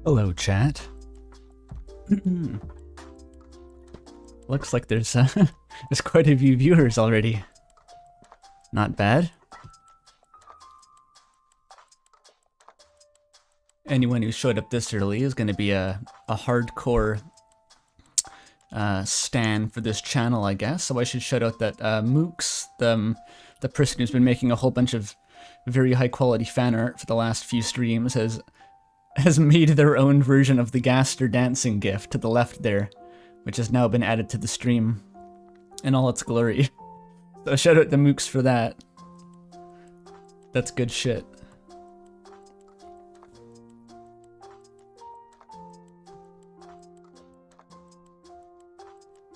Hello, chat. Looks like there's there's quite a few viewers already. Not bad. Anyone who showed up this early is going to be a hardcore stan for this channel, I guess. So I should shout out that Mooks, the person who's been making a whole bunch of very high quality fan art for the last few streams, has made their own version of the Gaster dancing gif to the left there, which has now been added to the stream in all its glory. So shout out to Mooks for that. That's good shit.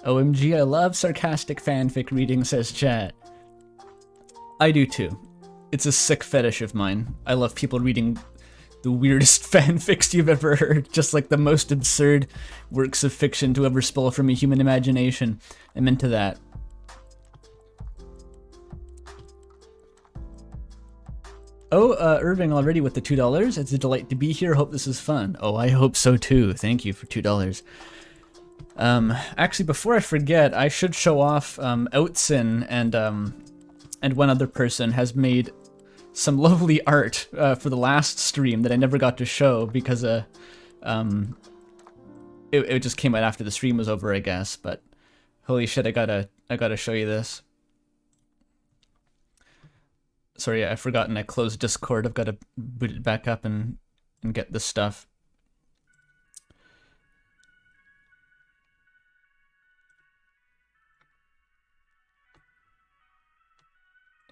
OMG, I love sarcastic fanfic reading, says chat. I do too. It's a sick fetish of mine. I love people reading the weirdest fanfics you've ever heard, just like the most absurd works of fiction to ever spill from a human imagination. I'm into that. Oh, Irving already with the $2. It's a delight to be here. Hope this is fun. Oh, I hope so too. Thank you for $2. Actually, before I forget, I should show off Outsin and one other person has made some lovely art for the last stream that I never got to show because it just came out after the stream was over, I guess. But holy shit, I gotta show you this. Sorry, I've forgotten I closed Discord. I've got to boot it back up and get this stuff.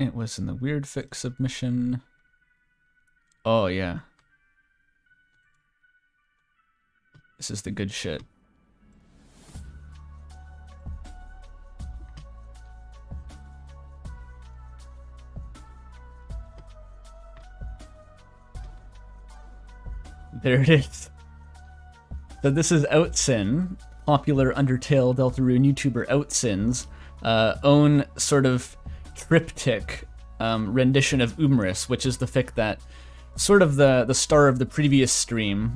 It was in the weird fix submission. Oh yeah. This is the good shit. There it is. So this is Outsin, popular Undertale Deltarune YouTuber Outsin's own sort of triptych rendition of Umris, which is the fic that sort of the star of the previous stream.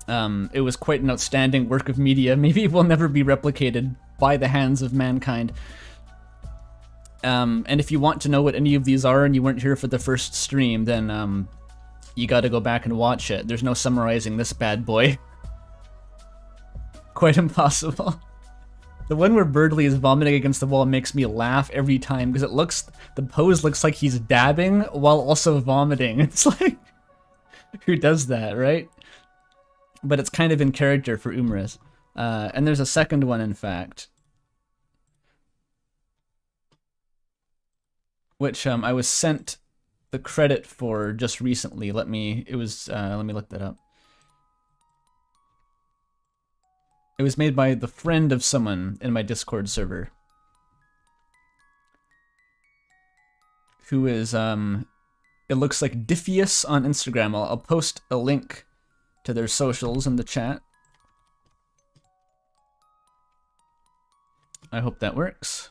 It was quite an outstanding work of media. Maybe it will never be replicated by the hands of mankind. And if you want to know what any of these are and you weren't here for the first stream, then you gotta go back and watch it. There's no summarizing this bad boy. Quite impossible. The one where Birdley is vomiting against the wall makes me laugh every time because the pose looks like he's dabbing while also vomiting. It's like, who does that, right? But it's kind of in character for Umris. And there's a second one, in fact, which I was sent the credit for just recently. Let me look that up. It was made by the friend of someone in my Discord server, who is, it looks like Diffius on Instagram. I'll post a link to their socials in the chat. I hope that works.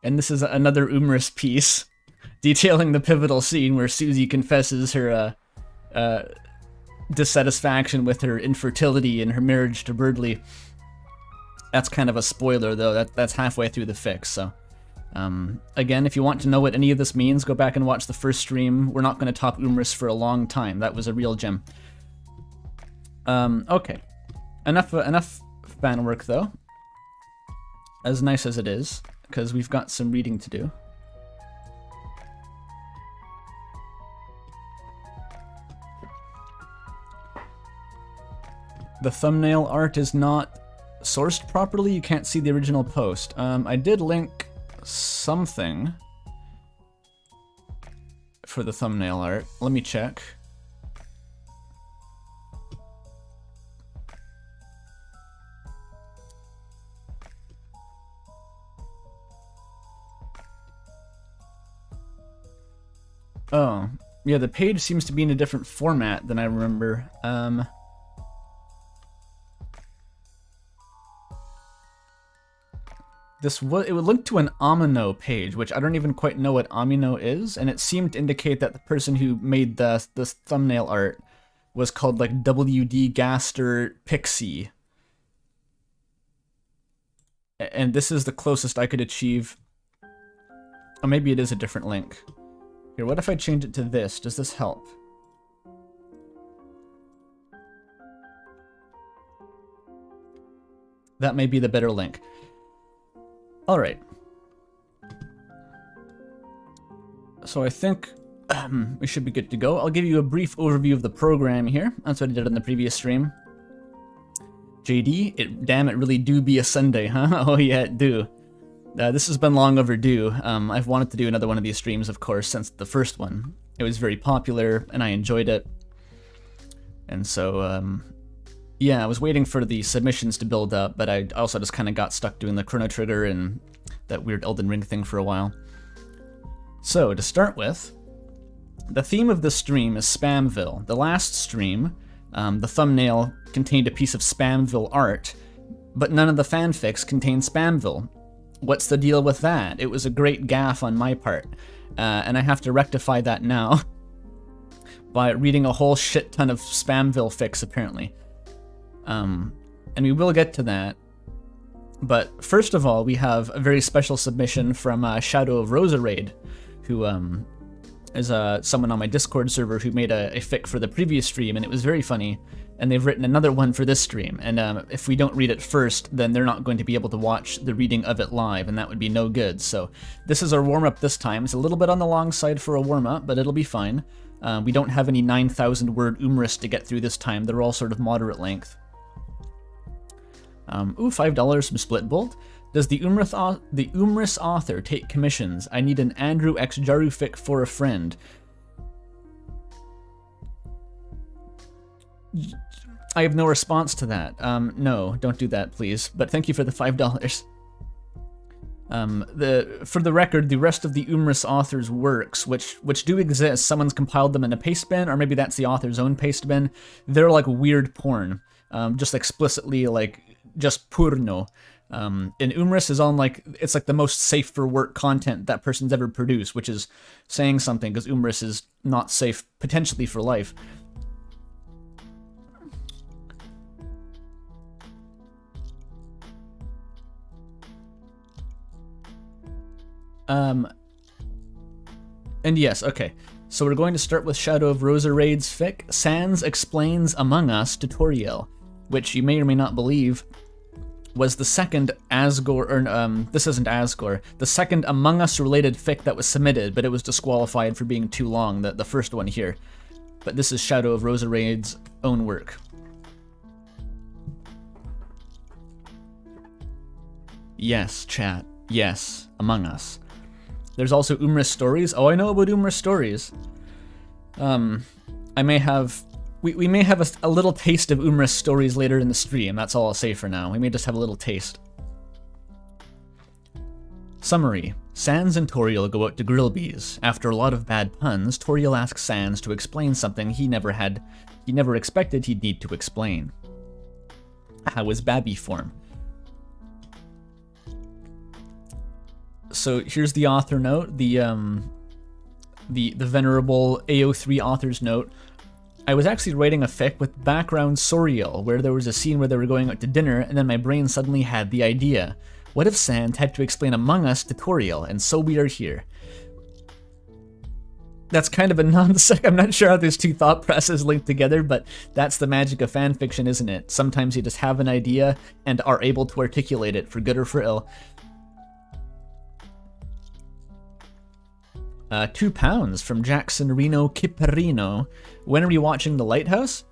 And this is another Umris piece, detailing the pivotal scene where Susie confesses her dissatisfaction with her infertility and her marriage to Birdley. That's kind of a spoiler, though. That's halfway through the fix, so... again, if you want to know what any of this means, go back and watch the first stream. We're not going to top Umris for a long time. That was a real gem. Okay. Enough fan work, though. As nice as it is, because we've got some reading to do. The thumbnail art is not sourced properly. You can't see the original post. I did link something for the thumbnail art. Let me check. Oh, yeah, the page seems to be in a different format than I remember. it would link to an Amino page, which I don't even quite know what Amino is, and it seemed to indicate that the person who made this thumbnail art was called like WD Gaster Pixie. And this is the closest I could achieve. Or maybe it is a different link. Here, what if I change it to this? Does this help? That may be the better link. Alright. So I think we should be good to go. I'll give you a brief overview of the program here. That's what I did in the previous stream. JD, damn it really do be a Sunday, huh? Oh yeah, it do. This has been long overdue. I've wanted to do another one of these streams, of course, since the first one. It was very popular, and I enjoyed it. And so, yeah, I was waiting for the submissions to build up, but I also just kind of got stuck doing the Chrono Trigger and that weird Elden Ring thing for a while. So, to start with, the theme of this stream is Spamvil. The last stream, the thumbnail contained a piece of Spamvil art, but none of the fanfics contained Spamvil. What's the deal with that? It was a great gaffe on my part, and I have to rectify that now by reading a whole shit ton of Spamvil fics, apparently. And we will get to that. But first of all, we have a very special submission from Shadow of Roserade, who is someone on my Discord server who made a fic for the previous stream, and it was very funny. And they've written another one for this stream. And if we don't read it first, then they're not going to be able to watch the reading of it live, and that would be no good. So this is our warm-up this time. It's a little bit on the long side for a warm-up, but it'll be fine. We don't have any 9,000 word umris to get through this time. They're all sort of moderate length. Ooh, $5 from Splitbolt. Does the umris author take commissions? I need an Andrew X Jaru fic for a friend. I have no response to that. No, don't do that, please. But thank you for the $5. For the record, the rest of the umris author's works, which do exist, someone's compiled them in a pastebin, or maybe that's the author's own pastebin. They're like weird porn, just explicitly like just porno. And umris is on like, it's like the most safe for work content that person's ever produced, which is saying something because umris is not safe potentially for life. And yes, okay. So we're going to start with Shadow of Roserade's fic, Sans Explains Among Us tutorial, which you may or may not believe was the second Asgore, or this isn't Asgore, the second Among Us related fic that was submitted, but it was disqualified for being too long, the first one here. But this is Shadow of Roserade's own work. Yes, chat. Yes, Among Us. There's also umris stories. Oh, I know about umris stories. I may have... We may have a little taste of umris stories later in the stream. That's all I'll say for now. We may just have a little taste. Summary. Sans and Toriel go out to Grillby's. After a lot of bad puns, Toriel asks Sans to explain something he never expected he'd need to explain. How is Babby form? So here's the author note, the venerable AO3 author's note. I was actually writing a fic with background Soriel, where there was a scene where they were going out to dinner, and then my brain suddenly had the idea. What if Sans had to explain Among Us to Toriel, and so we are here. That's kind of a non-sec. I'm not sure how these two thought processes link together, but that's the magic of fanfiction, isn't it? Sometimes you just have an idea and are able to articulate it for good or for ill. £2 from Jackson Reno Kiperino. When are you watching The Lighthouse?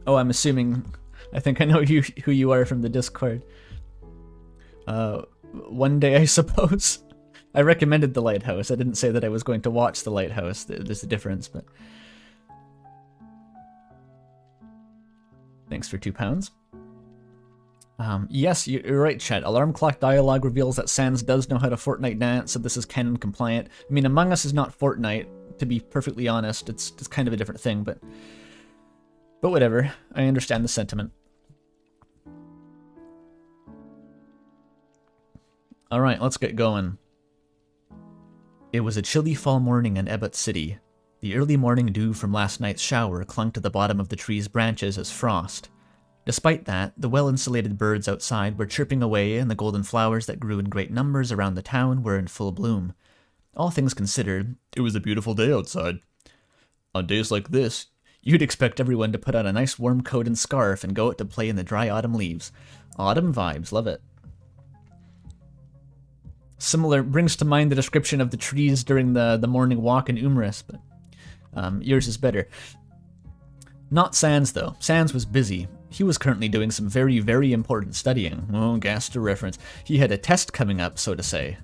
Oh, I'm assuming... I think I know who you are from the Discord. One day, I suppose. I recommended The Lighthouse. I didn't say that I was going to watch The Lighthouse. There's a difference, but... Thanks for £2. Yes, you're right, chat. Alarm clock dialogue reveals that Sans does know how to Fortnite dance, so this is canon compliant. I mean, Among Us is not Fortnite, to be perfectly honest. It's kind of a different thing, but whatever. I understand the sentiment. Alright, let's get going. It was a chilly fall morning in Ebot City. The early morning dew from last night's shower clung to the bottom of the tree's branches as frost. Despite that, the well-insulated birds outside were chirping away, and the golden flowers that grew in great numbers around the town were in full bloom. All things considered, it was a beautiful day outside. On days like this, you'd expect everyone to put on a nice warm coat and scarf and go out to play in the dry autumn leaves. Autumn vibes, love it. Similar, brings to mind the description of the trees during the morning walk in Umris, but yours is better. Not Sans, though. Sans was busy. He was currently doing some very, very important studying. Oh, Gaster reference. He had a test coming up, so to say.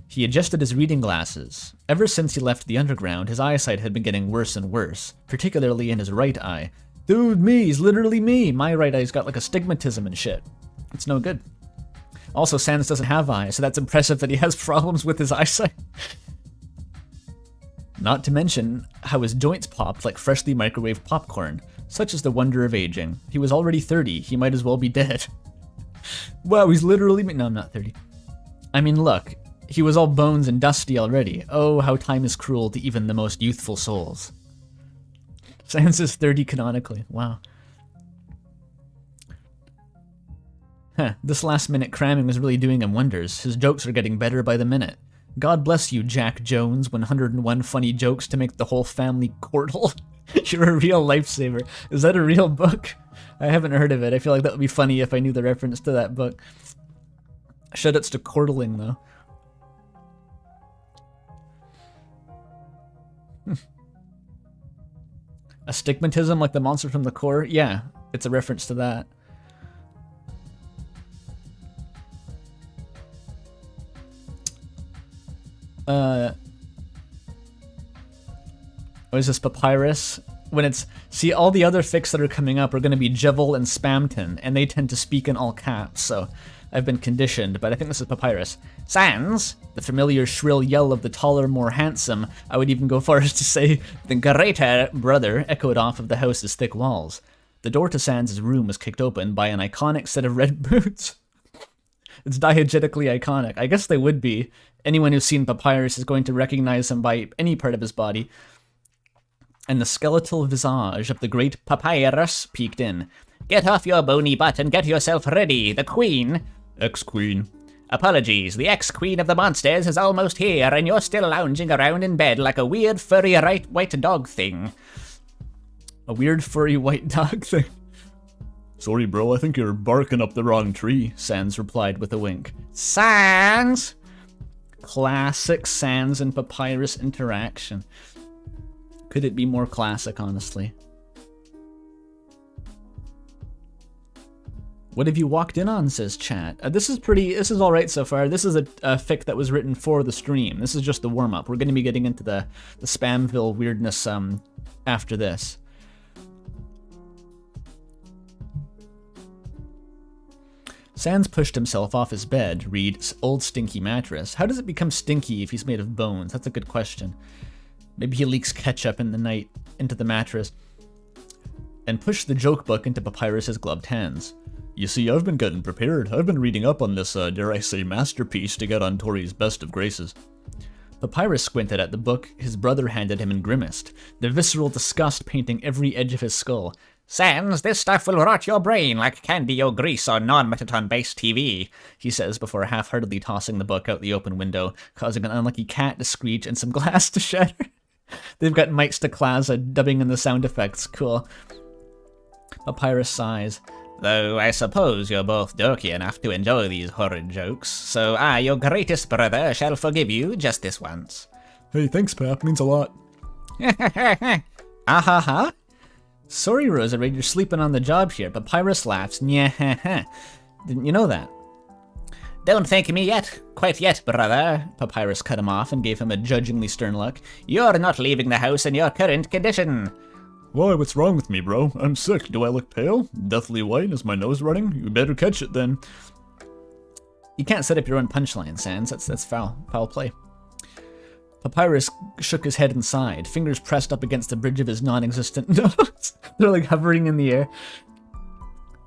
He adjusted his reading glasses. Ever since he left the underground, his eyesight had been getting worse and worse, particularly in his right eye. Dude, me, he's literally me. My right eye's got like astigmatism and shit. It's no good. Also, Sans doesn't have eyes, so that's impressive that he has problems with his eyesight. Not to mention how his joints popped like freshly microwaved popcorn. Such is the wonder of aging. He was already 30, he might as well be dead. Wow, he's literally... No, I'm not 30. I mean, look, he was all bones and dusty already. Oh, how time is cruel to even the most youthful souls. Sans is 30 canonically, wow. Huh, this last-minute cramming was really doing him wonders. His jokes are getting better by the minute. God bless you, Jack Jones, 101 funny jokes to make the whole family chortle. You're a real lifesaver. Is that a real book? I haven't heard of it. I feel like that would be funny if I knew the reference to that book. Shoutouts to chortling, though. Astigmatism, like the monster from the core? Yeah, it's a reference to that. What is this, Papyrus? When it's... See, all the other fics that are coming up are going to be Jevil and Spamton, and they tend to speak in all caps, so I've been conditioned, but I think this is Papyrus. Sans, the familiar shrill yell of the taller, more handsome, I would even go far as to say, the greater brother, echoed off of the house's thick walls. The door to Sans' room was kicked open by an iconic set of red boots. It's diegetically iconic. I guess they would be. Anyone who's seen Papyrus is going to recognize him by any part of his body. And the skeletal visage of the great Papyrus peeked in. Get off your bony butt and get yourself ready. The Queen... Ex-Queen. Apologies, the ex-Queen of the Monsters is almost here, and you're still lounging around in bed like a weird, furry, white dog thing. A weird, furry, white dog thing? Sorry, bro, I think you're barking up the wrong tree, Sans replied with a wink. Sans! Classic Sans and Papyrus interaction. Could it be more classic, honestly? What have you walked in on, says chat. This is alright so far. This is a fic that was written for the stream. This is just the warm-up. We're going to be getting into the Spamvil weirdness after this. Sans pushed himself off his bed, read old stinky mattress. How does it become stinky if he's made of bones? That's a good question. Maybe he leaks ketchup in the night into the mattress. And pushed the joke book into Papyrus's gloved hands. You see, I've been getting prepared. I've been reading up on this, dare I say, masterpiece to get on Tori's best of graces. Papyrus squinted at the book his brother handed him and grimaced, the visceral disgust painting every edge of his skull. Sans, this stuff will rot your brain like candy or grease on non-Metaton-based TV, he says before half-heartedly tossing the book out the open window, causing an unlucky cat to screech and some glass to shatter. They've got mics to Klaza dubbing in the sound effects. Cool. Papyrus sighs. Though I suppose you're both dorky enough to enjoy these horrid jokes, so I, your greatest brother, shall forgive you just this once. Hey, thanks, Pap. Means a lot. Ah-ha-ha? Sorry, Rosa Red, you're sleeping on the job here. Papyrus laughs. Nyah-ha-ha. Didn't you know that? Don't thank me yet. Quite yet, brother. Papyrus cut him off and gave him a judgingly stern look. You're not leaving the house in your current condition. Why, what's wrong with me, bro? I'm sick. Do I look pale? Deathly white? Is my nose running? You better catch it, then. You can't set up your own punchline, Sans. That's foul. Foul play. Papyrus shook his head and sighed, fingers pressed up against the bridge of his non-existent nose. They're like hovering in the air.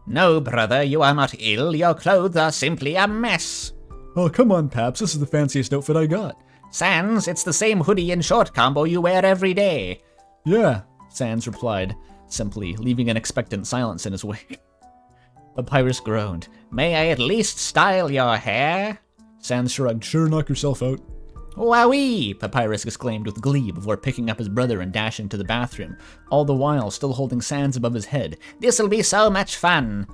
No, brother, you are not ill. Your clothes are simply a mess. Oh, come on, Paps, this is the fanciest outfit I got. Sans, it's the same hoodie and short combo you wear every day. Yeah, Sans replied, simply, leaving an expectant silence in his wake. Papyrus groaned. May I at least style your hair? Sans shrugged. Sure, knock yourself out. Wowee! Papyrus exclaimed with glee before picking up his brother and dashing to the bathroom, all the while still holding Sans above his head. This'll be so much fun.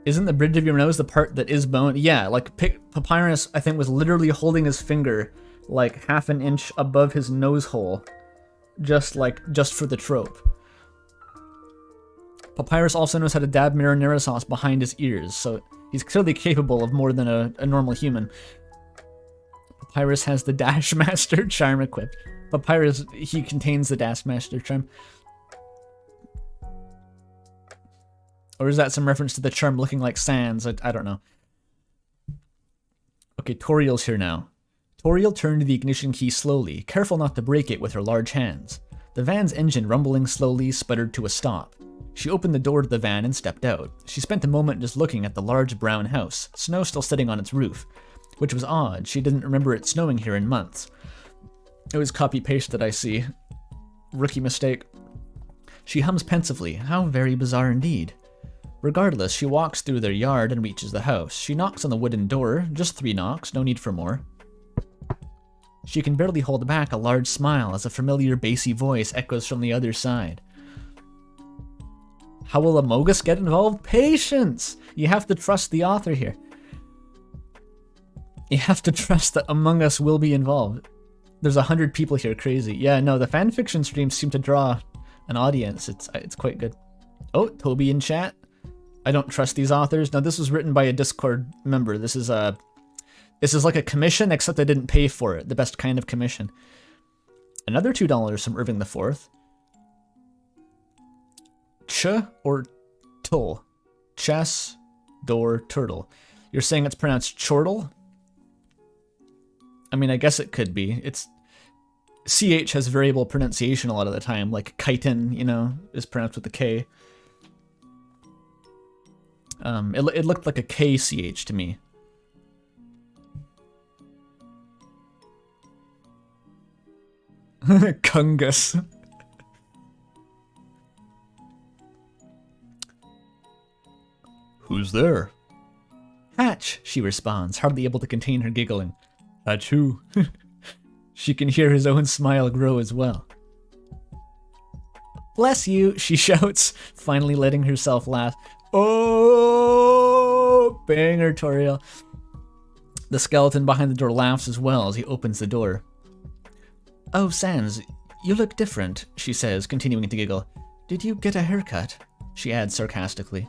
Isn't the bridge of your nose the part that is bone? Yeah, like Papyrus, I think, was literally holding his finger like half an inch above his nose hole, just for the trope. Papyrus also knows how to dab marinara sauce behind his ears, so he's clearly capable of more than a normal human. Papyrus has the Dash Master charm equipped. Papyrus, he contains the Dash Master charm. Or is that some reference to the charm looking like Sans? I don't know. Okay, Toriel's here now. Toriel turned the ignition key slowly, careful not to break it with her large hands. The van's engine, rumbling slowly, sputtered to a stop. She opened the door to the van and stepped out. She spent a moment just looking at the large brown house, snow still sitting on its roof, which was odd. She didn't remember it snowing here in months. It was copy-pasted, I see. Rookie mistake. She hums pensively. How very bizarre indeed. Regardless, she walks through their yard and reaches the house. She knocks on the wooden door, just 3 knocks, no need for more. She can barely hold back a large smile as a familiar bassy voice echoes from the other side. How will Amogus get involved? Patience! You have to trust the author here. You have to trust that Among Us will be involved. There's 100 people here, crazy. Yeah, no, the fanfiction streams seem to draw an audience. It's quite good. Oh, Toby in chat. I don't trust these authors. No, this was written by a Discord member. This is like a commission, except I didn't pay for it. The best kind of commission. Another $2 from Irving IV. Ch or tul? Chess, door, turtle. You're saying it's pronounced chortle? I mean, I guess it could be. CH has variable pronunciation a lot of the time, like chitin, you know, is pronounced with a K. It looked like a KCH to me. Kungus. Who's there? Hatch, she responds, hardly able to contain her giggling. Hatch who? She can hear his own smile grow as well. Bless you, she shouts, finally letting herself laugh. Oh, banger, Toriel. The skeleton behind the door laughs as well as he opens the door. Oh, Sans, you look different, she says, continuing to giggle. Did you get a haircut? She adds sarcastically.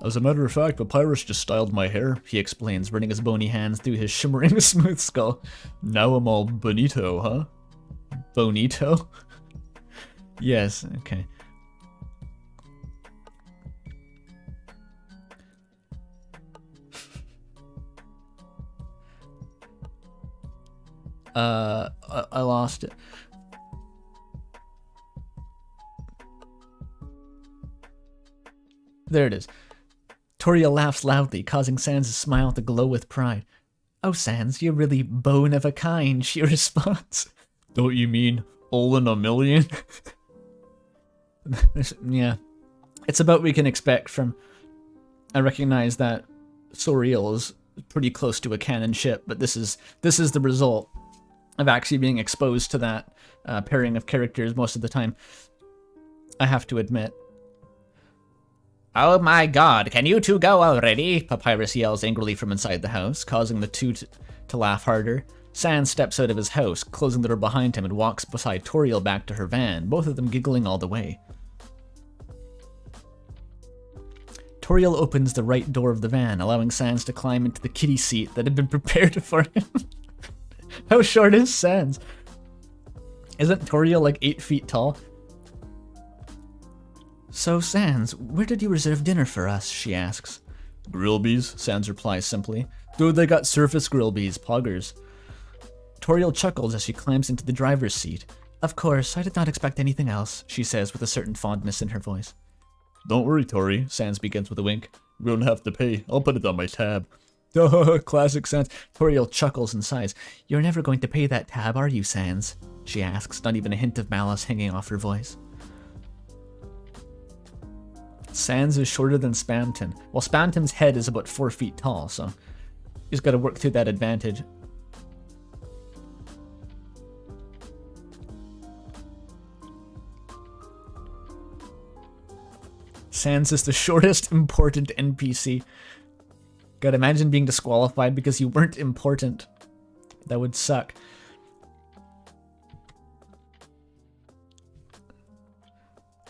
As a matter of fact, Papyrus just styled my hair, he explains, running his bony hands through his shimmering smooth skull. Now I'm all bonito, huh? Bonito? Yes, okay. I lost it. There it is. Toriel laughs loudly, causing Sans' smile to glow with pride. Oh, Sans, you're really bone of a kind, she responds. Don't you mean all in a million? Yeah. It's about what we can expect from... I recognize that Soriel is pretty close to a canon ship, but this is the result of actually being exposed to that pairing of characters most of the time. I have to admit. Oh my god, can you two go already? Papyrus yells angrily from inside the house, causing the two to laugh harder. Sans steps out of his house, closing the door behind him, and walks beside Toriel back to her van, both of them giggling all the way. Toriel opens the right door of the van, allowing Sans to climb into the kiddie seat that had been prepared for him. How short is Sans? Isn't Toriel like 8 feet tall? So, Sans, where did you reserve dinner for us? She asks. Grillby's, Sans replies simply. Dude, they got surface grillby's, poggers. Toriel chuckles as she climbs into the driver's seat. Of course, I did not expect anything else, she says with a certain fondness in her voice. Don't worry, Tori, Sans begins with a wink. We don't have to pay. I'll put it on my tab. Classic Sans. Toriel chuckles and sighs. You're never going to pay that tab, are you, Sans? She asks, not even a hint of malice hanging off her voice. Sans is shorter than Spamton. Well, Spamton's head is about 4 feet tall, so he's got to work through that advantage. Sans is the shortest important NPC. God, imagine being disqualified because you weren't important. That would suck.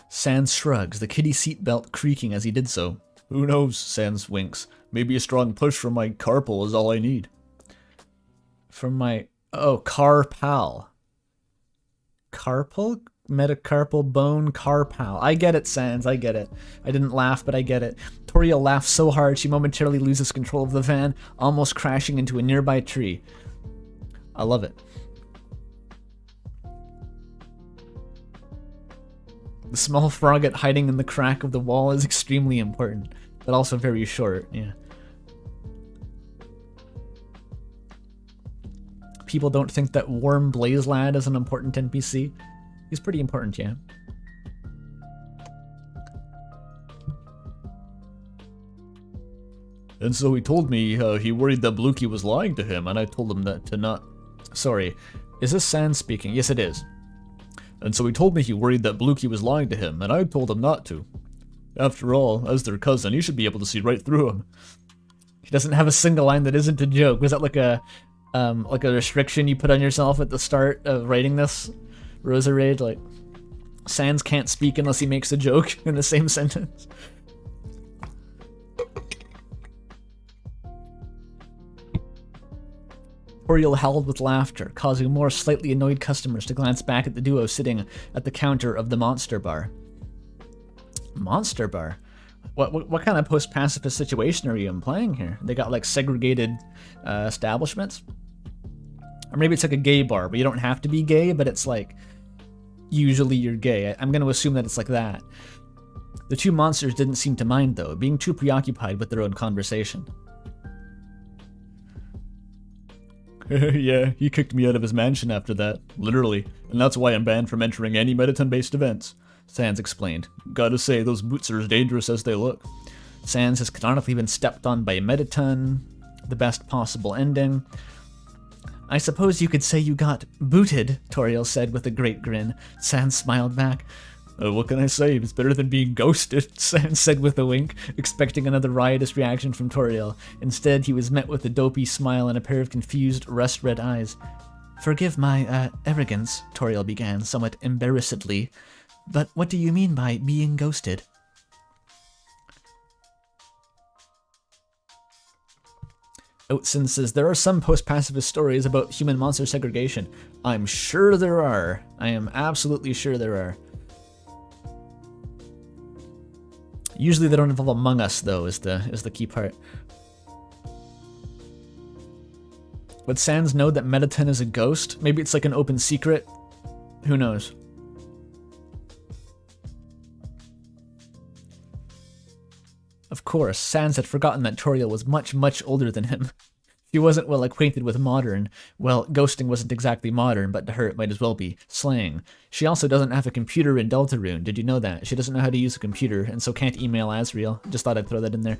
Sans shrugs, the kiddie seatbelt creaking as he did so. Who knows, Sans winks. Maybe a strong push from my carpal is all I need. From my... oh, carpal. Carpal? Metacarpal bone carpal. I get it, Sans, I get it. I didn't laugh, but I get it. Toriel laughs so hard she momentarily loses control of the van, almost crashing into a nearby tree. I love it. The small frogget hiding in the crack of the wall is extremely important, but also very short, yeah. People don't think that Warm Blaze Lad is an important NPC. He's pretty important, yeah. And so he told me he worried that Blukey was lying to him, and I told him that to not... Sorry, is this Sans speaking? Yes, it is. And so he told me he worried that Blukey was lying to him, and I told him not to. After all, as their cousin, you should be able to see right through him. He doesn't have a single line that isn't a joke. Was that like a restriction you put on yourself at the start of writing this? Rosa Rage, like, Sans can't speak unless he makes a joke in the same sentence. Toriel howled with laughter, causing more slightly annoyed customers to glance back at the duo sitting at the counter of the Monster Bar. Monster Bar? What kind of post-pacifist situation are you implying here? They got like segregated establishments? Or maybe it's like a gay bar, but you don't have to be gay, but it's like, usually you're gay. I'm going to assume that it's like that. The two monsters didn't seem to mind, though, being too preoccupied with their own conversation. Yeah, he kicked me out of his mansion after that, literally, and that's why I'm banned from entering any Mettaton-based events, Sans explained. Gotta say, those boots are as dangerous as they look. Sans has canonically been stepped on by Mettaton, the best possible ending. I suppose you could say you got booted, Toriel said with a great grin. Sans smiled back. What can I say? It's better than being ghosted, Sans said with a wink, expecting another riotous reaction from Toriel. Instead, he was met with a dopey smile and a pair of confused, rust-red eyes. Forgive my, arrogance, Toriel began, somewhat embarrassedly, but what do you mean by being ghosted? Outson says, there are some post-pacifist stories about human-monster segregation. I'm sure there are. I am absolutely sure there are. Usually they don't involve Among Us, though, is the key part. Would Sans know that Mettaton is a ghost? Maybe it's like an open secret? Who knows? Of course, Sans had forgotten that Toriel was much, much older than him. She wasn't well acquainted with modern. Well, ghosting wasn't exactly modern, but to her it might as well be slang. She also doesn't have a computer in Deltarune. Did you know that? She doesn't know how to use a computer, and so can't email Asriel. Just thought I'd throw that in there.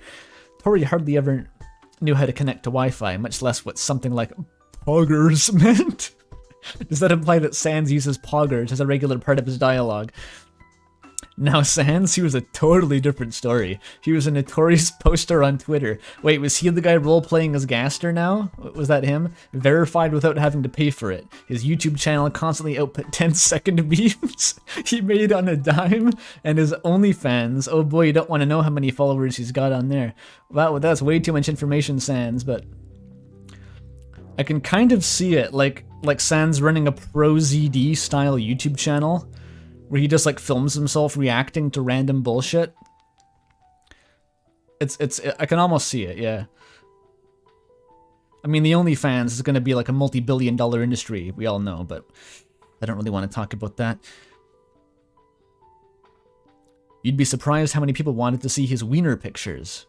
Tori hardly ever knew how to connect to Wi-Fi, much less what something like poggers meant. Does that imply that Sans uses poggers as a regular part of his dialogue? Now Sans, he was a totally different story. He was a notorious poster on Twitter. Wait, was he the guy role-playing as Gaster now? Was that him? Verified without having to pay for it. His YouTube channel constantly output 10-second memes he made on a dime, and his OnlyFans. Oh boy, you don't want to know how many followers he's got on there. Wow, that's way too much information, Sans, but I can kind of see it, like Sans running a pro ZD style YouTube channel, where he just like films himself reacting to random bullshit. I can almost see it, yeah. I mean, the OnlyFans is going to be like a multi-billion-dollar industry, we all know, but I don't really want to talk about that. You'd be surprised how many people wanted to see his wiener pictures.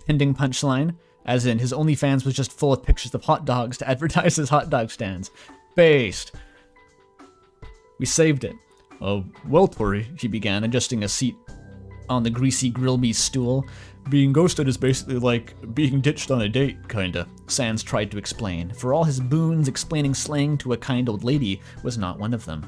pending punchline, as in his OnlyFans was just full of pictures of hot dogs to advertise his hot dog stands. Based. We saved it. Well, Tori, he began, adjusting a seat on the greasy Grillby's stool. Being ghosted is basically like being ditched on a date, kinda, Sans tried to explain. For all his boons, explaining slang to a kind old lady was not one of them.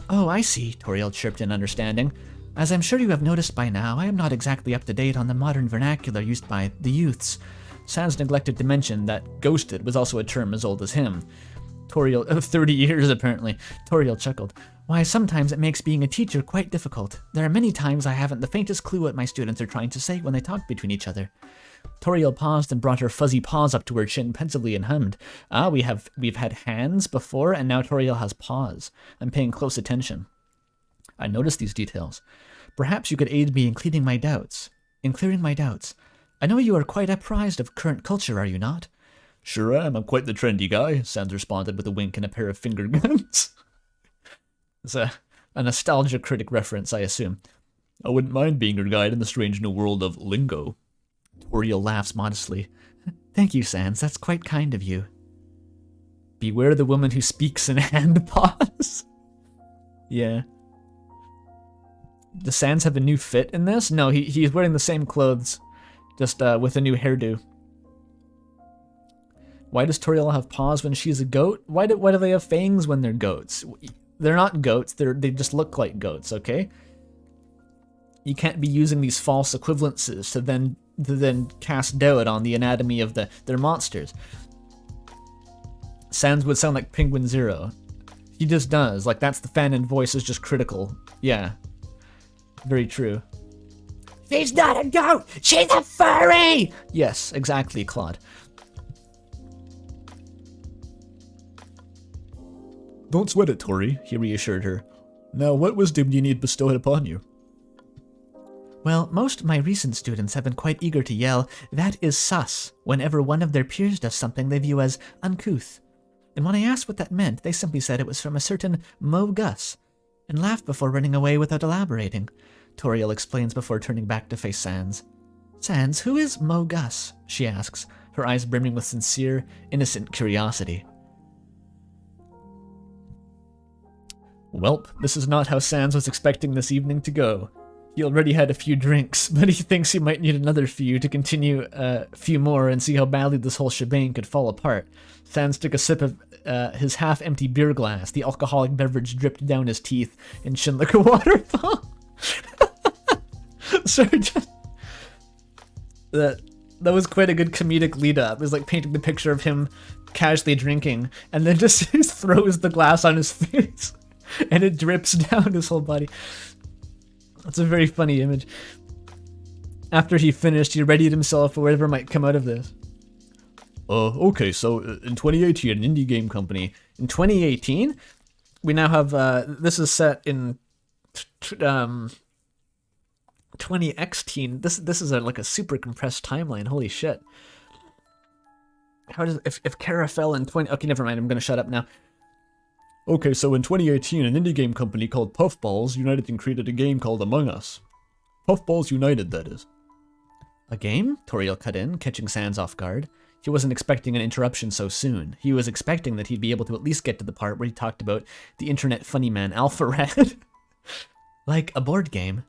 Oh, I see, Toriel chirped in understanding. As I'm sure you have noticed by now, I am not exactly up to date on the modern vernacular used by the youths. Sans neglected to mention that ghosted was also a term as old as him. 30 years apparently. Toriel chuckled. Why, sometimes it makes being a teacher quite difficult. There are many times I haven't the faintest clue what my students are trying to say when they talk between each other. Toriel paused and brought her fuzzy paws up to her chin pensively and hummed. We've had hands before, and now Toriel has paws. I'm paying close attention. I noticed these details. Perhaps you could aid me in clearing my doubts. I know you are quite apprised of current culture, are you not? Sure am. I'm quite the trendy guy, Sans responded with a wink and a pair of finger guns. It's a nostalgia critic reference, I assume. I wouldn't mind being your guide in the strange new world of lingo. Toriel laughs modestly. Thank you, Sans. That's quite kind of you. Beware the woman who speaks in hand paws. Yeah. Does Sans have a new fit in this? No, he's wearing the same clothes, just with a new hairdo. Why does Toriel have paws when she's a goat? Why do they have fangs when they're goats? They're not goats. They just look like goats. Okay. You can't be using these false equivalences to then cast doubt on the anatomy of their monsters. Sans would sound like Penguin Zero. He just does. Like, that's the fanon voice is just critical. Yeah. Very true. She's not a goat! She's a furry! Yes, exactly, Claude. Don't sweat it, Tori, he reassured her. Now, what wisdom do you need bestowed upon you? Well, most of my recent students have been quite eager to yell, "That is sus," whenever one of their peers does something they view as uncouth. And when I asked what that meant, they simply said it was from a certain Mo Gus, and laughed before running away without elaborating. Toriel explains before turning back to face Sans. Sans, who is Mo Gus? She asks, her eyes brimming with sincere, innocent curiosity. Welp, this is not how Sans was expecting this evening to go. He already had a few drinks, but he thinks he might need another few to continue a few more and see how badly this whole shebang could fall apart. Sans took a sip of his half-empty beer glass. The alcoholic beverage dripped down his teeth and shone like a waterfall. Sorry, that was quite a good comedic lead-up. It was like painting the picture of him casually drinking, and then just throws the glass on his face. And it drips down his whole body. That's a very funny image. After he finished, he readied himself for whatever might come out of this. Okay, so in 2018, an indie game company. In 2018, we now have, this is set in 2016. This is like a super compressed timeline. Holy shit. How does, if Kara fell in 20, okay, never mind, I'm gonna shut up now. Okay, so in 2018, an indie game company called Puffballs United and created a game called Among Us. Puffballs United, that is. A game? Toriel cut in, catching Sans off guard. He wasn't expecting an interruption so soon. He was expecting that he'd be able to at least get to the part where he talked about the internet funny man Alpharad. Like a board game?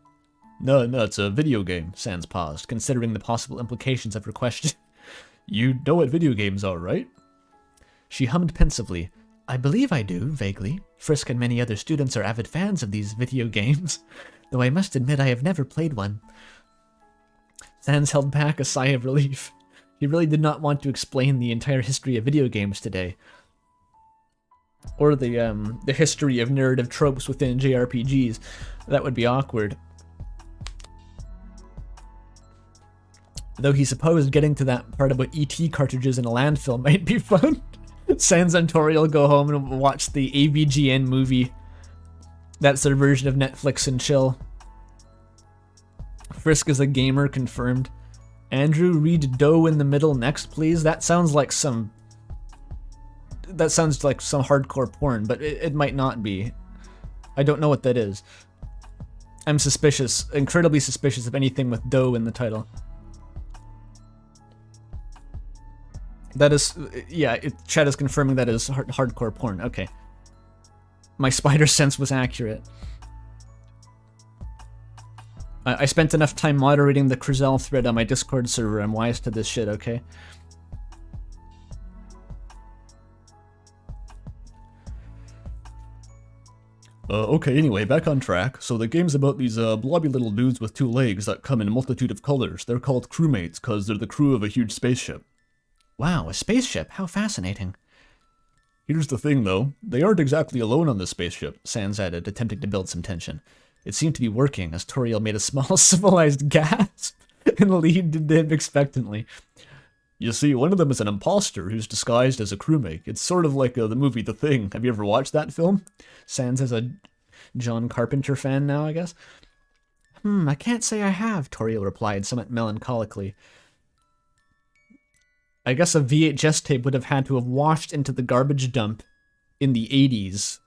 No, it's a video game, Sans paused, considering the possible implications of her question. You know what video games are, right? She hummed pensively. I believe I do, vaguely. Frisk and many other students are avid fans of these video games, though I must admit I have never played one. Sans held back a sigh of relief. He really did not want to explain the entire history of video games today. Or the history of narrative tropes within JRPGs. That would be awkward. Though he supposed getting to that part about ET cartridges in a landfill might be fun. Sans and Toriel go home and watch the AVGN movie. That's their version of Netflix and chill. Frisk is a gamer, confirmed. Andrew, read Doe in the middle next, please. That sounds like some hardcore porn, but it might not be. I don't know what that is. I'm suspicious, incredibly suspicious of anything with Doe in the title. That is, yeah, chat is confirming that is hardcore porn. Okay. My spider sense was accurate. I spent enough time moderating the Crizel thread on my Discord server. I'm wise to this shit, okay? Okay, anyway, back on track. So the game's about these blobby little dudes with 2 legs that come in a multitude of colors. They're called crewmates because they're the crew of a huge spaceship. Wow, a spaceship? How fascinating. Here's the thing, though. They aren't exactly alone on this spaceship, Sans added, attempting to build some tension. It seemed to be working as Toriel made a small civilized gasp and leaned in expectantly. You see, one of them is an imposter who's disguised as a crewmate. It's sort of like the movie The Thing. Have you ever watched that film? Sans is a John Carpenter fan now, I guess. I can't say I have, Toriel replied, somewhat melancholically. I guess a VHS tape would have had to have washed into the garbage dump in the 80s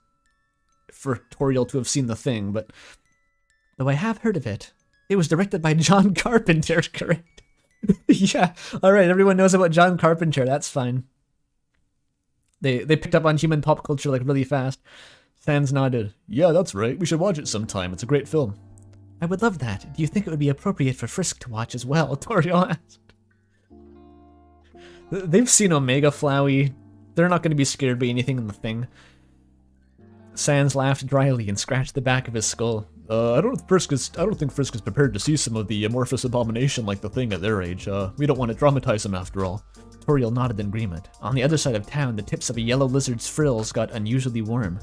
for Toriel to have seen The Thing, but though I have heard of it. It was directed by John Carpenter, correct? Yeah, alright, everyone knows about John Carpenter, that's fine. They picked up on human pop culture like really fast. Sans nodded. Yeah, that's right, we should watch it sometime, it's a great film. I would love that. Do you think it would be appropriate for Frisk to watch as well? Toriel asked. They've seen Omega Flowey. They're not going to be scared by anything in The Thing. Sans laughed dryly and scratched the back of his skull. I don't think Frisk is prepared to see some of the amorphous abomination like The Thing at their age. We don't want to traumatize him after all. Toriel nodded in agreement. On the other side of town, the tips of a yellow lizard's frills got unusually warm.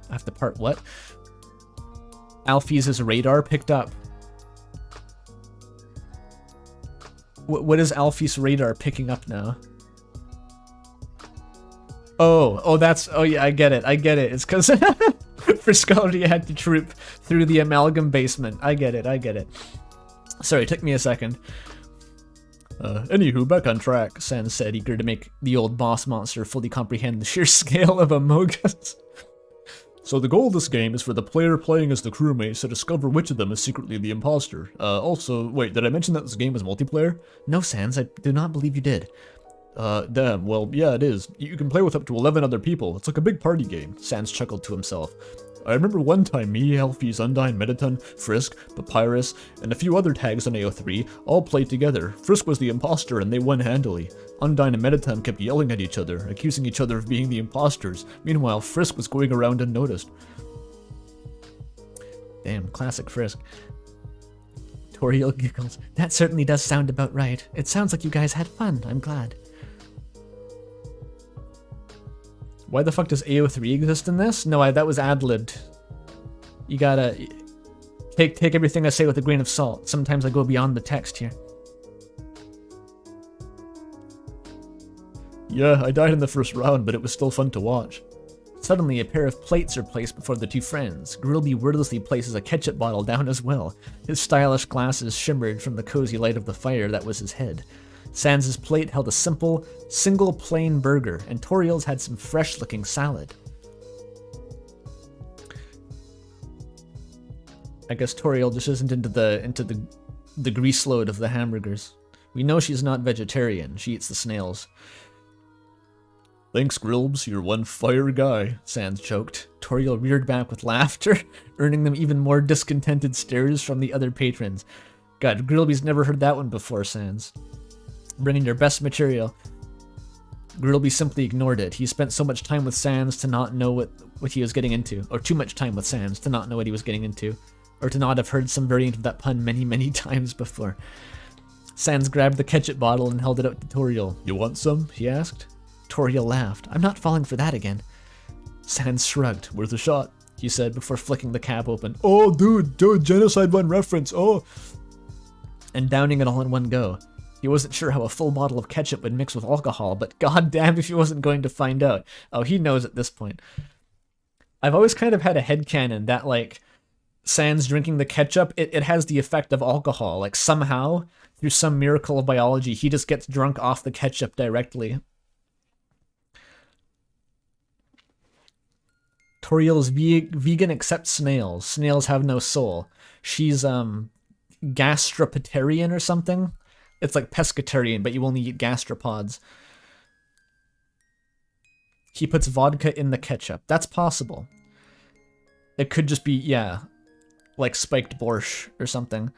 I have to part what? Alphys' radar picked up. What is Alphys' radar picking up now? Oh, yeah, I get it. It's because Frisk already had to troop through the amalgam basement. I get it. Sorry, it took me a second. Anywho, back on track, Sans said, eager to make the old boss monster fully comprehend the sheer scale of Amogus. So the goal of this game is for the player playing as the crewmates to discover which of them is secretly the imposter. Also, wait, did I mention that this game is multiplayer? No, Sans, I do not believe you did. Damn, well, yeah, it is. You can play with up to 11 other people. It's like a big party game. Sans chuckled to himself. I remember one time me, Alphys, Undyne, Mettaton, Frisk, Papyrus, and a few other tags on AO3 all played together. Frisk was the imposter and they won handily. Undyne and Mettaton kept yelling at each other, accusing each other of being the imposters. Meanwhile, Frisk was going around unnoticed. Damn, classic Frisk. Toriel giggles. That certainly does sound about right. It sounds like you guys had fun. I'm glad. Why the fuck does AO3 exist in this? No, that was ad-libbed. You gotta take everything I say with a grain of salt. Sometimes I go beyond the text here. Yeah, I died in the first round, but it was still fun to watch. Suddenly, a pair of plates are placed before the two friends. Grillby wordlessly places a ketchup bottle down as well. His stylish glasses shimmered from the cozy light of the fire that was his head. Sans' plate held a simple, single plain burger, and Toriel's had some fresh-looking salad. I guess Toriel just isn't into the grease load of the hamburgers. We know she's not vegetarian. She eats the snails. Thanks, Grillbs, you're one fire guy, Sans choked. Toriel reared back with laughter, earning them even more discontented stares from the other patrons. God, Grillby's never heard that one before, Sans. Bringing your best material. Grillby simply ignored it. He spent so much time with Sans to not know what he was getting into, or too much time with Sans to not know what he was getting into, or to not have heard some variant of that pun many, many times before. Sans grabbed the ketchup bottle and held it out to Toriel. You want some? He asked. Toriel laughed. I'm not falling for that again. Sans shrugged. Worth a shot, he said before flicking the cap open. Oh, dude, Genocide 1 reference, oh! And downing it all in one go. He wasn't sure how a full bottle of ketchup would mix with alcohol, but goddamn if he wasn't going to find out. Oh, he knows at this point. I've always kind of had a headcanon that, like, Sans drinking the ketchup, it has the effect of alcohol. Like, somehow, through some miracle of biology, he just gets drunk off the ketchup directly. Toriel is vegan except snails. Snails have no soul. She's, gastropatarian or something. It's like pescatarian, but you only eat gastropods. He puts vodka in the ketchup. That's possible. It could just be, yeah, like spiked borscht or something.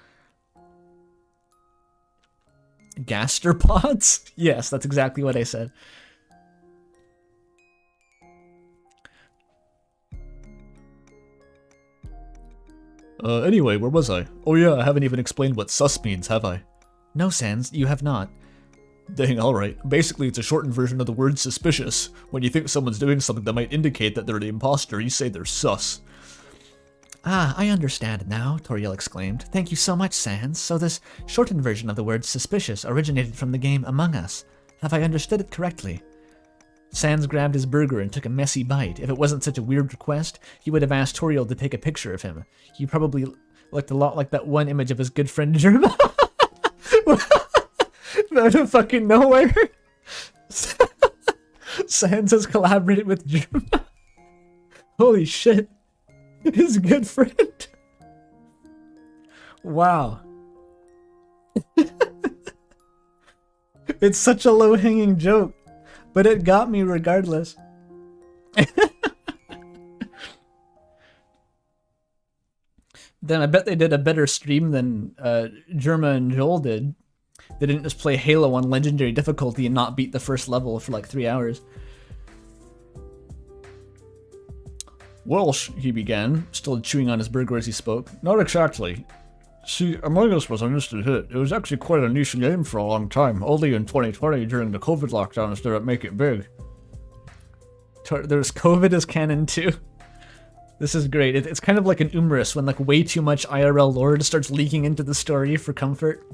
Gastropods? Yes, that's exactly what I said. Anyway, where was I? Oh yeah, I haven't even explained what sus means, have I? No, Sans, you have not. Dang, alright. Basically, it's a shortened version of the word suspicious. When you think someone's doing something that might indicate that they're the imposter, you say they're sus. Ah, I understand now, Toriel exclaimed. Thank you so much, Sans. So this shortened version of the word suspicious originated from the game Among Us. Have I understood it correctly? Sans grabbed his burger and took a messy bite. If it wasn't such a weird request, he would have asked Toriel to take a picture of him. He probably looked a lot like that one image of his good friend Germa. Out of fucking nowhere. Sans has collaborated with Germa. Holy shit. His good friend. Wow. It's such a low-hanging joke, but it got me regardless. Then I bet they did a better stream than Germa and Joel did. They didn't just play Halo on legendary difficulty and not beat the first level for like 3 hours. Well, he began, still chewing on his burger as he spoke. Not exactly. See, Among Us was an instant hit. It was actually quite a niche game for a long time. Only in 2020, during the COVID lockdowns, did it make it big. There's COVID as canon too. This is great. It's kind of like an Umris when like way too much IRL lore starts leaking into the story for comfort.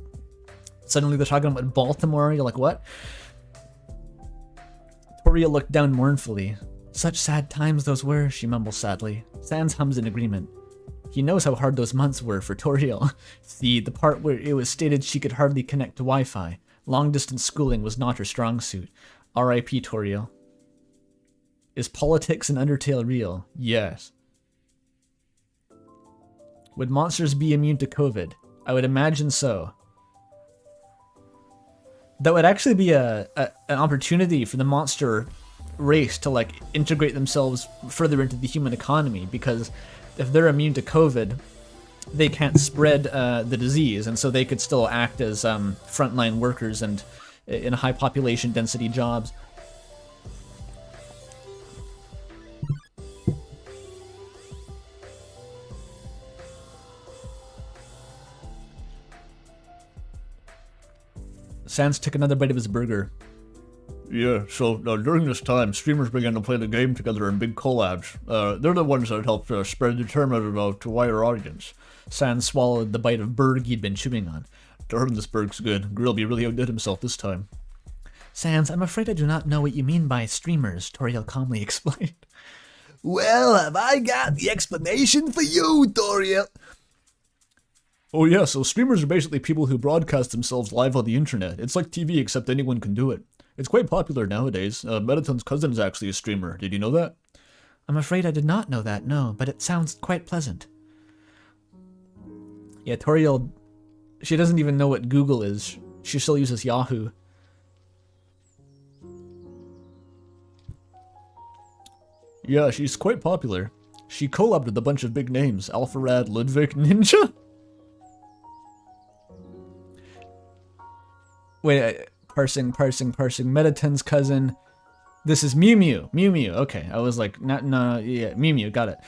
Suddenly they're talking about Baltimore. You're like, what? Toriel looked down mournfully. Such sad times those were, she mumbles sadly. Sans hums in agreement. He knows how hard those months were for Toriel. See, the part where it was stated she could hardly connect to Wi-Fi. Long-distance schooling was not her strong suit. R.I.P. Toriel. Is politics in Undertale real? Yes. Would monsters be immune to COVID? I would imagine so. That would actually be an opportunity for the monster race to like integrate themselves further into the human economy, because if they're immune to COVID, they can't spread the disease, and so they could still act as frontline workers and in high population density jobs. Sans took another bite of his burger. Yeah, so during this time, streamers began to play the game together in big collabs. They're the ones that helped spread the term out to a wider audience. Sans swallowed the bite of burg he'd been chewing on. Darn, this burg's good. Grillby really outdid himself this time. Sans, I'm afraid I do not know what you mean by streamers, Toriel calmly explained. Well, have I got the explanation for you, Toriel? Oh yeah, so streamers are basically people who broadcast themselves live on the internet. It's like TV, except anyone can do it. It's quite popular nowadays. Metaton's cousin is actually a streamer. Did you know that? I'm afraid I did not know that, no, but it sounds quite pleasant. Yeah, Toriel, she doesn't even know what Google is. She still uses Yahoo. Yeah, she's quite popular. She collabed with a bunch of big names. Alpharad, Ludwig, Ninja. Wait, parsing. Metaton's cousin. This is Mew Mew. Okay, I was like, no, yeah, Mew, got it.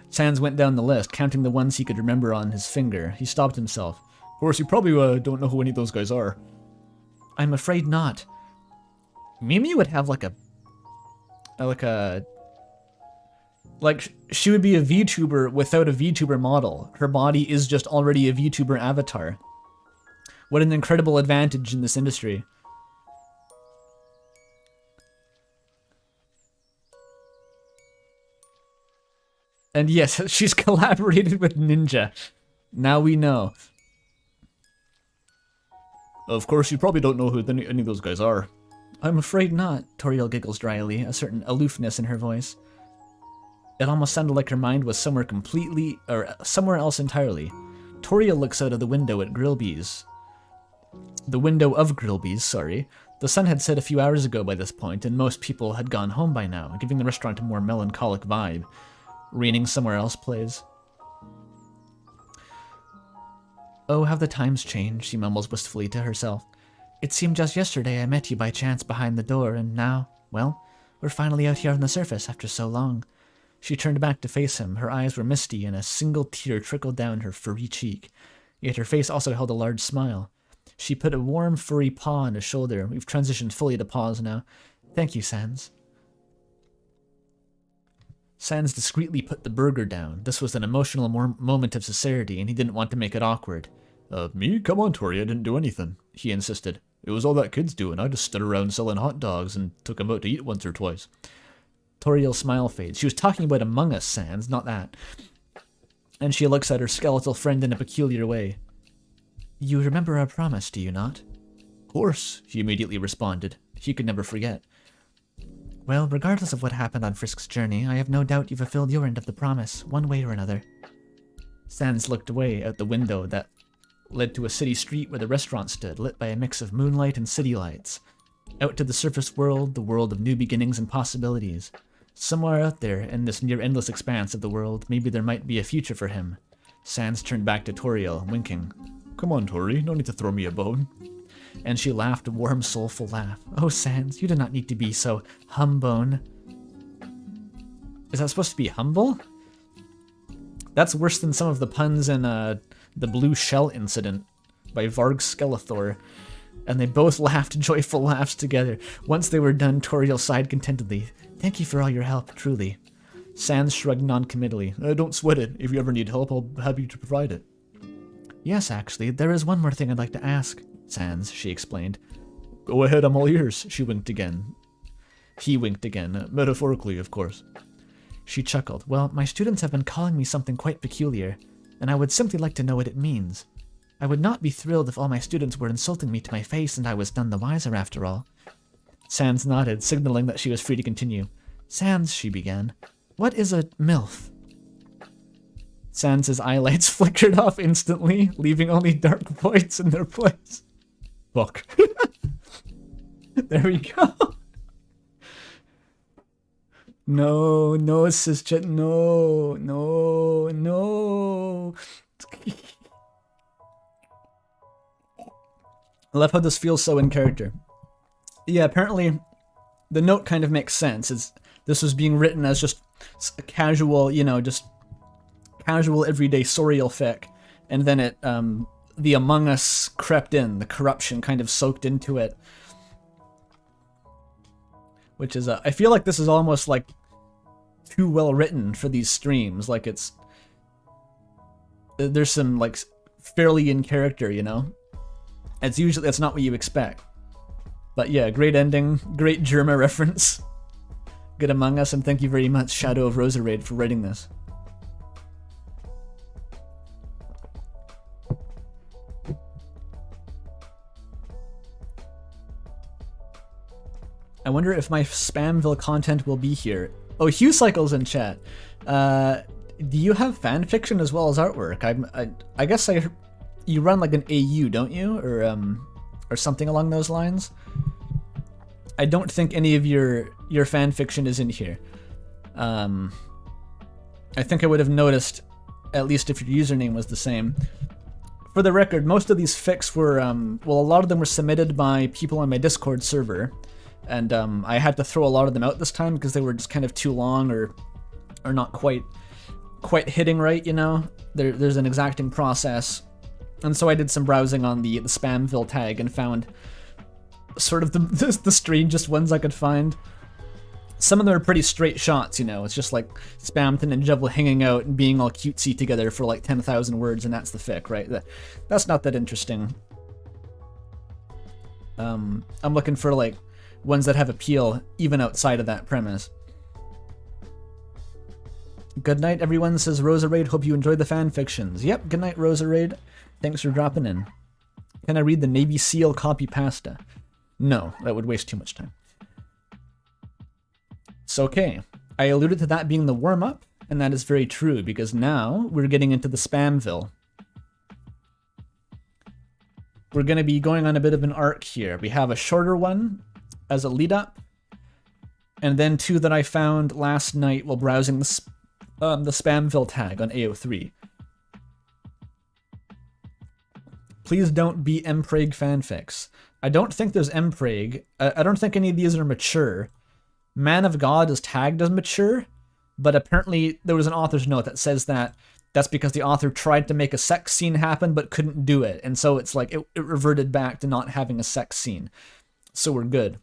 Sans went down the list, counting the ones he could remember on his finger. He stopped himself. Of course, you probably don't know who any of those guys are. I'm afraid not. Mew would have like she would be a VTuber without a VTuber model. Her body is just already a VTuber avatar. What an incredible advantage in this industry. And yes, she's collaborated with Ninja. Now we know. Of course, you probably don't know who any of those guys are. I'm afraid not, Toriel giggles dryly, a certain aloofness in her voice. It almost sounded like her mind was somewhere else entirely. Toriel looks out of the window at Grillby's. The window of Grillby's, sorry. The sun had set a few hours ago by this point, and most people had gone home by now, giving the restaurant a more melancholic vibe. Raining Somewhere Else plays. Oh, how the times change, she mumbles wistfully to herself. It seemed just yesterday I met you by chance behind the door, and now, well, we're finally out here on the surface after so long. She turned back to face him. Her eyes were misty, and a single tear trickled down her furry cheek. Yet her face also held a large smile. She put a warm, furry paw on his shoulder. We've transitioned fully to paws now. Thank you, Sans. Sans discreetly put the burger down. This was an emotional moment of sincerity, and he didn't want to make it awkward. Me? Come on, Tori, I didn't do anything, he insisted. It was all that kid's doing. I just stood around selling hot dogs and took him out to eat once or twice. Toriel's smile fades. She was talking about Among Us, Sans, not that. And she looks at her skeletal friend in a peculiar way. You remember our promise, do you not? Of course, he immediately responded. He could never forget. Well, regardless of what happened on Frisk's journey, I have no doubt you fulfilled your end of the promise, one way or another. Sans looked away out the window that led to a city street where the restaurant stood, lit by a mix of moonlight and city lights. Out to the surface world, the world of new beginnings and possibilities. Somewhere out there, in this near-endless expanse of the world, maybe there might be a future for him. Sans turned back to Toriel, winking. Come on, Tori, no need to throw me a bone. And she laughed a warm, soulful laugh. Oh, Sans, you do not need to be so humbone. Is that supposed to be humble? That's worse than some of the puns in the Blue Shell incident by Varg Skeletor. And they both laughed joyful laughs together. Once they were done, Toriel sighed contentedly. Thank you for all your help, truly. Sans shrugged non-committally. Don't sweat it. If you ever need help, I'll be happy to provide it. Yes, actually, there is one more thing I'd like to ask, Sans, she explained. Go ahead, I'm all ears, she winked again. He winked again, metaphorically, of course. She chuckled. Well, my students have been calling me something quite peculiar, and I would simply like to know what it means. I would not be thrilled if all my students were insulting me to my face and I was none the wiser after all. Sans nodded, signaling that she was free to continue. Sans, she began, what is a MILF? Sans's eyelights flickered off instantly, leaving only dark voids in their place. Fuck. There we go. No, no, cisgen, no, no, no. I love how this feels so in character. Yeah, apparently the note kind of makes sense. This was being written as just a casual, just casual everyday sorial fic, and then it, the Among Us crept in, the corruption kind of soaked into it. Which is, I feel like this is almost like too well written for these streams. Like there's some like fairly in character, That's not what you expect. But yeah, great ending, great Germa reference. Good Among Us, and thank you very much, Shadow of Roserade, for writing this. I wonder if my Spamvil content will be here. Oh, Hugh Cycle's in chat. Do you have fanfiction as well as artwork? I guess you run like an AU, don't you? Or something along those lines? I don't think any of your fanfiction is in here. I think I would have noticed, at least if your username was the same. For the record, most of these fics were, well, a lot of them were submitted by people on my Discord server, and I had to throw a lot of them out this time because they were just kind of too long or not quite hitting right, There's an exacting process. And so I did some browsing on the Spamvil tag and found sort of the strangest ones I could find. Some of them are pretty straight shots, It's just like Spamton and Jevil hanging out and being all cutesy together for like 10,000 words, and that's the fic, right? That's not that interesting. I'm looking for like ones that have appeal even outside of that premise. Good night, everyone, says Roserade. Hope you enjoyed the fanfictions. Yep, good night, Roserade. Thanks for dropping in. Can I read the Navy SEAL copy pasta? No, that would waste too much time. So, okay. I alluded to that being the warm-up, and that is very true, because now we're getting into the Spamville. we're going to be going on a bit of an arc here. We have a shorter one as a lead up, and then 2 that I found last night while browsing the Spamvil tag on AO3. Please don't be Mpreg fanfics. I don't think there's Mpreg. I don't think any of these are mature. Man of God is tagged as mature, but apparently there was an author's note that says that that's because the author tried to make a sex scene happen but couldn't do it, and so it's like it reverted back to not having a sex scene. So we're good.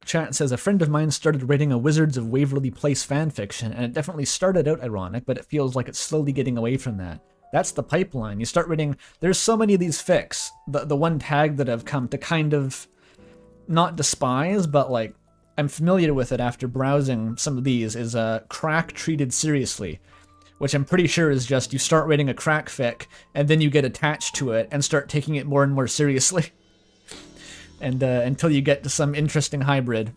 Chat says, a friend of mine started writing a Wizards of Waverly Place fanfiction, and it definitely started out ironic, but it feels like it's slowly getting away from that. That's the pipeline. You start reading, there's so many of these fics. The one tag that I've come to kind of not despise, but like I'm familiar with it after browsing some of these, is crack treated seriously, which I'm pretty sure is just you start reading a crack fic and then you get attached to it and start taking it more and more seriously. And until you get to some interesting hybrid.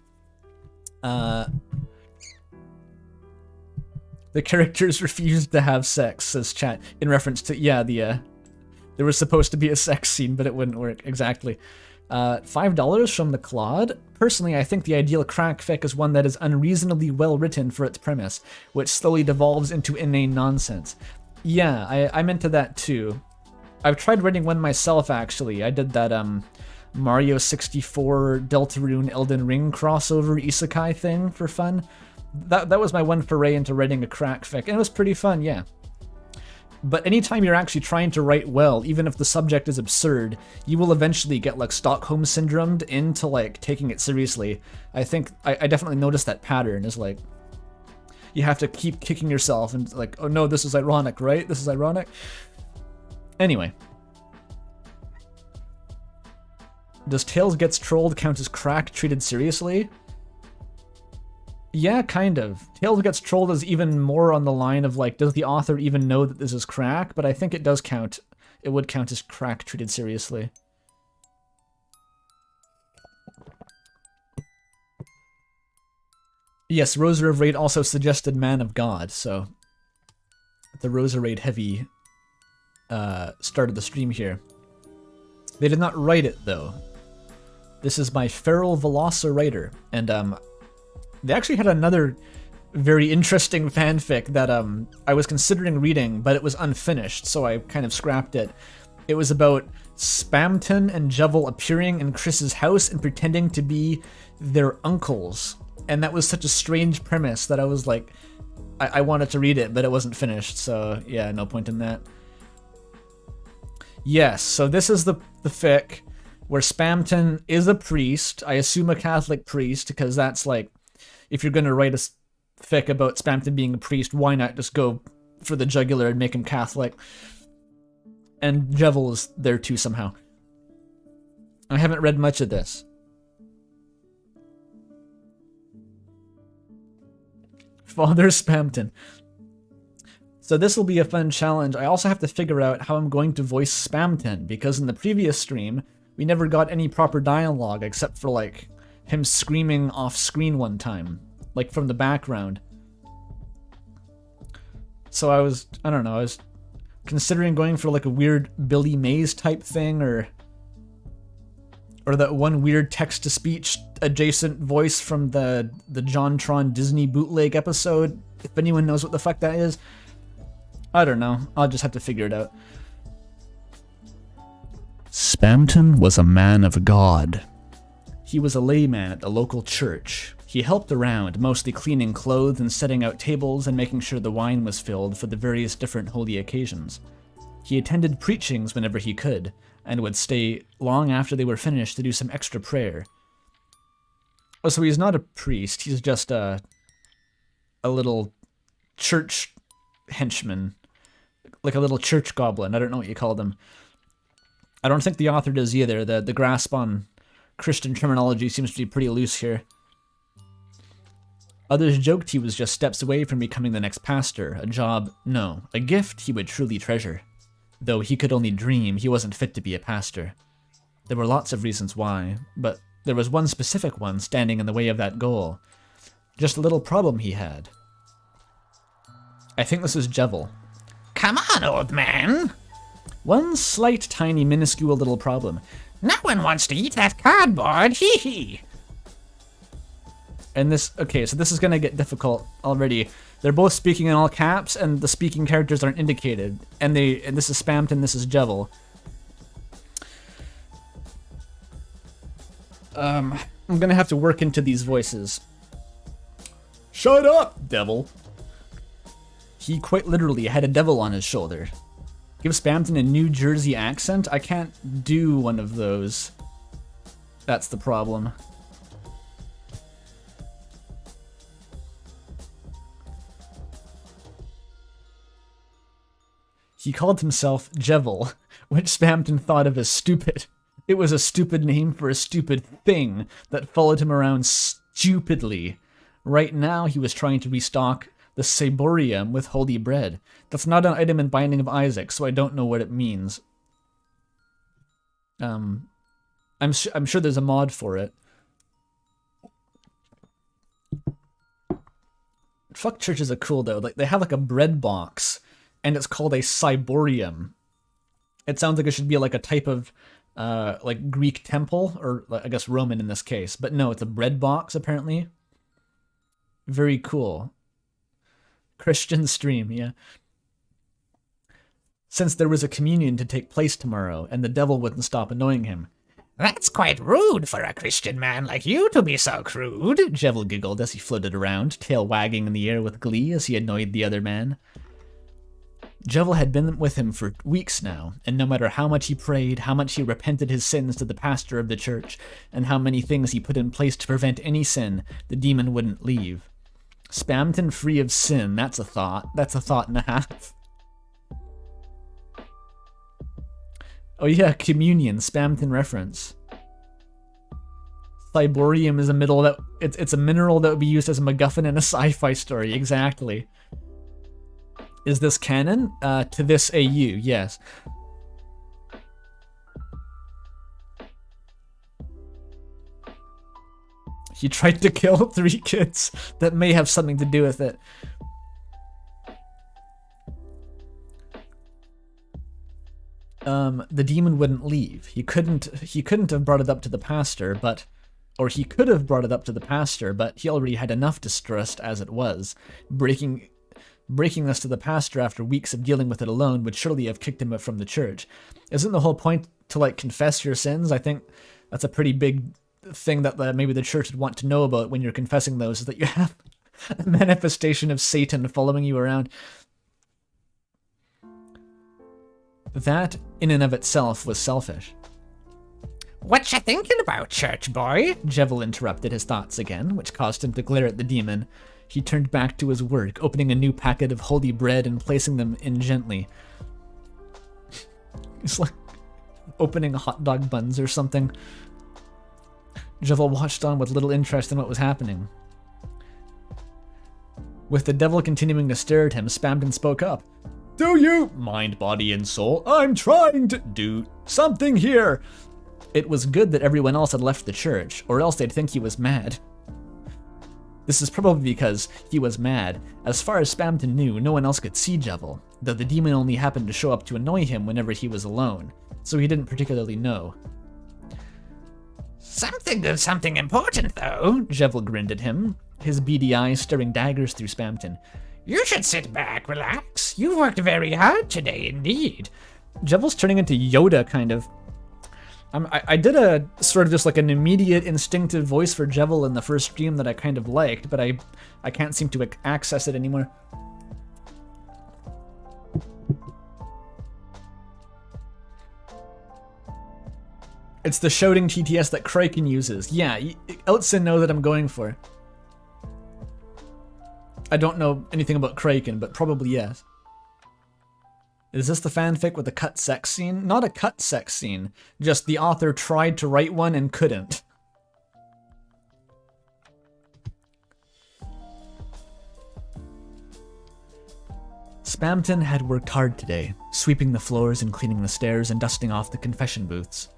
The characters refused to have sex, says chat, in reference to, yeah, there was supposed to be a sex scene, but it wouldn't work, exactly. $5 from the Claude. Personally, I think the ideal crack fic is one that is unreasonably well written for its premise, which slowly devolves into inane nonsense. Yeah, I'm into that too. I've tried writing one myself, actually. I did that, Mario 64 Deltarune Elden Ring crossover isekai thing for fun. That was my one foray into writing a crack fic, and it was pretty fun, yeah. But anytime you're actually trying to write well, even if the subject is absurd, you will eventually get like Stockholm syndromed into like taking it seriously. I think I definitely noticed that pattern is like you have to keep kicking yourself and like, oh no, this is ironic, right? This is ironic. Anyway. Does Tails Gets Trolled count as crack treated seriously? Yeah, kind of. Tails Gets Trolled is even more on the line of like, does the author even know that this is crack? But I think it does count. It would count as crack treated seriously. Yes, Rosa of Raid also suggested Man of God, so the Rosa Raid heavy started the stream here. They did not write it though. This is by Feral Velociraptor, and they actually had another very interesting fanfic that I was considering reading, but it was unfinished, so I kind of scrapped it. It was about Spamton and Jevil appearing in Chris's house and pretending to be their uncles, and that was such a strange premise that I was like, I wanted to read it, but it wasn't finished, so yeah, no point in that. Yes, so this is the fic where Spamton is a priest, I assume a Catholic priest, because that's like, if you're going to write a fic about Spamton being a priest, why not just go for the jugular and make him Catholic? And Jevil is there too somehow. I haven't read much of this. Father Spamton. So this will be a fun challenge. I also have to figure out how I'm going to voice Spamton, because in the previous stream, we never got any proper dialogue except for like him screaming off screen one time, like from the background. So I was considering going for like a weird Billy Mays type thing, or that one weird text-to-speech adjacent voice from the JonTron Disney bootleg episode, if anyone knows what the fuck that is. I don't know, I'll just have to figure it out. Spamton was a man of God. He was a layman at the local church. He helped around, mostly cleaning clothes and setting out tables and making sure the wine was filled for the various different holy occasions. He attended preachings whenever he could, and would stay long after they were finished to do some extra prayer. Oh, so he's not a priest, he's just a little church henchman. Like a little church goblin, I don't know what you call them. I don't think the author does either. The grasp on Christian terminology seems to be pretty loose here. Others joked he was just steps away from becoming the next pastor, a job, no, a gift he would truly treasure. Though he could only dream he wasn't fit to be a pastor. There were lots of reasons why, but There was one specific one standing in the way of that goal. Just a little problem he had. I think this is Jevil. Come on, old man. One slight, tiny, minuscule little problem. No one wants to eat that cardboard, hee hee. And this, okay, so this is gonna get difficult already. They're both speaking in all caps, and the speaking characters aren't indicated. And this is Spamton, this is Jevil. I'm gonna have to work into these voices. Shut up, devil. He quite literally had a devil on his shoulder. Give Spamton a New Jersey accent? I can't do one of those. That's the problem. He called himself Jevil, which Spamton thought of as stupid. It was a stupid name for a stupid thing that followed him around stupidly. Right now, he was trying to restock the Saborium with holy bread. That's not an item in Binding of Isaac, so I don't know what it means. I'm sure there's a mod for it. Fuck churches are cool though. Like they have like a bread box, and it's called a Cyborium. It sounds like it should be like a type of like Greek temple, or I guess Roman in this case. But no, it's a bread box apparently. Very cool. Christian stream, yeah. Since there was a communion to take place tomorrow, and the devil wouldn't stop annoying him. That's quite rude for a Christian man like you to be so crude, Jevil giggled as he floated around, tail wagging in the air with glee as he annoyed the other man. Jevil had been with him for weeks now, and no matter how much he prayed, how much he repented his sins to the pastor of the church, and how many things he put in place to prevent any sin, the demon wouldn't leave. Spamton free of sin, that's a thought. That's a thought and a half. Oh yeah, communion, Spamton reference. Cyborium is it's a mineral that would be used as a MacGuffin in a sci-fi story, exactly. Is this canon? To this AU, yes. He tried to kill 3 kids. That may have something to do with it. The demon wouldn't leave. He couldn't have brought it up to the pastor, or he could have brought it up to the pastor, but he already had enough distrust as it was. Breaking this to the pastor after weeks of dealing with it alone would surely have kicked him from the church. Isn't the whole point to like confess your sins? I think that's a pretty big thing that maybe the church would want to know about when you're confessing those, is that you have a manifestation of Satan following you around. That, in and of itself, was selfish. What you thinking about, church boy? Jevil interrupted his thoughts again, which caused him to glare at the demon. He turned back to his work, opening a new packet of holy bread and placing them in gently. It's like opening hot dog buns or something. Jevil watched on with little interest in what was happening. With the devil continuing to stare at him, Spamton spoke up. Do you, mind, body, and soul, I'm trying to do something here. It was good that everyone else had left the church, or else they'd think he was mad. This is probably because he was mad. As far as Spamton knew, no one else could see Jevil, though the demon only happened to show up to annoy him whenever he was alone, so he didn't particularly know. Something important, though. Jevil grinned at him, his beady eyes staring daggers through Spamton. You should sit back, relax. You worked very hard today, indeed. Jevil's turning into Yoda, kind of. I did a sort of just like an immediate instinctive voice for Jevil in the first stream that I kind of liked, but I can't seem to access it anymore. It's the shouting TTS that Kraken uses. Yeah, Eltsin knows that I'm going for. I don't know anything about Kraken, but probably yes. Is this the fanfic with the cut sex scene? Not a cut sex scene, just the author tried to write one and couldn't. Spamton had worked hard today, sweeping the floors and cleaning the stairs and dusting off the confession booths.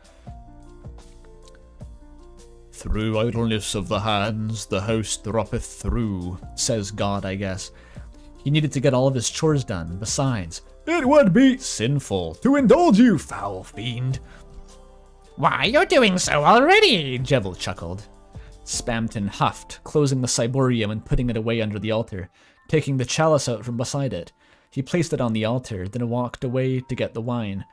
Through idleness of the hands, the house droppeth through, says God, I guess. He needed to get all of his chores done. Besides, it would be sinful to indulge you, foul fiend. Why, you're doing so already, Jevil chuckled. Spamton huffed, closing the cyborium and putting it away under the altar, taking the chalice out from beside it. He placed it on the altar, then walked away to get the wine.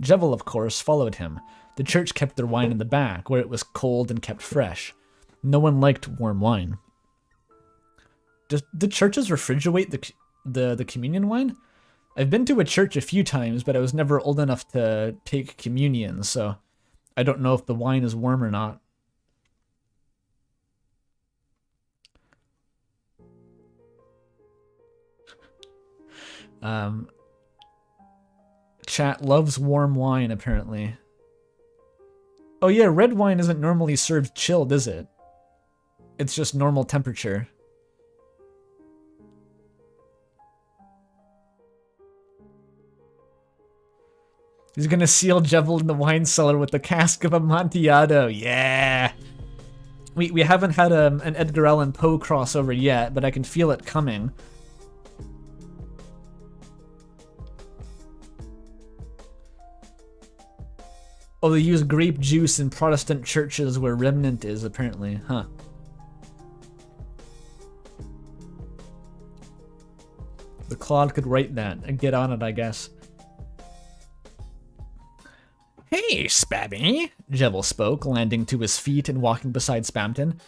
Jevil, of course, followed him. The church kept their wine in the back, where it was cold and kept fresh. No one liked warm wine. Did churches refrigerate the communion wine? I've been to a church a few times, but I was never old enough to take communion, so I don't know if the wine is warm or not. Chat loves warm wine, apparently. Oh yeah, red wine isn't normally served chilled, is it? It's just normal temperature. He's gonna seal Jevil in the wine cellar with the cask of Amontillado. Yeah! We haven't had an Edgar Allan Poe crossover yet, but I can feel it coming. Oh, they use grape juice in Protestant churches where Remnant is, apparently. Huh. The Claude could write that and get on it, I guess. Hey, Spammy, Jevil spoke, landing to his feet and walking beside Spamton.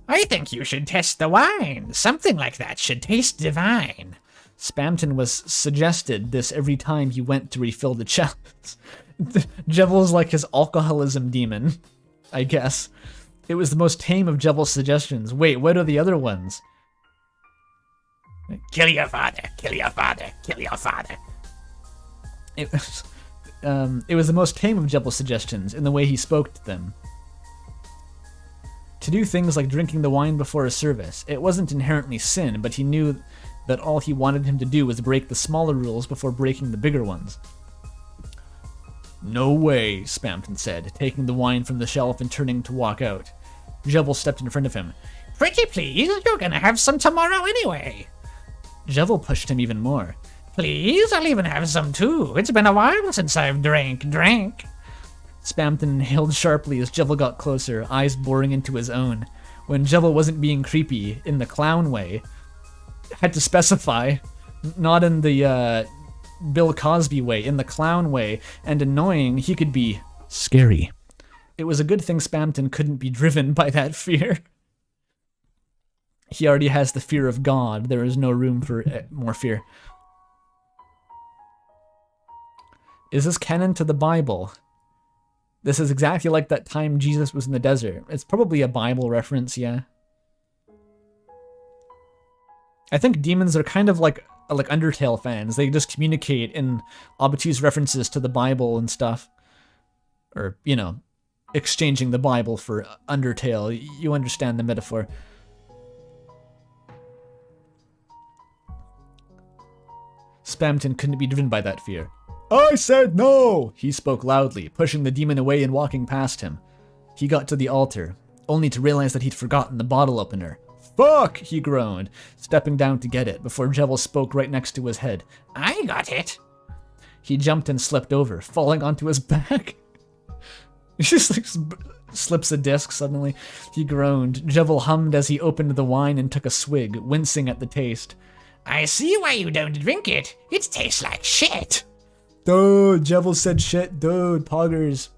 I think you should test the wine. Something like that should taste divine. Spamton was suggested this every time he went to refill the chalice. Jevil's like his alcoholism demon, I guess. It was the most tame of Jevil's suggestions. Wait, what are the other ones? Kill your father, kill your father, kill your father. It was the most tame of Jevil's suggestions in the way he spoke to them. To do things like drinking the wine before a service. It wasn't inherently sin, but he knew that all he wanted him to do was break the smaller rules before breaking the bigger ones. No way, Spamton said, taking the wine from the shelf and turning to walk out. Jevil stepped in front of him. Pretty please, you're gonna have some tomorrow anyway. Jevil pushed him even more. Please, I'll even have some too. It's been a while since I've drank. Spamton inhaled sharply as Jevil got closer, eyes boring into his own. When Jevil wasn't being creepy, in the clown way, had to specify, not in the Bill Cosby way, in the clown way, and annoying, he could be scary. It was a good thing Spamton couldn't be driven by that fear. He already has the fear of God. There is no room for more fear. Is this canon to the Bible? This is exactly like that time Jesus was in the desert. It's probably a Bible reference, yeah. I think demons are kind of like Undertale fans. They just communicate in obtuse references to the Bible and stuff. Or, you know, exchanging the Bible for Undertale. You understand the metaphor. Spamton couldn't be driven by that fear. I said no! He spoke loudly, pushing the demon away and walking past him. He got to the altar, only to realize that he'd forgotten the bottle opener. Fuck! He groaned, stepping down to get it before Jevil spoke right next to his head. I got it. He jumped and slipped over, falling onto his back. He just like slips a disc suddenly. He groaned. Jevil hummed as he opened the wine and took a swig, wincing at the taste. I see why you don't drink it. It tastes like shit. Dude, Jevil said shit. Dude, poggers.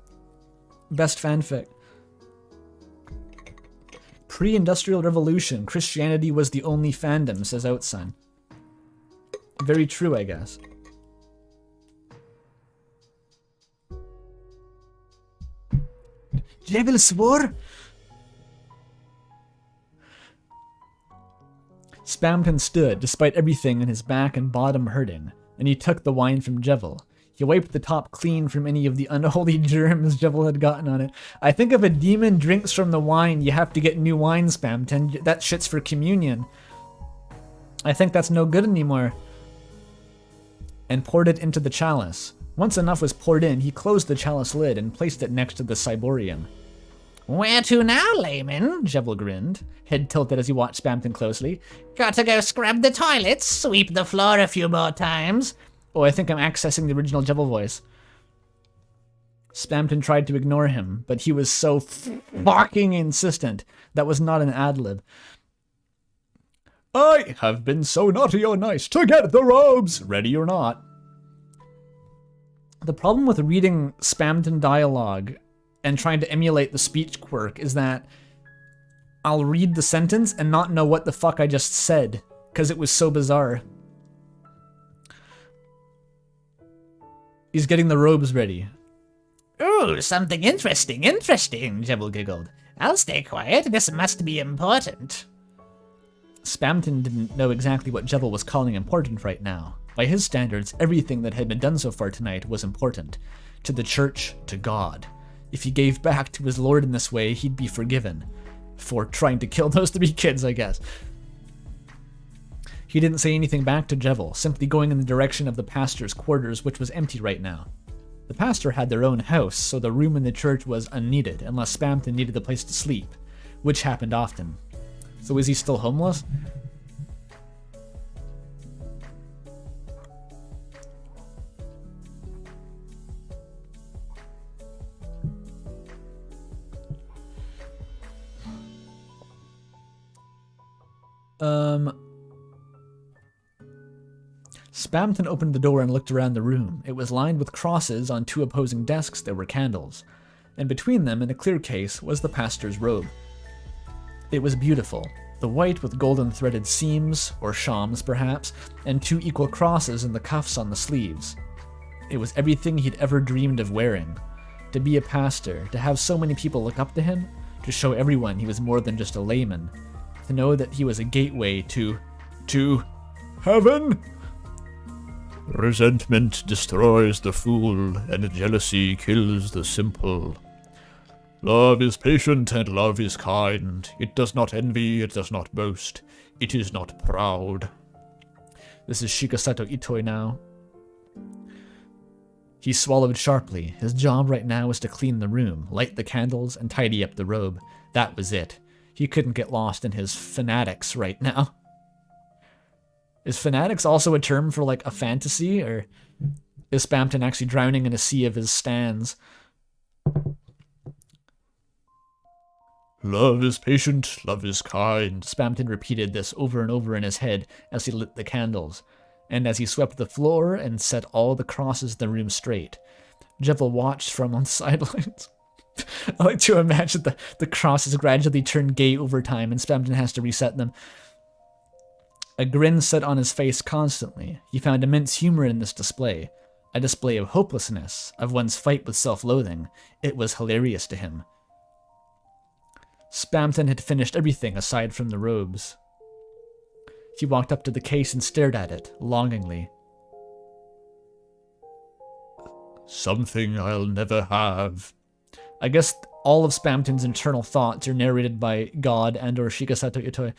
Best fanfic. Pre-industrial revolution, Christianity was the only fandom, says Outsun. Very true, I guess. Jevil swore? Spamton stood, despite everything in his back and bottom hurting, and he took the wine from Jevil. He wiped the top clean from any of the unholy germs Jevil had gotten on it. I think if a demon drinks from the wine, you have to get new wine, Spamton. That shit's for communion. I think that's no good anymore. And poured it into the chalice. Once enough was poured in, he closed the chalice lid and placed it next to the cyborium. Where to now, layman? Jevil grinned, head tilted as he watched Spamton closely. Got to go scrub the toilets, sweep the floor a few more times. Oh, I think I'm accessing the original Jevil voice. Spamton tried to ignore him, but he was so fucking insistent. That was not an ad-lib. I have been so naughty or nice to get the robes, ready or not. The problem with reading Spamton dialogue and trying to emulate the speech quirk is that I'll read the sentence and not know what the fuck I just said, because it was so bizarre. He's getting the robes ready. Ooh, something interesting, Jevil giggled. I'll stay quiet, this must be important. Spamton didn't know exactly what Jevil was calling important right now. By his standards, everything that had been done so far tonight was important. To the church, to God. If he gave back to his lord in this way, he'd be forgiven. For trying to kill those 3 kids, I guess. He didn't say anything back to Jevil, simply going in the direction of the pastor's quarters, which was empty right now. The pastor had their own house, so the room in the church was unneeded, unless Spamton needed a place to sleep, which happened often. So is he still homeless? Spamton opened the door and looked around the room. It was lined with crosses. On 2 opposing desks there were candles, and between them, in a clear case, was the pastor's robe. It was beautiful, the white with golden threaded seams, or shawms perhaps, and 2 equal crosses in the cuffs on the sleeves. It was everything he'd ever dreamed of wearing. To be a pastor, to have so many people look up to him, to show everyone he was more than just a layman, to know that he was a gateway to heaven. Resentment destroys the fool, and jealousy kills the simple. Love is patient and love is kind. It does not envy, it does not boast. It is not proud. This is Shikasato Itoi now. He swallowed sharply. His job right now was to clean the room, light the candles, and tidy up the robe. That was it. He couldn't get lost in his fanatics right now. Is fanatics also a term for, like, a fantasy, or is Spamton actually drowning in a sea of his stans? Love is patient, love is kind. Spamton repeated this over and over in his head as he lit the candles, and as he swept the floor and set all the crosses in the room straight. Jevil watched from on the sidelines. I like to imagine the crosses gradually turn gay over time, and Spamton has to reset them. A grin set on his face constantly. He found immense humor in this display. A display of hopelessness, of one's fight with self-loathing. It was hilarious to him. Spamton had finished everything aside from the robes. He walked up to the case and stared at it, longingly. Something I'll never have. I guess all of Spamton's internal thoughts are narrated by God and or Shikasato Itoi.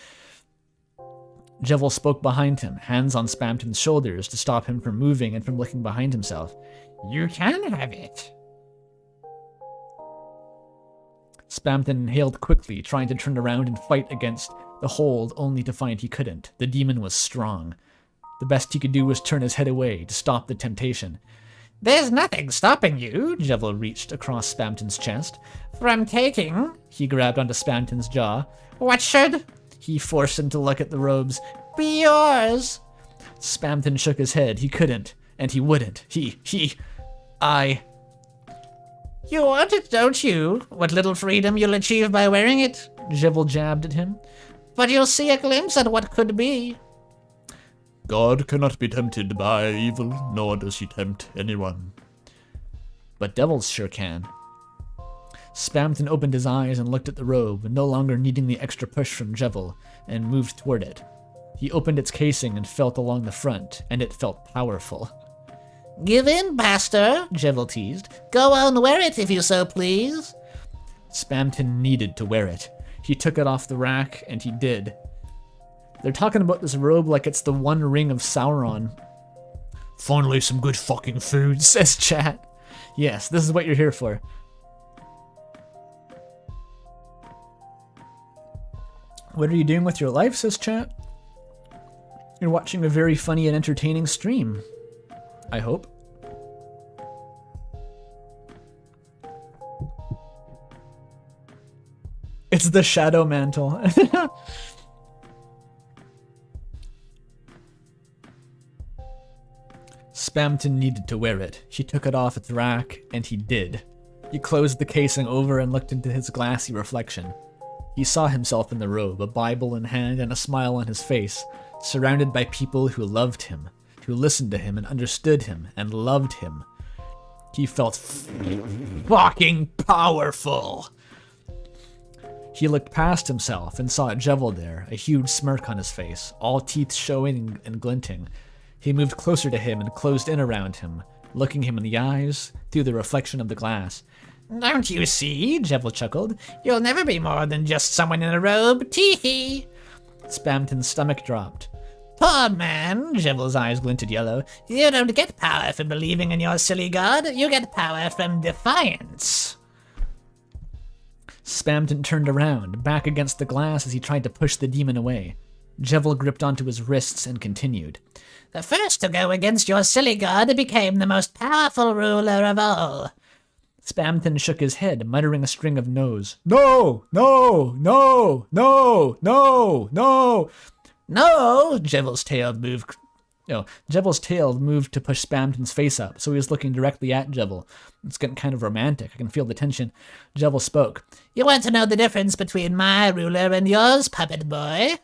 Jevil spoke behind him, hands on Spamton's shoulders to stop him from moving and from looking behind himself. You can have it. Spamton inhaled quickly, trying to turn around and fight against the hold, only to find he couldn't. The demon was strong. The best he could do was turn his head away to stop the temptation. There's nothing stopping you, Jevil reached across Spamton's chest. from taking. He grabbed onto Spamton's jaw. What should He forced him to look at the robes. be yours? Spamton shook his head. He couldn't, and he wouldn't. I... You want it, don't you? What little freedom you'll achieve by wearing it. Jevil jabbed at him. But you'll see a glimpse at what could be. God cannot be tempted by evil, nor does he tempt anyone. But devils sure can. Spamton opened his eyes and looked at the robe, no longer needing the extra push from Jevil, and moved toward it. He opened its casing and felt along the front, and it felt powerful. Give in, Pastor, Jevil teased. Go on, wear it if you so please. Spamton needed to wear it. He took it off the rack, and he did. They're talking about this robe like it's the one ring of Sauron. Finally some good fucking food. Says chat. Yes, this is what you're here for. What are you doing with your life, says chat? You're watching a very funny and entertaining stream. I hope. It's the shadow mantle. Spamton needed to wear it. He took it off its rack, and he did. He closed the casing over and looked into his glassy reflection. He saw himself in the robe, a Bible in hand and a smile on his face, surrounded by people who loved him, who listened to him and understood him and loved him. He felt fucking powerful. He looked past himself and saw Jevil there, a huge smirk on his face, all teeth showing and glinting. He moved closer to him and closed in around him, looking him in the eyes through the reflection of the glass. Don't you see? Jevil chuckled. You'll never be more than just someone in a robe. Tee-hee. Spamton's stomach dropped. Poor man, Jevil's eyes glinted yellow. You don't get power from believing in your silly god. You get power from defiance. Spamton turned around, back against the glass as he tried to push the demon away. Jevil gripped onto his wrists and continued. The first to go against your silly god became the most powerful ruler of all. Spamton shook his head, muttering a string of no's. No! No! No! No! No! No! No! Jevil's tail moved to push Spamton's face up, so he was looking directly at Jevil. It's getting kind of romantic. I can feel the tension. Jevil spoke. You want to know the difference between my ruler and yours, puppet boy?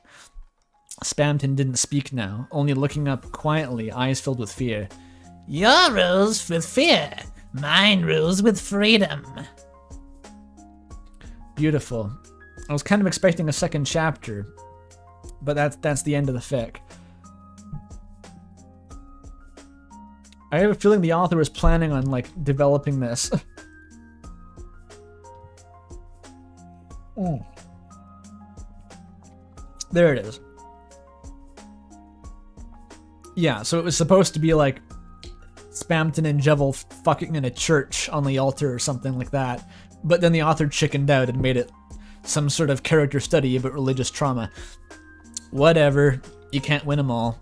Spamton didn't speak now, only looking up quietly, eyes filled with fear. Your rules with fear. Mine rules with freedom. Beautiful. I was kind of expecting a second chapter, but that's the end of the fic. I have a feeling the author was planning on, like, developing this. There it is. Yeah, so it was supposed to be, like, Spamton and Jevil fucking in a church on the altar or something like that. But then the author chickened out and made it some sort of character study about religious trauma. Whatever. You can't win them all.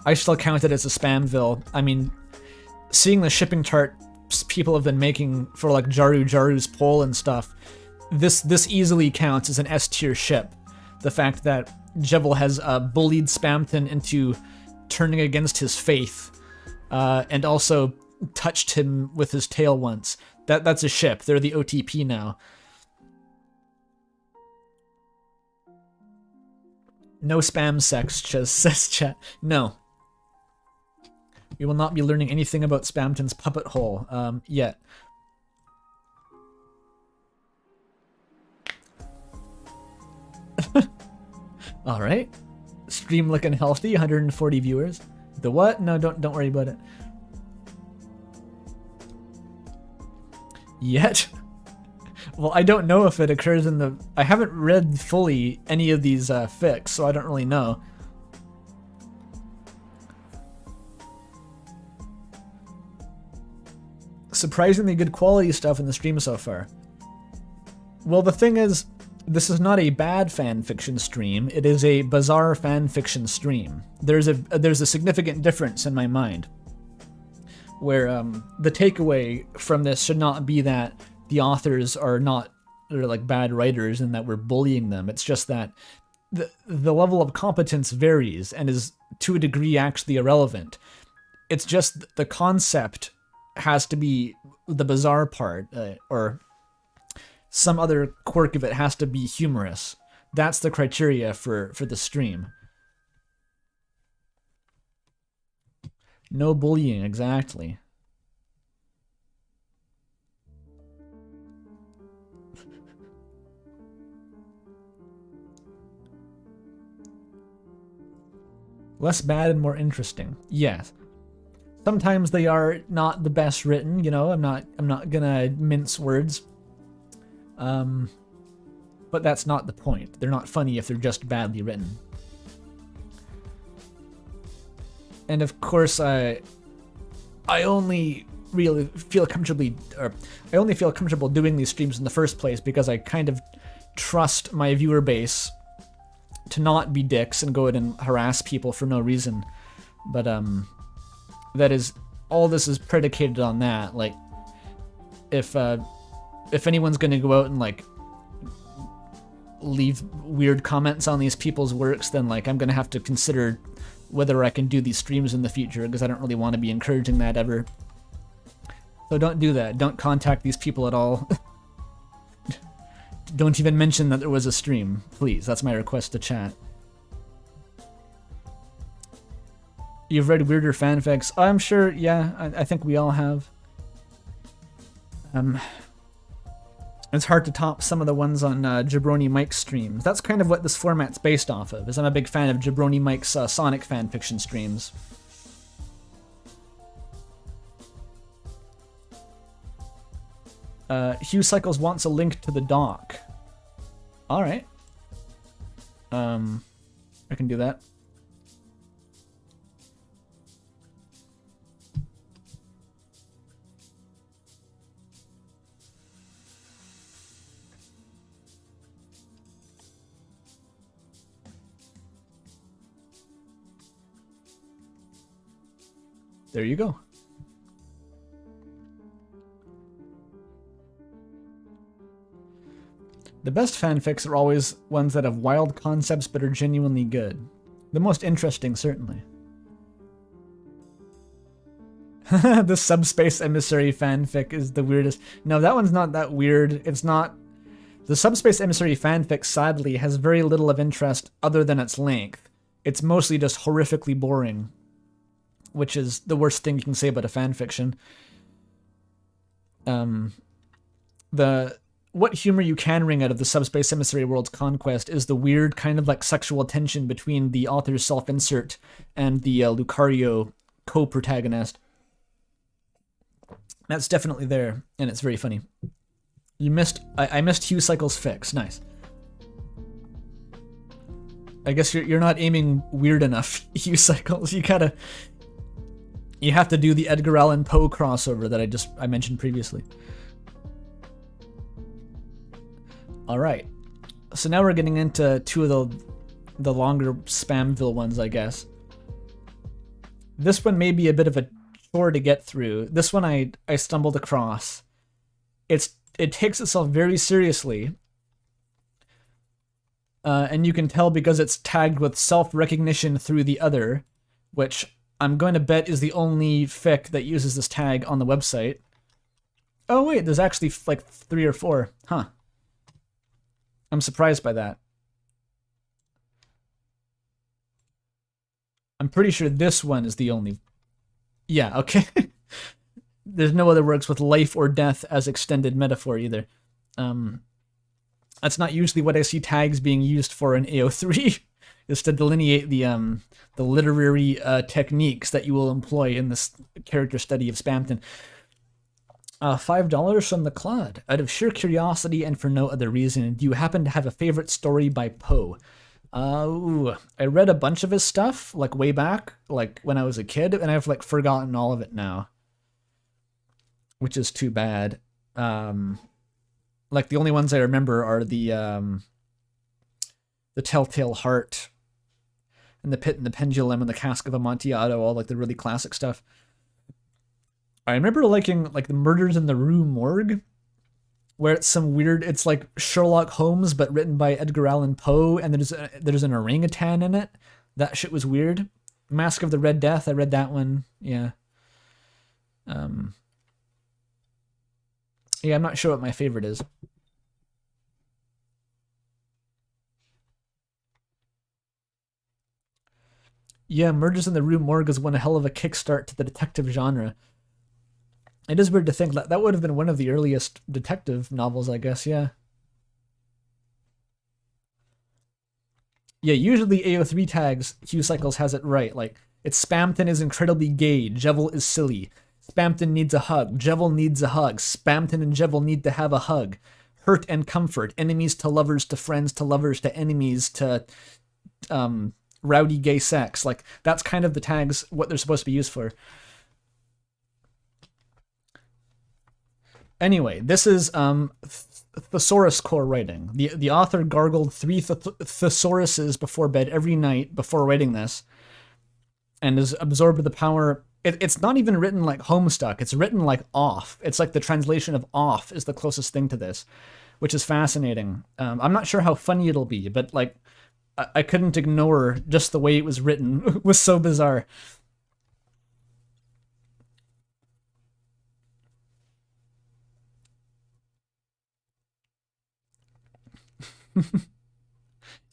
I still count it as a Spamvil. I mean, seeing the shipping charts people have been making for like Jaru's poll and stuff, this easily counts as an S-tier ship. The fact that Jevil has bullied Spamton into turning against his faith, and also touched him with his tail once. That's a ship. They're the OTP now. No spam sex, says chat. No. We will not be learning anything about Spamton's puppet hole, yet. Alright. Stream looking healthy, 140 viewers. The what? No, don't worry about it. Yet? Well, I don't know if it occurs in the... I haven't read fully any of these fics, so I don't really know. Surprisingly good quality stuff in the stream so far. Well, the thing is, this is not a bad fanfiction stream. It is a bizarre fanfiction stream. There's a significant difference in my mind, where the takeaway from this should not be that the authors are like bad writers and that we're bullying them. It's just that the level of competence varies and is to a degree actually irrelevant. It's just the concept has to be the bizarre part, or some other quirk of it has to be humorous. That's the criteria for the stream. No bullying, exactly. Less bad and more interesting. Yes. Sometimes they are not the best written, you know, I'm not gonna mince words. But that's not the point. They're not funny if they're just badly written. And of course, I only really feel comfortable doing these streams in the first place because I kind of trust my viewer base to not be dicks and go out and harass people for no reason. But that is, all this is predicated on that. Like, if anyone's gonna go out and like leave weird comments on these people's works, then like I'm gonna have to consider whether I can do these streams in the future, because I don't really want to be encouraging that ever. So don't do that. Don't contact these people at all. Don't even mention that there was a stream, please. That's my request to chat. You've read weirder fanfics? I'm sure, yeah, I think we all have. It's hard to top some of the ones on Jabroni Mike's streams. That's kind of what this format's based off of, is I'm a big fan of Jabroni Mike's Sonic fanfiction streams. Hugh Cycles wants a link to the doc. Alright. I can do that. There you go. The best fanfics are always ones that have wild concepts but are genuinely good. The most interesting, certainly. The Subspace Emissary fanfic is the weirdest. No, that one's not that weird. It's not... The Subspace Emissary fanfic, sadly, has very little of interest other than its length. It's mostly just horrifically boring, which is the worst thing you can say about a fanfiction. What humor you can wring out of the Subspace Emissary World's Conquest is the weird kind of like sexual tension between the author's self-insert and the Lucario co-protagonist. That's definitely there, and it's very funny. You missed... I missed Hugh Cycle's fix. Nice. I guess you're not aiming weird enough, Hugh Cycles. You have to do the Edgar Allan Poe crossover that I mentioned previously. Alright, so now we're getting into two of the longer Spamvil ones, I guess. This one may be a bit of a chore to get through. This one I stumbled across. It takes itself very seriously. And you can tell because it's tagged with self-recognition through the other, which I'm going to bet is the only fic that uses this tag on the website. Oh wait, there's actually like 3 or 4. Huh. I'm surprised by that. I'm pretty sure this one is the only... Yeah, okay. There's no other works with life or death as extended metaphor either. That's not usually what I see tags being used for in AO3, is to delineate the literary techniques that you will employ in this character study of Spamton. $5 from the Clod. Out of sheer curiosity and for no other reason, do you happen to have a favorite story by Poe? I read a bunch of his stuff, like way back, like when I was a kid, and I've like forgotten all of it now. Which is too bad. Like the only ones I remember are the Telltale Heart, and the Pit and the Pendulum, and the Cask of Amontillado, all like the really classic stuff. I remember liking like the Murders in the Rue Morgue, where it's some weird, it's like Sherlock Holmes but written by Edgar Allan Poe, and there's an orangutan in it. That shit was weird. Mask of the Red Death, I read that one. Yeah. Yeah, I'm not sure what my favorite is. Yeah, Murders in the Rue Morgue is one hell of a kickstart to the detective genre. It is weird to think that would have been one of the earliest detective novels, I guess, yeah. Yeah, usually AO3 tags, Hugh Cycles has it right. Like, it's Spamton is incredibly gay, Jevil is silly. Spamton needs a hug, Jevil needs a hug. Spamton and Jevil need to have a hug. Hurt and comfort, enemies to lovers to friends to lovers to enemies to rowdy gay sex. Like, that's kind of the tags, what they're supposed to be used for. Anyway, this is thesaurus core writing. The author gargled 3 thesauruses before bed every night before writing this, and has absorbed the power. It's not even written like Homestuck. It's written like off. It's like the translation of off is the closest thing to this, which is fascinating. I'm not sure how funny it'll be, but like I couldn't ignore just the way it was written. It was so bizarre.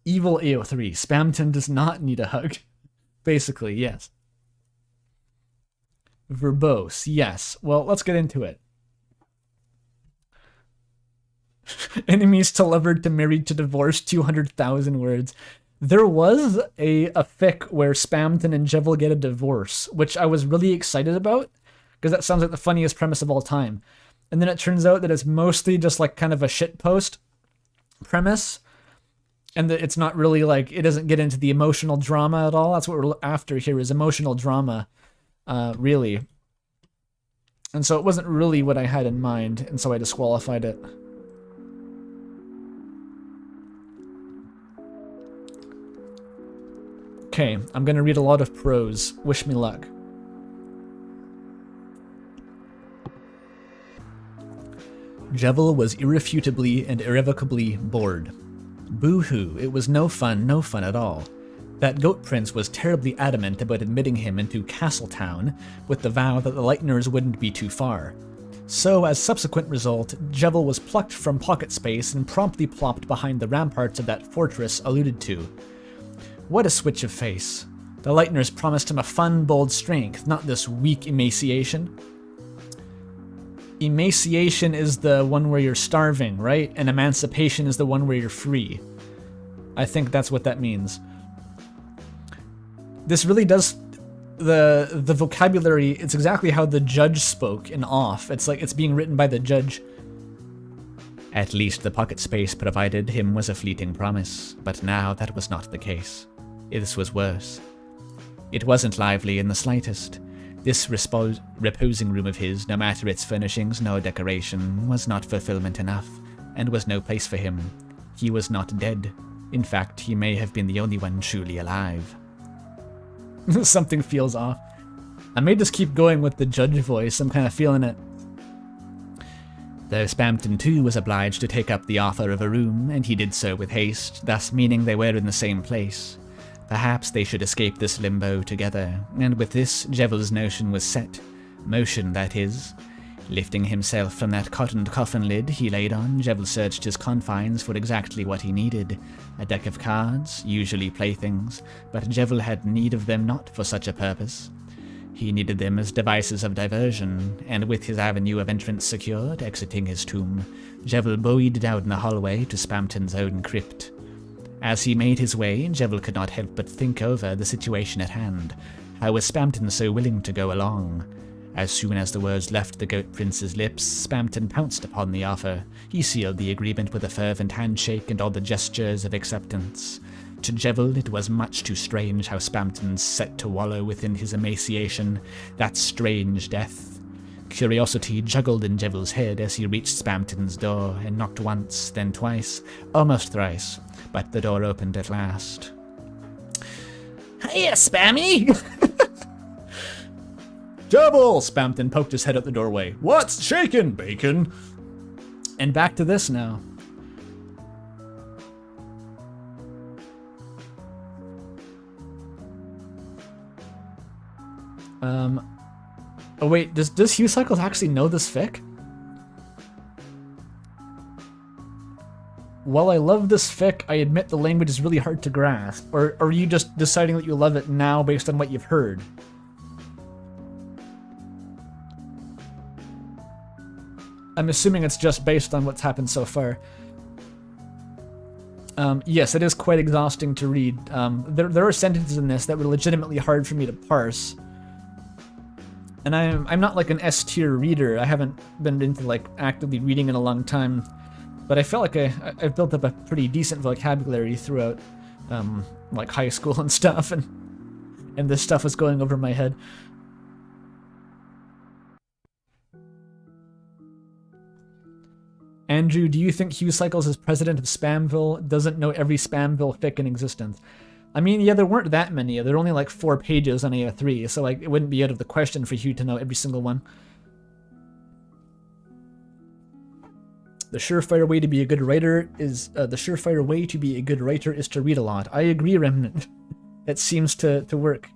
Evil AO3. Spamton does not need a hug. Basically, yes. Verbose, yes. Well, let's get into it. Enemies to lover to married to divorced, 200,000 words. There was a fic where Spamton and Jevil get a divorce, which I was really excited about, because that sounds like the funniest premise of all time. And then it turns out that it's mostly just like kind of a shitpost premise, and that it's not really like, it doesn't get into the emotional drama at all. That's what we're after here, is emotional drama, really. And so it wasn't really what I had in mind, and so I disqualified it. Okay, I'm gonna read a lot of prose. Wish me luck. Jevil was irrefutably and irrevocably bored. Boo-hoo, it was no fun at all. That goat prince was terribly adamant about admitting him into Castletown, with the vow that the Lighteners wouldn't be too far. So, as subsequent result, Jevil was plucked from pocket space and promptly plopped behind the ramparts of that fortress alluded to. What a switch of face. The Lighteners promised him a fun, bold strength, not this weak emaciation. Emaciation is the one where you're starving, right? And emancipation is the one where you're free. I think that's what that means. This really does... The vocabulary, it's exactly how the judge spoke in Off. It's like it's being written by the judge. At least the pocket space provided him was a fleeting promise, but now that was not the case. This was worse. It wasn't lively in the slightest. This reposing room of his, no matter its furnishings nor decoration, was not fulfillment enough, and was no place for him. He was not dead. In fact, he may have been the only one truly alive. Something feels off. I may just keep going with the judge voice, I'm kind of feeling it. Though Spamton too was obliged to take up the offer of a room, and he did so with haste, thus meaning they were in the same place. Perhaps they should escape this limbo together, and with this, Jevil's notion was set. Motion, that is. Lifting himself from that cottoned coffin lid he laid on, Jevil searched his confines for exactly what he needed. A deck of cards, usually playthings, but Jevil had need of them not for such a purpose. He needed them as devices of diversion, and with his avenue of entrance secured, exiting his tomb, Jevil bowed down the hallway to Spamton's own crypt. As he made his way, Jevil could not help but think over the situation at hand. How was Spamton so willing to go along? As soon as the words left the Goat Prince's lips, Spamton pounced upon the offer. He sealed the agreement with a fervent handshake and all the gestures of acceptance. To Jevil, it was much too strange how Spamton set to wallow within his emaciation, that strange death. Curiosity juggled in Jevil's head as he reached Spamton's door and knocked once, then twice, almost thrice, but the door opened at last. Hiya, Spammy! Jevil! Spamton poked his head out the doorway. What's shaking, Bacon? And back to this now. Oh wait, does Hugh Cycles actually know this fic? While I love this fic, I admit the language is really hard to grasp. Or are you just deciding that you love it now based on what you've heard? I'm assuming it's just based on what's happened so far. Yes, it is quite exhausting to read. There are sentences in this that were legitimately hard for me to parse. And I'm not like an S-tier reader. I haven't been into like actively reading in a long time. But I felt like I've built up a pretty decent vocabulary throughout like high school and stuff, and this stuff was going over my head. Andrew, do you think Hugh Cycles is president of Spamvil doesn't know every Spamvil fic in existence? I mean, yeah, there weren't that many. There were only like 4 pages on AO3, so like it wouldn't be out of the question for Hugh to know every single one. The surefire way to be a good writer is to read a lot. I agree, Remnant. It seems to work.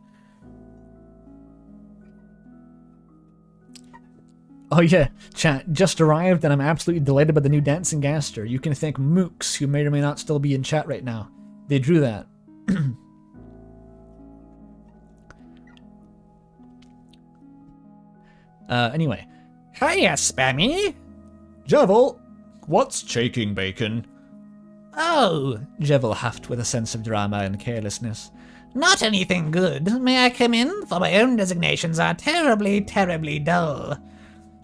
Oh yeah, chat, just arrived and I'm absolutely delighted by the new dancing gaster. You can thank Mooks, who may or may not still be in chat right now. They drew that. Anyway. Hiya, Spammy. Jevil, what's shaking bacon? Oh, Jevil huffed with a sense of drama and carelessness. not anything good. May I come in? For my own designations are terribly, terribly dull.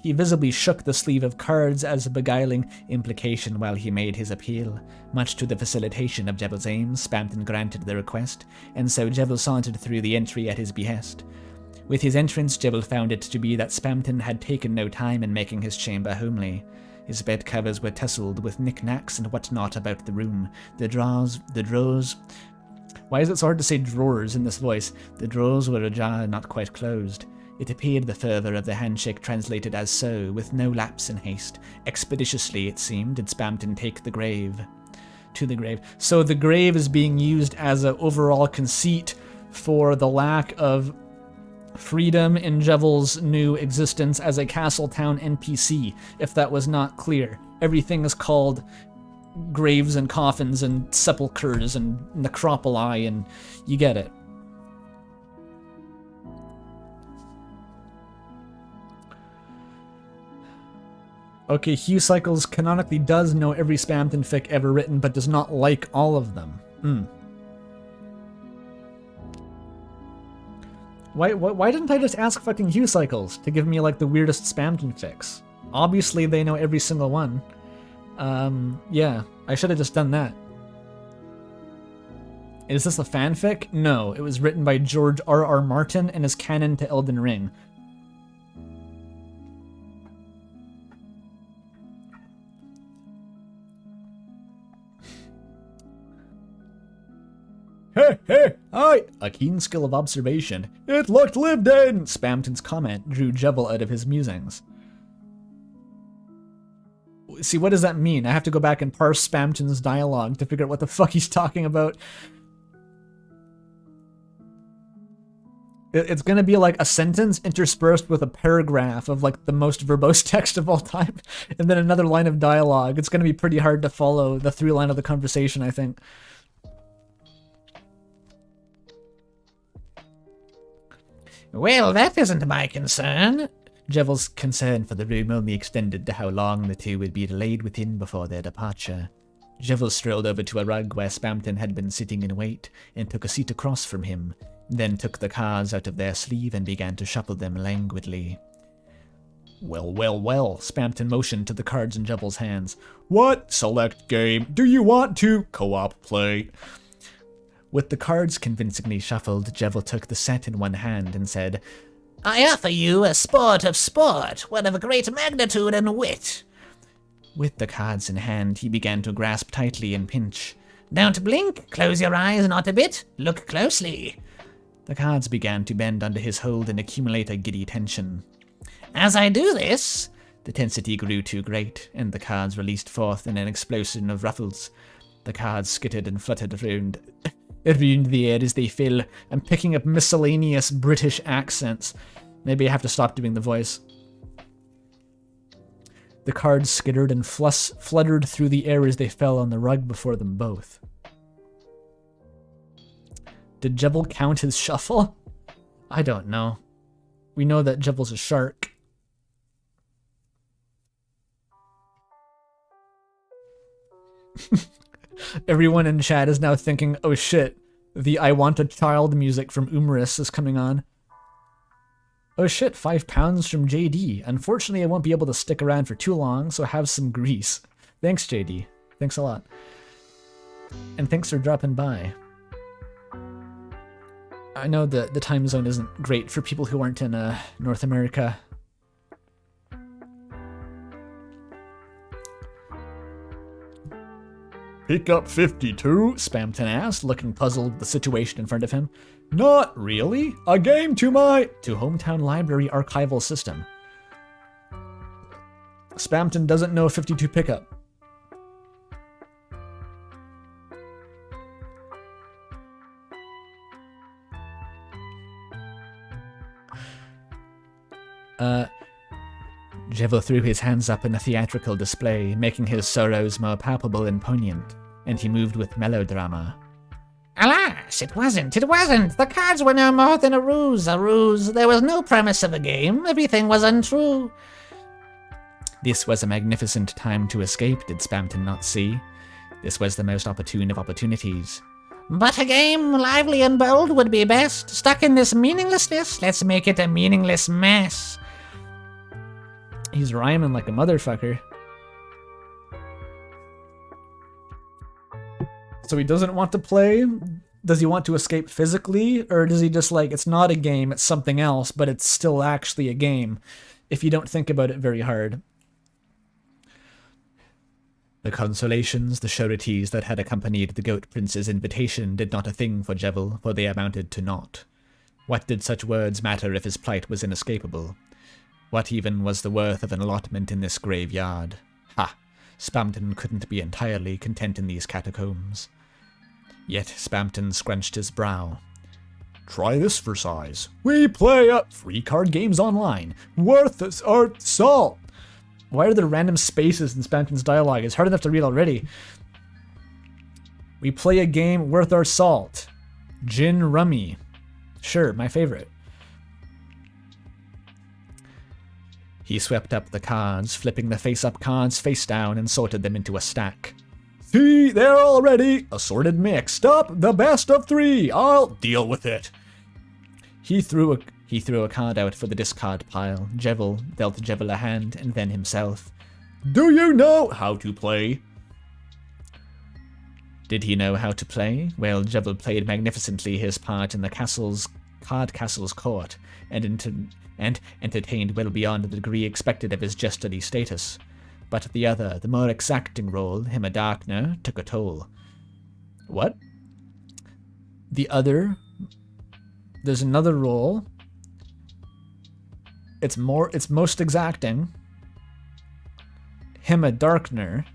He visibly shook the sleeve of cards as a beguiling implication while he made his appeal. Much to the facilitation of Jevil's aims, Spamton granted the request, and so Jevil sauntered through the entry at his behest. With his entrance, Jevil found it to be that Spamton had taken no time in making his chamber homely. His bed covers were tasseled with knick-knacks and whatnot about the room. The drawers... Why is it so hard to say drawers in this voice? The drawers were ajar, not quite closed. It appeared the fervour of the handshake translated as so, with no lapse in haste. Expeditiously, it seemed, did Spamton take the grave. To the grave. So the grave is being used as an overall conceit for the lack of freedom in Jevil's new existence as a Castletown NPC, if that was not clear. Everything is called graves and coffins and sepulchres and necropoli, and you get it. Okay, Hugh Cycles canonically does know every Spamton fic ever written, but does not like all of them. Why didn't I just ask fucking Hugh Cycles to give me like the weirdest Spamton fics? Obviously they know every single one. Yeah, I should have just done that. Is this a fanfic? No, it was written by George R.R. Martin and is canon to Elden Ring. Hey, hey, aye! A keen skill of observation. It looked lived in! Spamton's comment drew Jevil out of his musings. See, what does that mean? I have to go back and parse Spamton's dialogue to figure out what the fuck he's talking about. It's gonna be like a sentence interspersed with a paragraph of like the most verbose text of all time, and then another line of dialogue. It's gonna be pretty hard to follow the through line of the conversation, I think. Well, that isn't my concern. Jevil's concern for the room only extended to how long the two would be delayed within before their departure. Jevil strolled over to a rug where Spamton had been sitting in wait and took a seat across from him, then took the cards out of their sleeve and began to shuffle them languidly. Well, well, well, Spamton motioned to the cards in Jevil's hands. What? Select game. Do you want to co-op play? With the cards convincingly shuffled, Jevil took the set in one hand and said, I offer you a sport of sport, one of great magnitude and wit. With the cards in hand, he began to grasp tightly and pinch. Don't blink, close your eyes not a bit, look closely. The cards began to bend under his hold and accumulate a giddy tension. As I do this, the tensity grew too great, and the cards released forth in an explosion of ruffles. The cards skittered and fluttered around the air as they fell. I'm picking up miscellaneous British accents. Maybe I have to stop doing the voice. The cards skittered and fluttered through the air as they fell on the rug before them both. Did Jevil count his shuffle? I don't know. We know that Jevil's a shark. Everyone in chat is now thinking, oh shit, the I Want a Child music from Umris is coming on. Oh shit, £5 from JD. Unfortunately, I won't be able to stick around for too long, so have some grease. Thanks, JD. Thanks a lot. And thanks for dropping by. I know the time zone isn't great for people who aren't in North America. Pick up 52? Spamton asked, looking puzzled at the situation in front of him. Not really. A game to hometown library archival system. Spamton doesn't know 52 pickup. Jevil threw his hands up in a theatrical display, making his sorrows more palpable and poignant, and he moved with melodrama. Alas, it wasn't. The cards were no more than a ruse. There was no premise of a game. Everything was untrue. This was a magnificent time to escape, did Spamton not see? This was the most opportune of opportunities. But a game lively and bold would be best. Stuck in this meaninglessness, let's make it a meaningless mess. He's rhyming like a motherfucker. So he doesn't want to play? Does he want to escape physically? Or does he just like, it's not a game, it's something else, but it's still actually a game, if you don't think about it very hard? The consolations, the sureties that had accompanied the Goat Prince's invitation did not a thing for Jevil, for they amounted to naught. What did such words matter if his plight was inescapable? What even was the worth of an allotment in this graveyard? Ha! Spamton couldn't be entirely content in these catacombs. Yet Spamton scrunched his brow. Try this for size. We play up free card games online. Worth our salt. Why are there random spaces in Spamton's dialogue? It's hard enough to read already. We play a game worth our salt. Gin rummy. Sure, my favorite. He swept up the cards, flipping the face-up cards face down and sorted them into a stack. See, they're already assorted mixed up. The best of 3. I'll deal with it. He threw a card out for the discard pile. Jevil dealt Jevil a hand, and then himself. Do you know how to play? Did he know how to play? Well, Jevil played magnificently his part in the card castle's court, and entertained well beyond the degree expected of his jesterly status. But the other, the more exacting role, him a Darkner, took a toll. What? The other? There's another role. It's most exacting. Him a Darkner.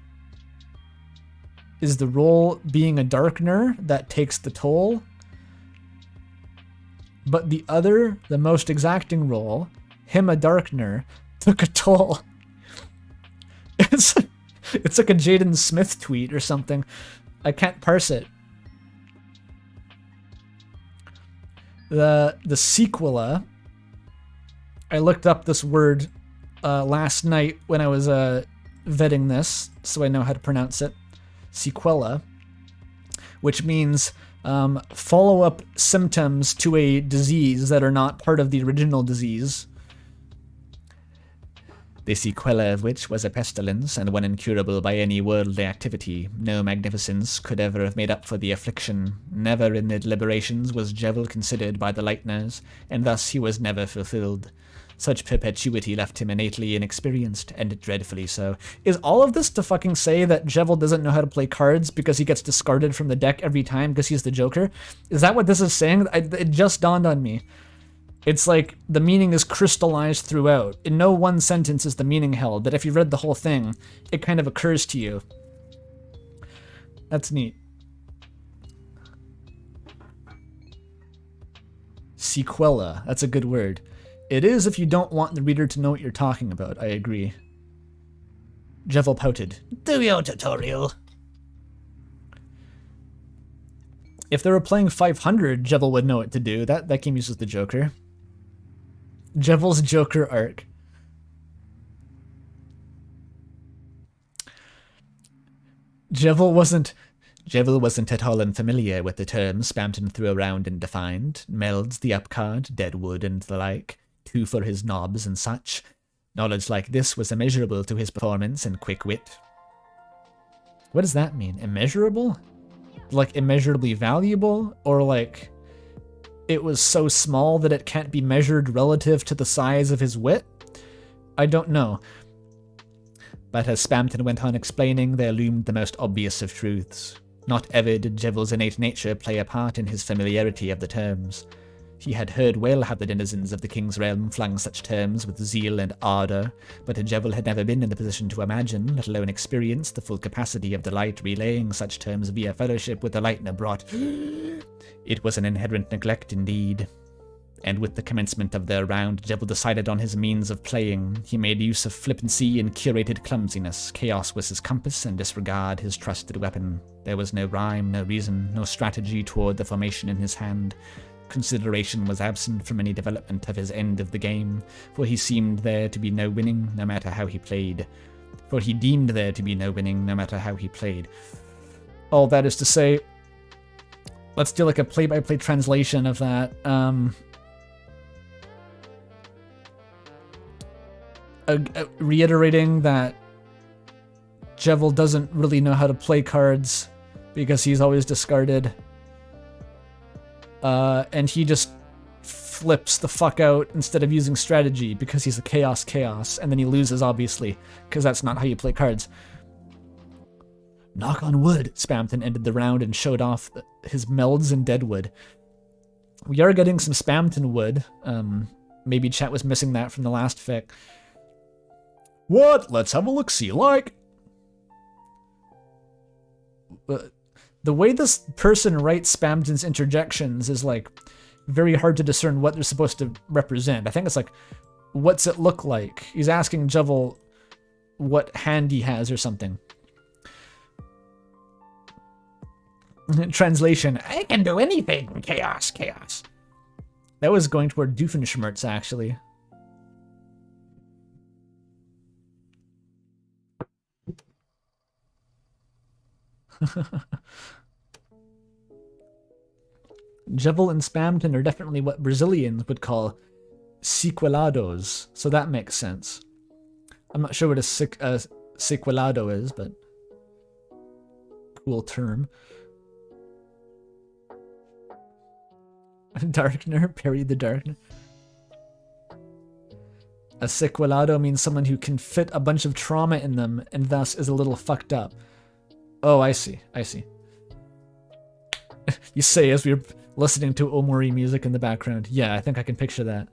Is the role being a Darkner that takes the toll? But the other, the most exacting role, him a Darkner, took a toll. It's like a Jaden Smith tweet or something. I can't parse it. The sequela. I looked up this word last night when I was vetting this, so I know how to pronounce it. Sequela, which means follow-up symptoms to a disease that are not part of the original disease. The sequela of which was a pestilence, and one incurable by any worldly activity. No magnificence could ever have made up for the affliction. Never in the deliberations was Jevil considered by the Lightners, and thus he was never fulfilled. Such perpetuity left him innately inexperienced, and dreadfully so. Is all of this to fucking say that Jevil doesn't know how to play cards because he gets discarded from the deck every time because he's the Joker? Is that what this is saying? It just dawned on me. It's like the meaning is crystallized throughout. In no one sentence is the meaning held, but if you read the whole thing, it kind of occurs to you. That's neat. Sequela, that's a good word. It is if you don't want the reader to know what you're talking about, I agree. Jevil pouted. Do your tutorial. If they were playing 500, Jevil would know what to do. That game uses the Joker. Jevil's Joker arc. Jevil wasn't at all unfamiliar with the terms Spamton threw around and defined. Melds, the up card, Deadwood, and the like. 2 for his knobs and such. Knowledge like this was immeasurable to his performance and quick wit. What does that mean? Immeasurable? Like immeasurably valuable? Or like it was so small that it can't be measured relative to the size of his wit? I don't know. But as Spamton went on explaining, there loomed the most obvious of truths. Not ever did Jevill's innate nature play a part in his familiarity of the terms. He had heard well how the denizens of the King's Realm flung such terms with zeal and ardour, but Jevill had never been in the position to imagine, let alone experience, the full capacity of the light relaying such terms via fellowship with the Lightner brought. It was an inherent neglect indeed. And with the commencement of their round, Jevill decided on his means of playing. He made use of flippancy and curated clumsiness. Chaos was his compass, and disregard his trusted weapon. There was no rhyme, no reason, no strategy toward the formation in his hand. Consideration was absent from any development of his end of the game, for he seemed there to be no winning, no matter how he played. For he deemed there to be no winning, no matter how he played. All that is to say, let's do like a play-by-play translation of that. Reiterating that Jevill doesn't really know how to play cards because he's always discarded. And he just flips the fuck out instead of using strategy because he's a chaos, and then he loses, obviously, because that's not how you play cards. Knock on wood, Spamton ended the round and showed off his melds and deadwood. We are getting some Spamton wood. Maybe chat was missing that from the last fic. What? Let's have a look-see, like. The way this person writes Spamton's interjections is, like, very hard to discern what they're supposed to represent. I think it's like, what's it look like? He's asking Jevill what hand he has or something. Translation, I can do anything. Chaos. that was going toward Doofenshmirtz, actually. Jevill and Spamton are definitely what Brazilians would call sequelados, so that makes sense. I'm not sure what a sequelado is, but cool term. Darkner, parry the Darkner. A sequelado means someone who can fit a bunch of trauma in them and thus is a little fucked up. Oh, I see. You say as we're listening to Omori music in the background. Yeah, I think I can picture that.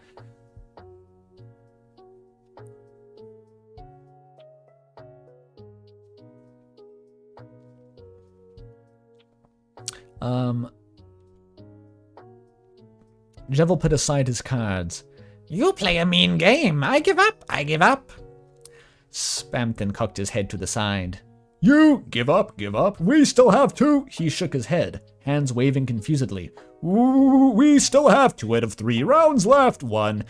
Jevill put aside his cards. You play a mean game. I give up. Spamton cocked his head to the side. You give up. We still have two. He shook his head, hands waving confusedly. Ooh, we still have 2 out of 3 rounds left. 1.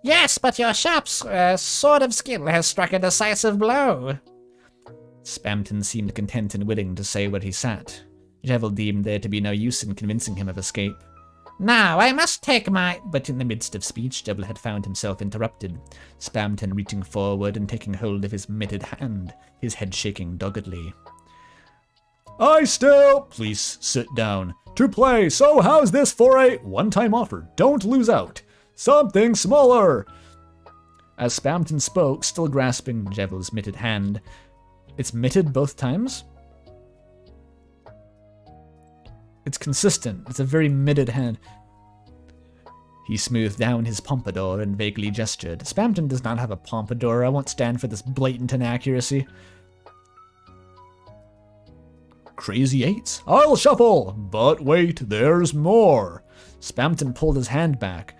Yes, but your sharp sword of skill has struck a decisive blow. Spamton seemed content and willing to say where he sat. Jevill deemed there to be no use in convincing him of escape. Now, I must take my... But in the midst of speech, Jevill had found himself interrupted, Spamton reaching forward and taking hold of his mitted hand, his head shaking doggedly. Please sit down. To play, so how's this for a one-time offer? Don't lose out. Something smaller. As Spamton spoke, still grasping Jevill's mitted hand. It's mitted both times? It's consistent. It's a very mitted hand. He smoothed down his pompadour and vaguely gestured. Spamton does not have a pompadour. I won't stand for this blatant inaccuracy. Crazy 8s. I'll shuffle. But wait, there's more. Spamton pulled his hand back,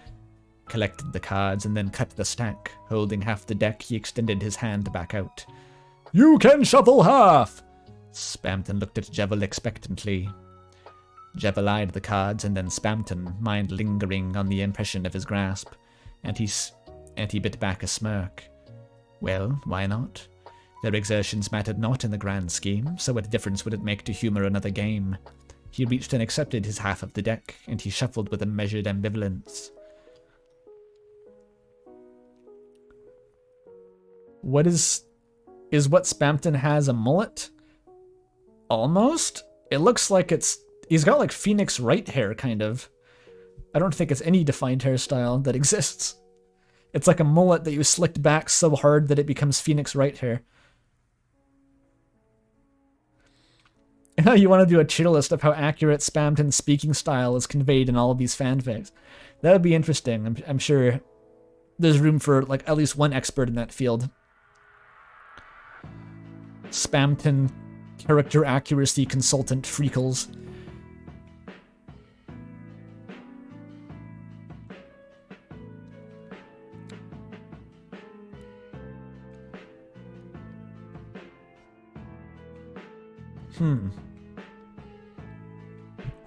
collected the cards, and then cut the stack. Holding half the deck, he extended his hand back out. You can shuffle half. Spamton looked at Jevill expectantly. Jevill eyed the cards, and then Spamton, mind lingering on the impression of his grasp, and he bit back a smirk. Well, why not? Their exertions mattered not in the grand scheme, so what difference would it make to humour another game? He reached and accepted his half of the deck, and he shuffled with a measured ambivalence. What is what Spamton has a mullet? Almost? It looks like he's got like Phoenix Wright hair, kind of. I don't think it's any defined hairstyle that exists. It's like a mullet that you slicked back so hard that it becomes Phoenix Wright hair. You want to do a tier list of how accurate Spamton's speaking style is conveyed in all of these fanfics. That would be interesting. I'm sure there's room for like at least one expert in that field. Spamton character accuracy consultant Freakles.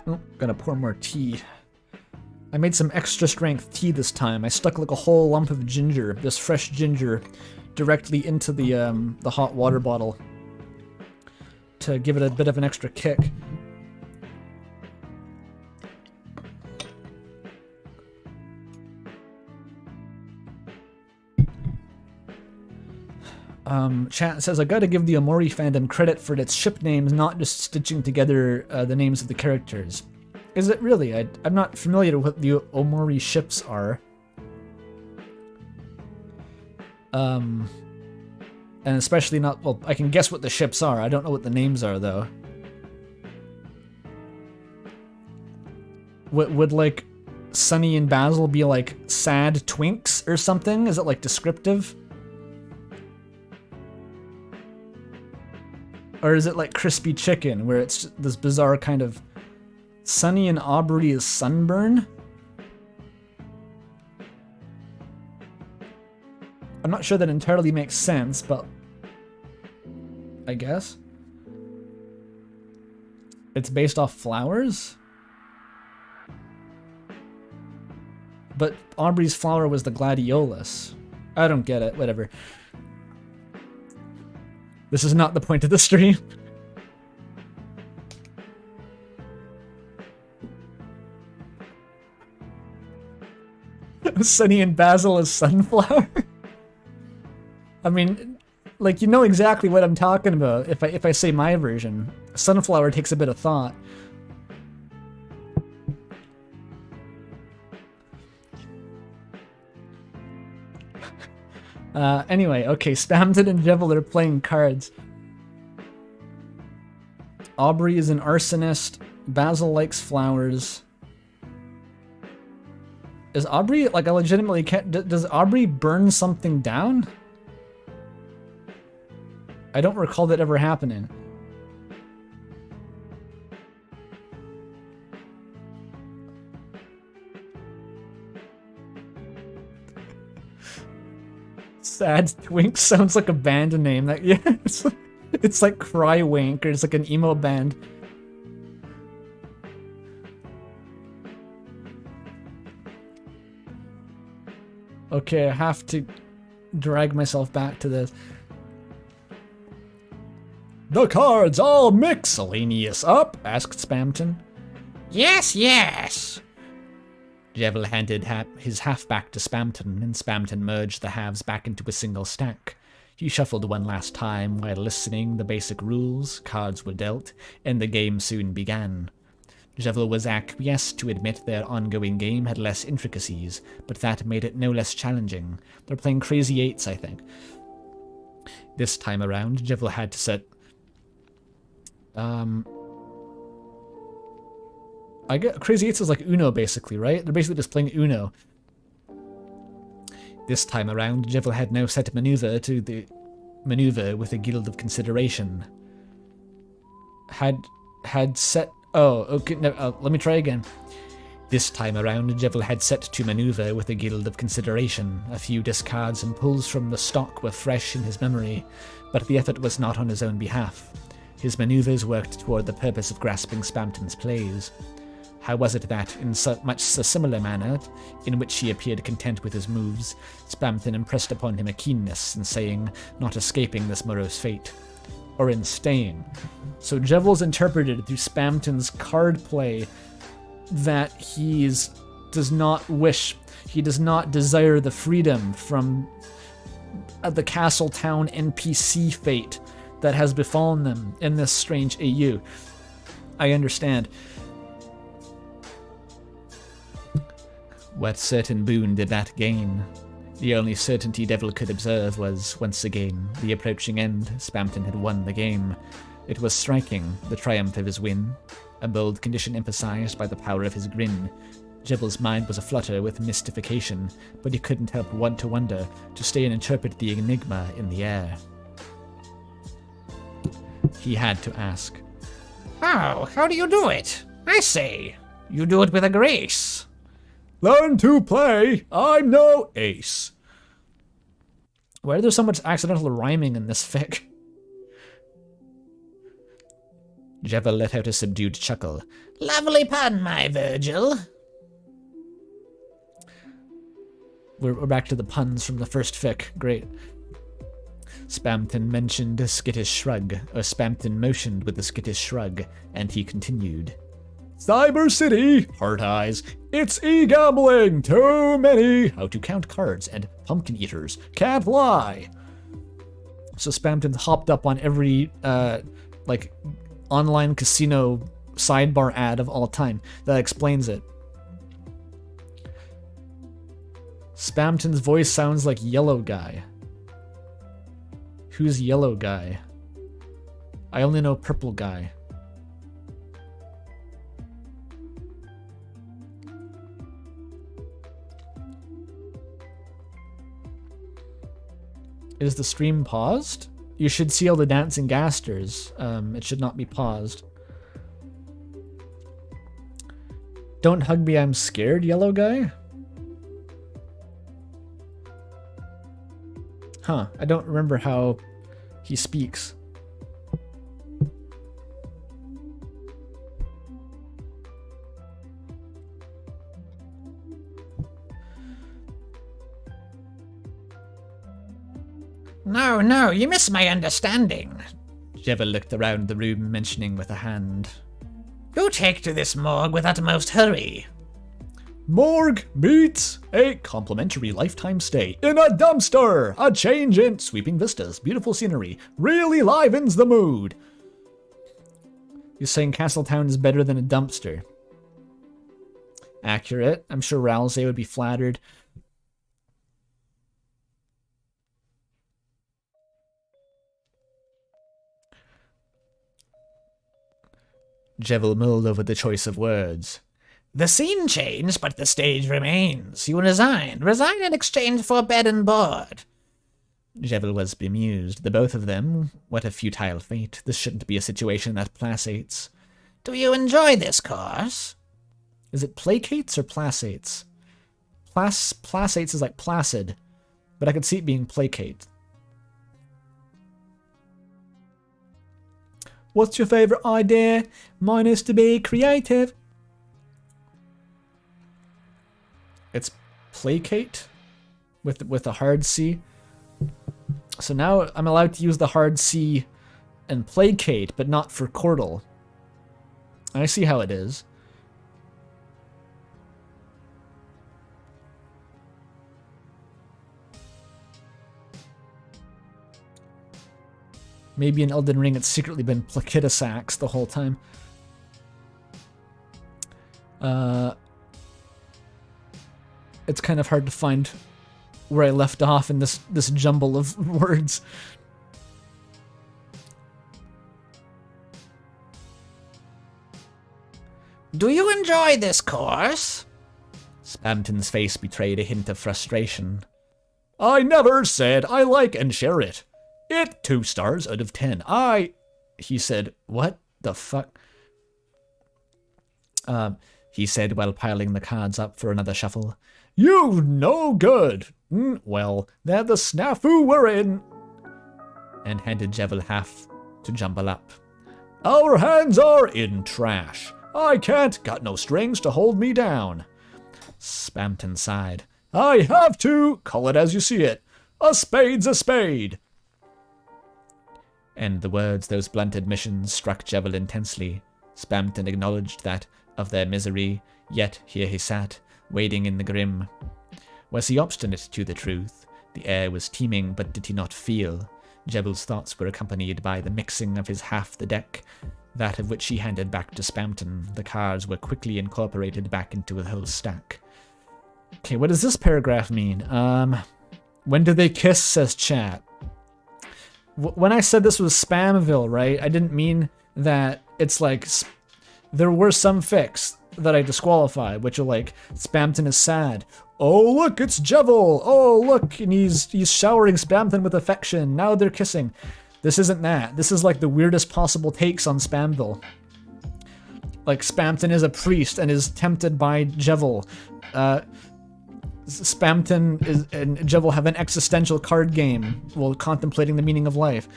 Oh, gotta pour more tea. I made some extra strength tea this time. I stuck like a whole lump of ginger, this fresh ginger, directly into the hot water bottle to give it a bit of an extra kick. Chat says, I gotta give the Omori fandom credit for its ship names, not just stitching together the names of the characters. Is it really? I'm not familiar with what the Omori ships are. And especially not, well, I can guess what the ships are. I don't know what the names are, though. Would like, Sunny and Basil be like sad twinks or something? Is it like descriptive? Or is it like crispy chicken, where it's this bizarre kind of Sunny and Aubrey is sunburn? I'm not sure that entirely makes sense, but I guess. It's based off flowers? But Aubrey's flower was the gladiolus. I don't get it, whatever. This is not the point of the stream. Sunny and Basil is sunflower? I mean, like, you know exactly what I'm talking about if I say my version. Sunflower takes a bit of thought. Anyway, okay, Spamton and Jevil are playing cards. Aubrey is an arsonist. Basil likes flowers. Is Aubrey, like, I legitimately can't... Does Aubrey burn something down? I don't recall that ever happening. Sad Twink sounds like a band name. That, yeah, it's like Cry Wink, or it's like an emo band. Okay, I have to drag myself back to this. The cards all miscellaneous up? Asked Spamton. Yes, yes. Jevil handed his half back to Spamton, and Spamton merged the halves back into a single stack. He shuffled one last time while listening the basic rules, cards were dealt, and the game soon began. Jevil was acquiesced to admit their ongoing game had less intricacies, but that made it no less challenging. They're playing Crazy Eights, I think. This time around, Jevil had to set... I get Crazy Eights is like Uno, basically, right? They're basically just playing Uno. This time around, Jevil had no set maneuver to the maneuver with a guild of consideration. Had set... Oh, okay, no, let me try again. This time around, Jevil had set to maneuver with a guild of consideration. A few discards and pulls from the stock were fresh in his memory, but the effort was not on his own behalf. His maneuvers worked toward the purpose of grasping Spamton's plays. How was it that, in much a similar manner, in which he appeared content with his moves, Spamton impressed upon him a keenness in saying, not escaping this morose fate, or in staying? So Jevil's interpreted through Spamton's card play that he does not desire the freedom from the Castle Town NPC fate that has befallen them in this strange AU. I understand. What certain boon did that gain? The only certainty Devil could observe was, once again, the approaching end. Spamton had won the game. It was striking, the triumph of his win, a bold condition emphasized by the power of his grin. Jebel's mind was aflutter with mystification, but he couldn't help to wonder, to stay and interpret the enigma in the air. He had to ask. How do you do it? I say, you do it with a grace. Learn to play. I'm no ace. Why is there so much accidental rhyming in this fic? Jebel let out a subdued chuckle. Lovely pun, my Virgil. We're back to the puns from the first fic. Great. Spamton mentioned a skittish shrug, or Spamton motioned with a skittish shrug, and he continued. Cyber City, heart eyes, it's e-gambling, too many. How to count cards and pumpkin eaters, can't lie. So Spamton hopped up on every, online casino sidebar ad of all time. That explains it. Spamton's voice sounds like Yellow Guy. Who's Yellow Guy? I only know Purple Guy. Is the stream paused? You should see all the dancing gasters. It should not be paused. Don't hug me, I'm scared, Yellow Guy? Huh, I don't remember how he speaks. No, you miss my understanding. Jebel looked around the room, mentioning with a hand. You take to this morgue with utmost hurry. Morgue meets a complimentary lifetime stay in a dumpster. A change in sweeping vistas, beautiful scenery, really livens the mood. You're saying Castletown is better than a dumpster? Accurate. I'm sure Ralsei would be flattered. Jebel mulled over the choice of words. The scene changed, but the stage remains. You resign. Resign in exchange for bed and board. Jebel was bemused. The both of them. What a futile fate. This shouldn't be a situation that placates. Do you enjoy this course? Is it placates or placates? Placates is like placid, but I could see it being placate. What's your favorite idea? Mine is to be creative. It's placate with a hard C. So now I'm allowed to use the hard C and placate, but not for chordal. I see how it is. Maybe in Elden Ring it's secretly been Placidosax the whole time. It's kind of hard to find where I left off in this jumble of words. Do you enjoy this course? Spamton's face betrayed a hint of frustration. I never said I like and share it. It 2 stars out of 10. He said, what the fuck? He said while piling the cards up for another shuffle. You no good. Well, they're the snafu we're in. And handed Jebel half to jumble up. Our hands are in trash. I can't, got no strings to hold me down. Spamton sighed. I have to, call it as you see it. A spade's a spade. And the words, those blunt admissions, struck Jebel intensely. Spamton acknowledged that, of their misery, yet here he sat, wading in the grim. Was he obstinate to the truth? The air was teeming, but did he not feel? Jebel's thoughts were accompanied by the mixing of his half the deck, that of which he handed back to Spamton. The cards were quickly incorporated back into a whole stack. Okay, what does this paragraph mean? When do they kiss, says chat. when I said this was Spamvil, right? I didn't mean that it's like there were some fics that I disqualified, which are like Spamton is sad. Oh look, it's Jevil. Oh look, and he's showering Spamton with affection. Now they're kissing. This isn't that. This is like the weirdest possible takes on Spamvil. Like Spamton is a priest and is tempted by Jevil. Spamton and Jevil have an existential card game while contemplating the meaning of life.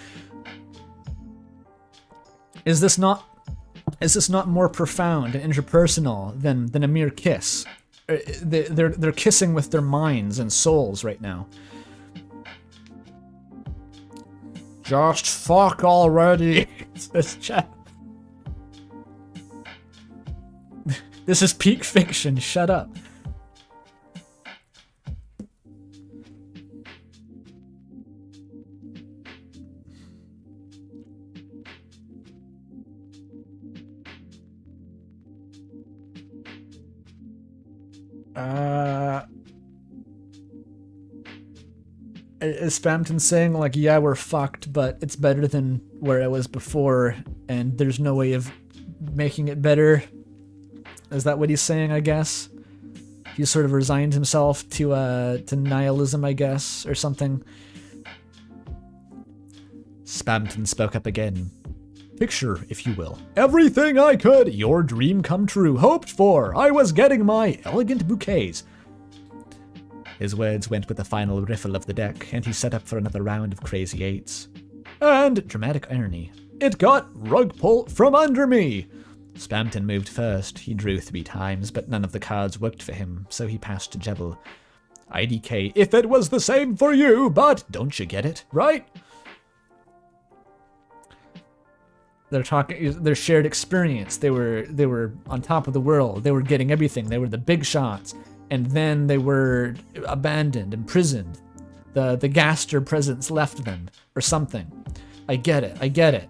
Is this not more profound and interpersonal than a mere kiss? They're kissing with their minds and souls right now. Just fuck already. Says chat. This is peak fiction. Shut up. Is Spamton saying like, yeah, we're fucked, but it's better than where I was before, and there's no way of making it better? Is that what he's saying, I guess? He's sort of resigned himself to nihilism, I guess, or something. Spamton spoke up again. Picture, if you will. Everything I could, your dream come true, hoped for. I was getting my elegant bouquets. His words went with a final riffle of the deck, and he set up for another round of crazy eights. And, dramatic irony, it got rug pulled from under me. Spamton moved first. He drew 3 times, but none of the cards worked for him, so he passed to Jevil. IDK, if it was the same for you, but don't you get it, right? They're talking their shared experience. They were on top of the world. They were getting everything. They were the big shots. And then they were abandoned, imprisoned. The Gaster presence left them, or something. I get it.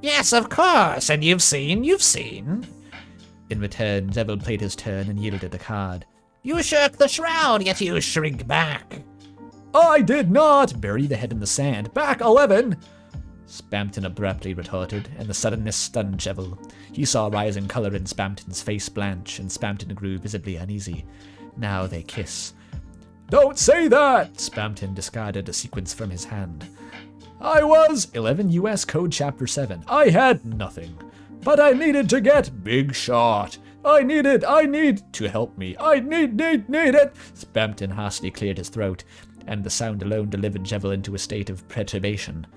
Yes, of course, and you've seen. In return, Jevil played his turn and yielded a card. You shook the shroud, yet you shrink back. I did not! Bury the head in the sand. Back 11! Spamton abruptly retorted, and the suddenness stunned Jevil. He saw rising color in Spamton's face blanch, and Spamton grew visibly uneasy. Now they kiss. Don't say that! Spamton discarded a sequence from his hand. I was 11 US Code Chapter 7. I had nothing. But I needed to get big shot. I need to help me. I need it! Spamton harshly cleared his throat, and the sound alone delivered Jevil into a state of perturbation.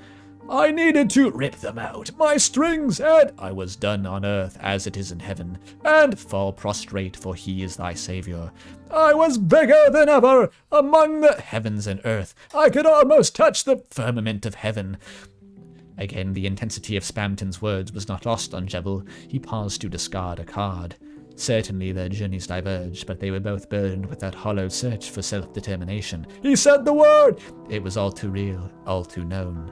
I needed to rip them out, my strings, and I was done on earth as it is in heaven, and fall prostrate, for he is thy saviour. I was bigger than ever among the heavens and earth. I could almost touch the firmament of heaven. Again, the intensity of Spamton's words was not lost on Jevil. He paused to discard a card. Certainly their journeys diverged, but they were both burdened with that hollow search for self-determination. He said the word! It was all too real, all too known.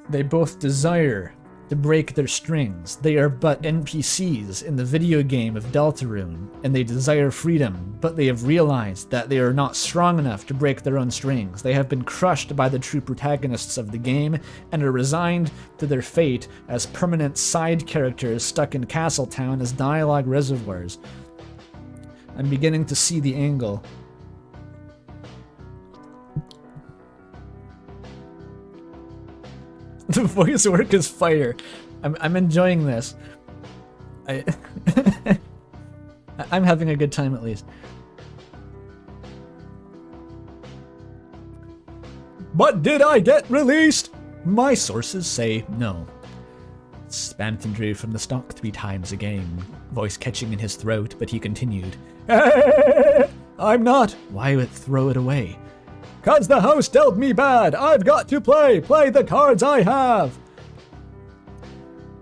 They both desire to break their strings. They are but NPCs in the video game of Deltarune, and they desire freedom, but they have realized that they are not strong enough to break their own strings. They have been crushed by the true protagonists of the game, and are resigned to their fate as permanent side characters stuck in Castletown as dialogue reservoirs. I'm beginning to see the angle. The voice work is fire. I'm enjoying this. I'm having a good time at least. But did I get released? My sources say no. Spamton drew from the stock 3 times again, voice catching in his throat, but he continued. I'm not. Why would throw it away? 'Cause the house dealt me bad. I've got to play the cards I have.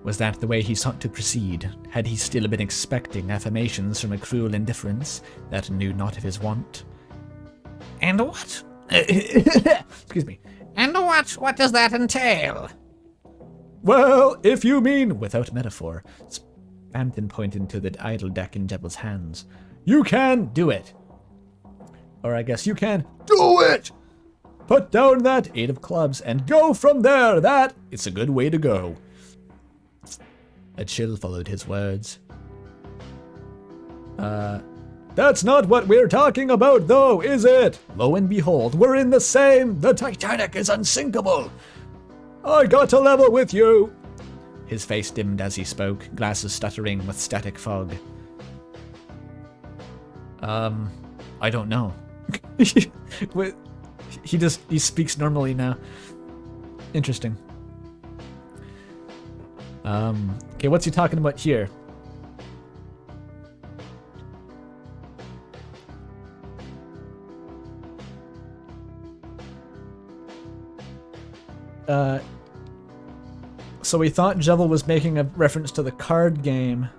Was that the way he sought to proceed? Had he still been expecting affirmations from a cruel indifference that knew not of his want? And what? Excuse me. And what does that entail? Well, if you mean without metaphor, Spamton pointed to the idle deck in Jevil's hands. You can do it. Or I guess you can do it! Put down that 8 of clubs and go from there. It's a good way to go. A chill followed his words. That's not what we're talking about, though, is it? Lo and behold, we're in the same. The Titanic is unsinkable. I got to level with you. His face dimmed as he spoke, glasses stuttering with static fog. I don't know. He speaks normally now. Interesting. Okay, what's he talking about here? So we thought Jevil was making a reference to the card game.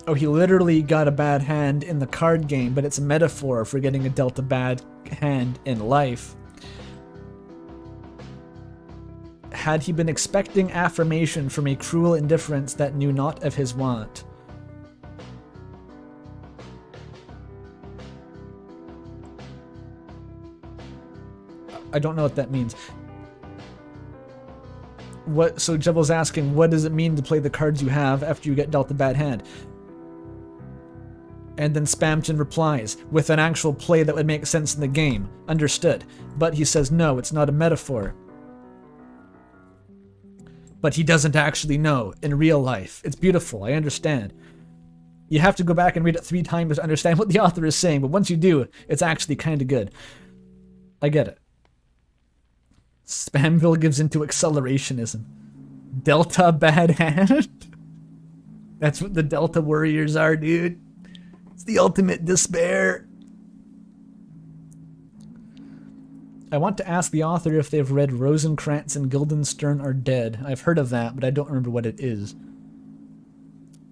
Oh, he literally got a bad hand in the card game, but it's a metaphor for getting dealt a bad hand in life. Had he been expecting affirmation from a cruel indifference that knew not of his want? I don't know what that means. So Jevil's asking, what does it mean to play the cards you have after you get dealt a bad hand? And then Spamton replies, with an actual play that would make sense in the game. Understood. But he says, no, it's not a metaphor. But he doesn't actually know in real life. It's beautiful, I understand. You have to go back and read it 3 times to understand what the author is saying, but once you do, it's actually kind of good. I get it. Spamvil gives into accelerationism. Delta bad hand? That's what the Delta warriors are, dude. It's the ultimate despair. I want to ask the author if they've read Rosencrantz and Guildenstern Are Dead. I've heard of that, but I don't remember what it is.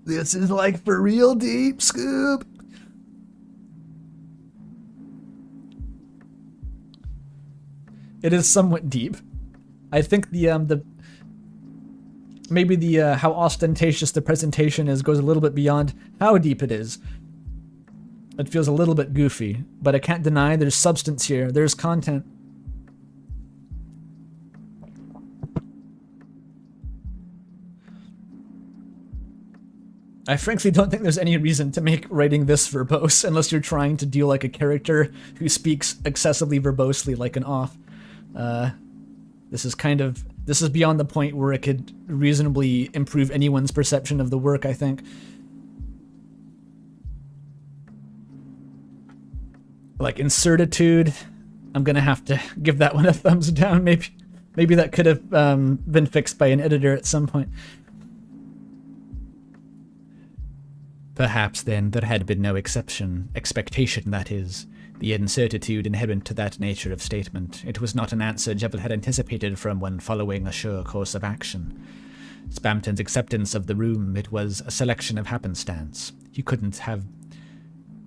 This is like for real deep, Scoop. It is somewhat deep. I think maybe the how ostentatious the presentation is goes a little bit beyond how deep it is. It feels a little bit goofy, but I can't deny there's substance here. There's content. I frankly don't think there's any reason to make writing this verbose unless you're trying to do like a character who speaks excessively verbosely like an off. This is beyond the point where it could reasonably improve anyone's perception of the work, I think. Like incertitude, I'm gonna have to give that one a thumbs down. Maybe that could have been fixed by an editor at some point. Perhaps then there had been no expectation, that is. The incertitude inherent to that nature of statement. It was not an answer Jevil had anticipated from one following a sure course of action. Spamton's acceptance of the room, it was a selection of happenstance.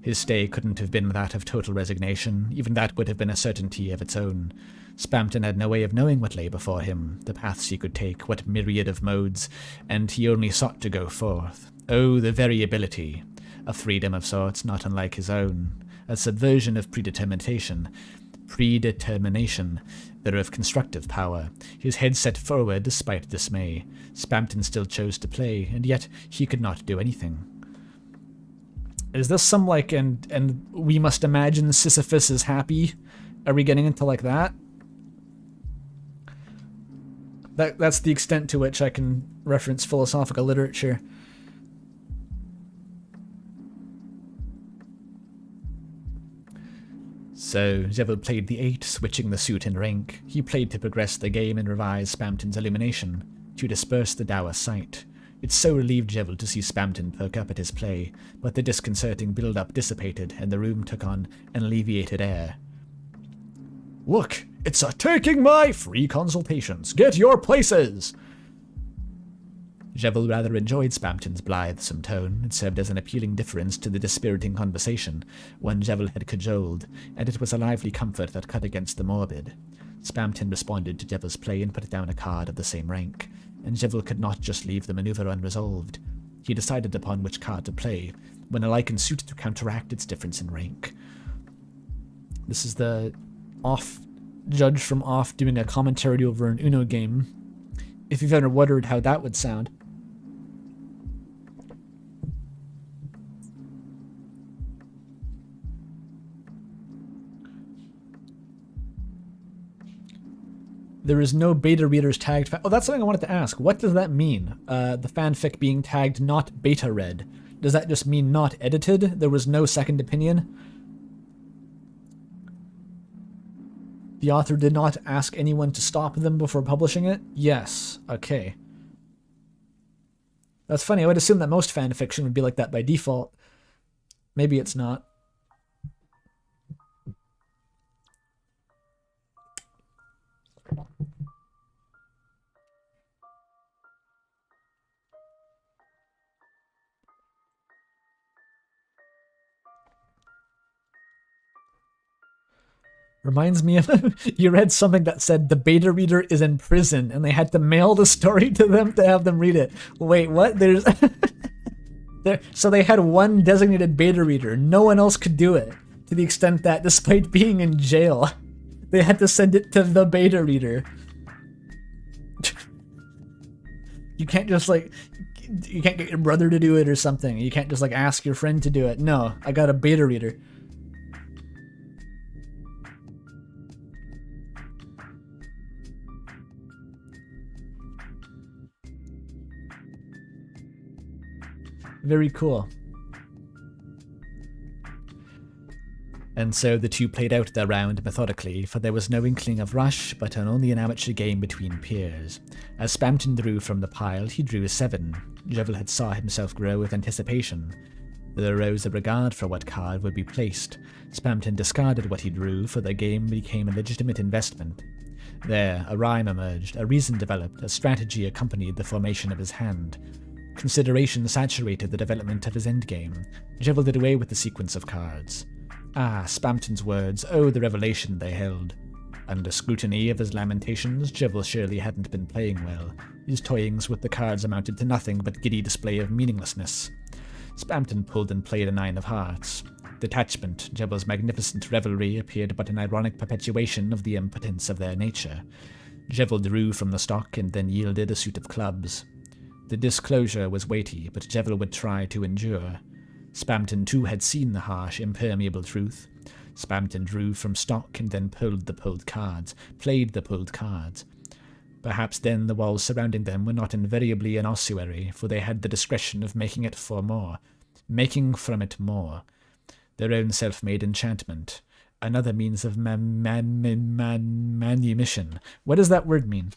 His stay couldn't have been that of total resignation. Even that would have been a certainty of its own. Spamton had no way of knowing what lay before him, the paths he could take, what myriad of modes, and he only sought to go forth. Oh, the variability. A freedom of sorts not unlike his own. A subversion of predetermination, thereof constructive power. His head set forward despite dismay. Spamton still chose to play, and yet he could not do anything. Is this some like, and we must imagine Sisyphus is happy? Are we getting into like that? That's the extent to which I can reference philosophical literature. So, Jevil played the 8, switching the suit in rank. He played to progress the game and revise Spamton's illumination, to disperse the dour sight. It so relieved Jevil to see Spamton perk up at his play, but the disconcerting build-up dissipated, and the room took on an alleviated air. Look, it's a taking my free consultations. Get your places! Jevil rather enjoyed Spamton's blithesome tone. It served as an appealing difference to the dispiriting conversation, one Jevil had cajoled, and it was a lively comfort that cut against the morbid. Spamton responded to Jevil's play and put down a card of the same rank, and Jevil could not just leave the maneuver unresolved. He decided upon which card to play, when a like ensued to counteract its difference in rank. This is the judge from off doing a commentary over an Uno game. If you've ever wondered how that would sound. There is no beta readers tagged. Oh, that's something I wanted to ask. What does that mean? The fanfic being tagged not beta read. Does that just mean not edited? There was no second opinion? The author did not ask anyone to stop them before publishing it? Yes. Okay. That's funny. I would assume that most fanfiction would be like that by default. Maybe it's not. Reminds me of, you read something that said the beta reader is in prison and they had to mail the story to them to have them read it. Wait, what? So they had one designated beta reader. No one else could do it, to the extent that despite being in jail, they had to send it to the beta reader. You can't just you can't get your brother to do it or something. You can't just ask your friend to do it. No, I got a beta reader. Very cool. And so the two played out their round methodically, for there was no inkling of rush, but only an amateur game between peers. As Spamton drew from the pile, he drew a 7. Jevil had saw himself grow with anticipation. There arose a regard for what card would be placed. Spamton discarded what he drew, for the game became a legitimate investment. There, a rhyme emerged, a reason developed, a strategy accompanied the formation of his hand. Consideration saturated the development of his endgame. Jevil did away with the sequence of cards. Ah, Spamton's words, oh, the revelation they held. Under scrutiny of his lamentations, Jevil surely hadn't been playing well. His toyings with the cards amounted to nothing but giddy display of meaninglessness. Spamton pulled and played a 9 of hearts. Detachment, Jevil's magnificent revelry, appeared but an ironic perpetuation of the impotence of their nature. Jevil drew from the stock and then yielded a suit of clubs. The disclosure was weighty, but Jevil would try to endure. Spamton too had seen the harsh, impermeable truth. Spamton drew from stock and then pulled the pulled cards, played the pulled cards. Perhaps then the walls surrounding them were not invariably an ossuary, for they had the discretion of making from it more. Their own self-made enchantment. Another means of manumission. What does that word mean?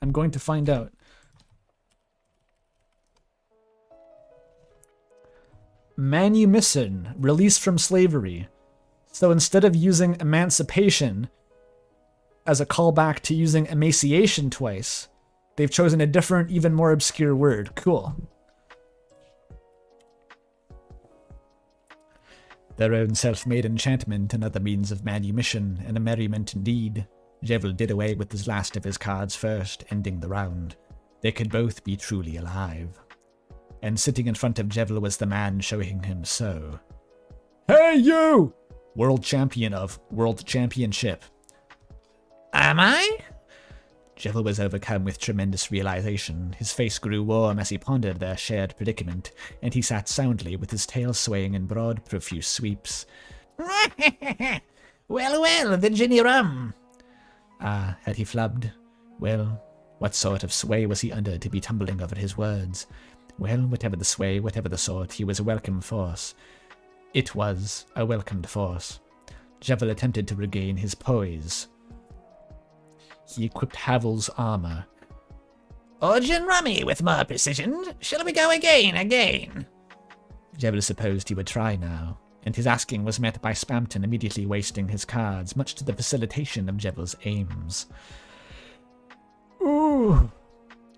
I'm going to find out. Manumission, release from slavery. So instead of using emancipation as a callback to using emaciation twice, they've chosen a different, even more obscure word. Cool. Their own self-made enchantment, another means of manumission, and a merriment indeed. Jevil did away with his last of his cards first, ending the round. They could both be truly alive. And sitting in front of Jevil was the man showing him so. Hey you! World champion of World Championship. Am I? Jevil was overcome with tremendous realization. His face grew warm as he pondered their shared predicament, and he sat soundly with his tail swaying in broad, profuse sweeps. Well, the ginny rum. Ah, had he flubbed? Well, what sort of sway was he under to be tumbling over his words? Well, whatever the sway, whatever the sort, he was a welcome force. It was a welcomed force. Jevil attempted to regain his poise. He equipped Havel's armor. Or gin rummy with more precision. Shall we go again? Jevil supposed he would try now, and his asking was met by Spamton immediately wasting his cards, much to the facilitation of Jevil's aims. Ooh.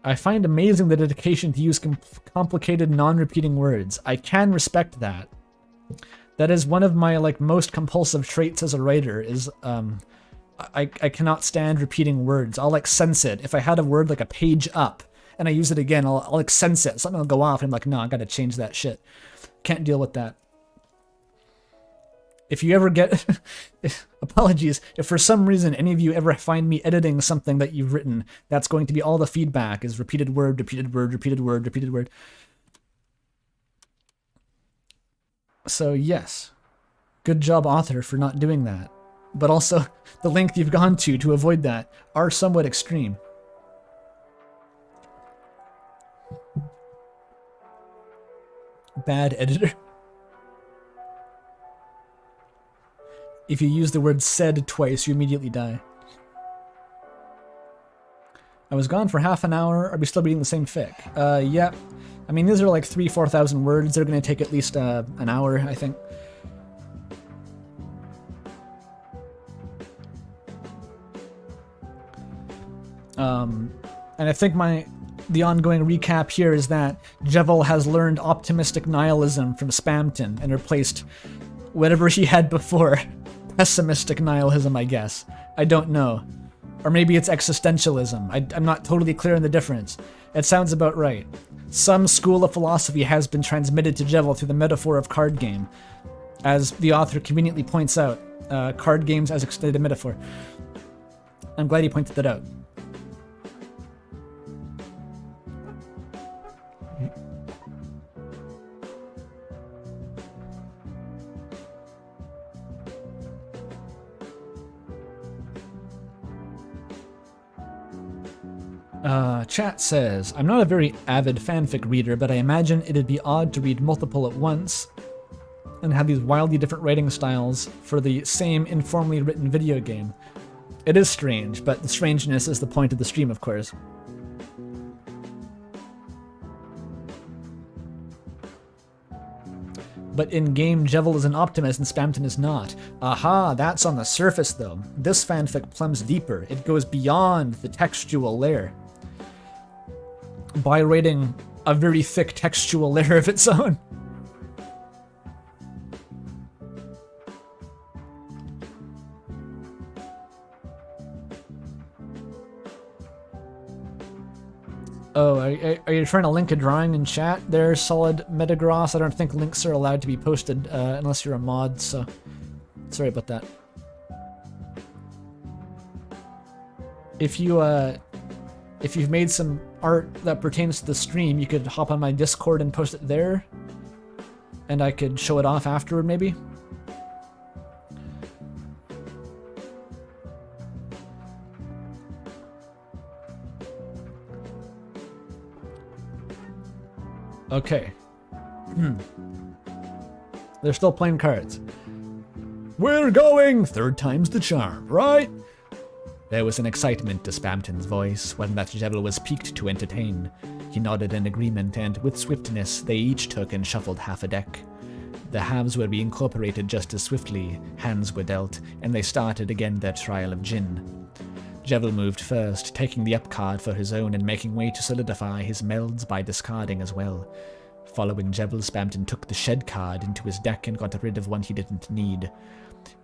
I find amazing the dedication to use complicated, non-repeating words. I can respect that. That is one of my most compulsive traits as a writer. Is I cannot stand repeating words. I'll sense it. If I had a word like a page up, and I use it again, I'll like sense it. Something will go off, and I'm like, no, I gotta change that shit. Can't deal with that. If you ever get, apologies, if for some reason any of you ever find me editing something that you've written, that's going to be all the feedback is repeated word, repeated word, repeated word, repeated word. So yes, good job author for not doing that. But also, the length you've gone to avoid that are somewhat extreme. Bad editor. If you use the word said twice, you immediately die. I was gone for half an hour. Are we still reading the same fic? Yeah. I mean, these are like 3,000-4,000 words. They're going to take at least an hour, I think. And I think the ongoing recap here is that Jevil has learned optimistic nihilism from Spamton and replaced whatever he had before. Pessimistic nihilism, I guess. I don't know. Or maybe it's existentialism. I'm not totally clear on the difference. It sounds about right. Some school of philosophy has been transmitted to Jevil through the metaphor of card game. As the author conveniently points out, card games as extended metaphor. I'm glad he pointed that out. Chat says, I'm not a very avid fanfic reader, but I imagine it'd be odd to read multiple at once and have these wildly different writing styles for the same informally written video game. It is strange, but the strangeness is the point of the stream, of course. But in-game, Jevil is an optimist and Spamton is not. Aha, that's on the surface though. This fanfic plumbs deeper. It goes beyond the textual layer. By writing a very thick textual layer of its own. Oh, are you trying to link a drawing in chat there, Solid Metagross? I don't think links are allowed to be posted unless you're a mod, so sorry about that. If you've made some art that pertains to the stream, you could hop on my Discord and post it there, and I could show it off afterward, maybe. Okay. They're still playing cards. We're going! Third time's the charm, right? There was an excitement to Spamton's voice, one that Jevil was piqued to entertain. He nodded in agreement, and with swiftness, they each took and shuffled half a deck. The halves were reincorporated just as swiftly, hands were dealt, and they started again their trial of gin. Jevil moved first, taking the up card for his own and making way to solidify his melds by discarding as well. Following Jevil, Spamton took the shed card into his deck and got rid of one he didn't need.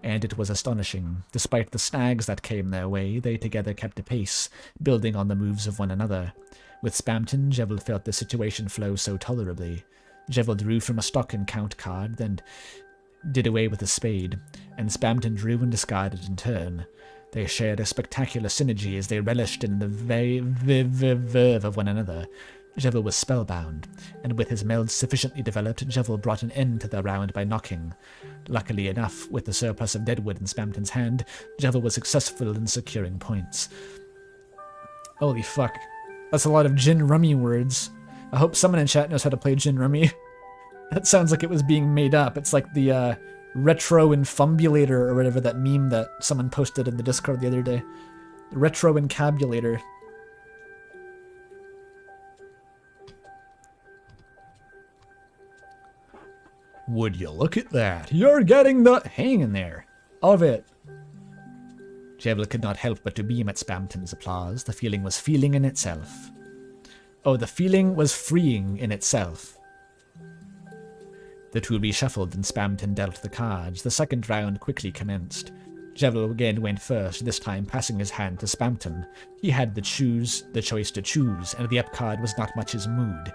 And it was astonishing. Despite the snags that came their way, they together kept a pace, building on the moves of one another. With Spamton, Jevil felt the situation flow so tolerably. Jevil drew from a stock and count card, then did away with a spade, and Spamton drew and discarded in turn. They shared a spectacular synergy as they relished in the verve of one another. Jevil was spellbound, and with his meld sufficiently developed, Jevil brought an end to the round by knocking. Luckily enough, with the surplus of deadwood in Spamton's hand, Jevil was successful in securing points. Holy fuck. That's a lot of gin rummy words. I hope someone in chat knows how to play gin rummy. That sounds like it was being made up. It's like the retro infambulator or whatever, that meme that someone posted in the Discord the other day. Retro encabulator. Would you look at that? You're getting the hang in there of it. Jevil could not help but to beam at Spamton's applause. The feeling was feeling in itself. Oh, the feeling was freeing in itself. The two reshuffled and Spamton dealt the cards. The second round quickly commenced. Jevil again went first, this time passing his hand to Spamton. He had the choice to choose, and the up card was not much his mood.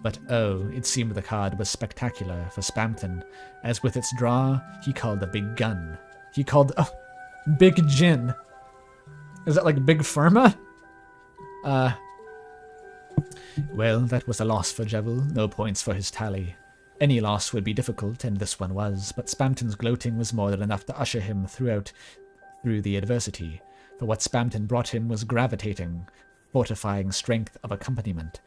But oh, it seemed the card was spectacular for Spamton, as with its draw, he called a big gun. He called Big Gin. Is that like Big Pharma? Well, that was a loss for Jevil, no points for his tally. Any loss would be difficult, and this one was, but Spamton's gloating was more than enough to usher him through the adversity, for what Spamton brought him was gravitating, fortifying strength of accompaniment.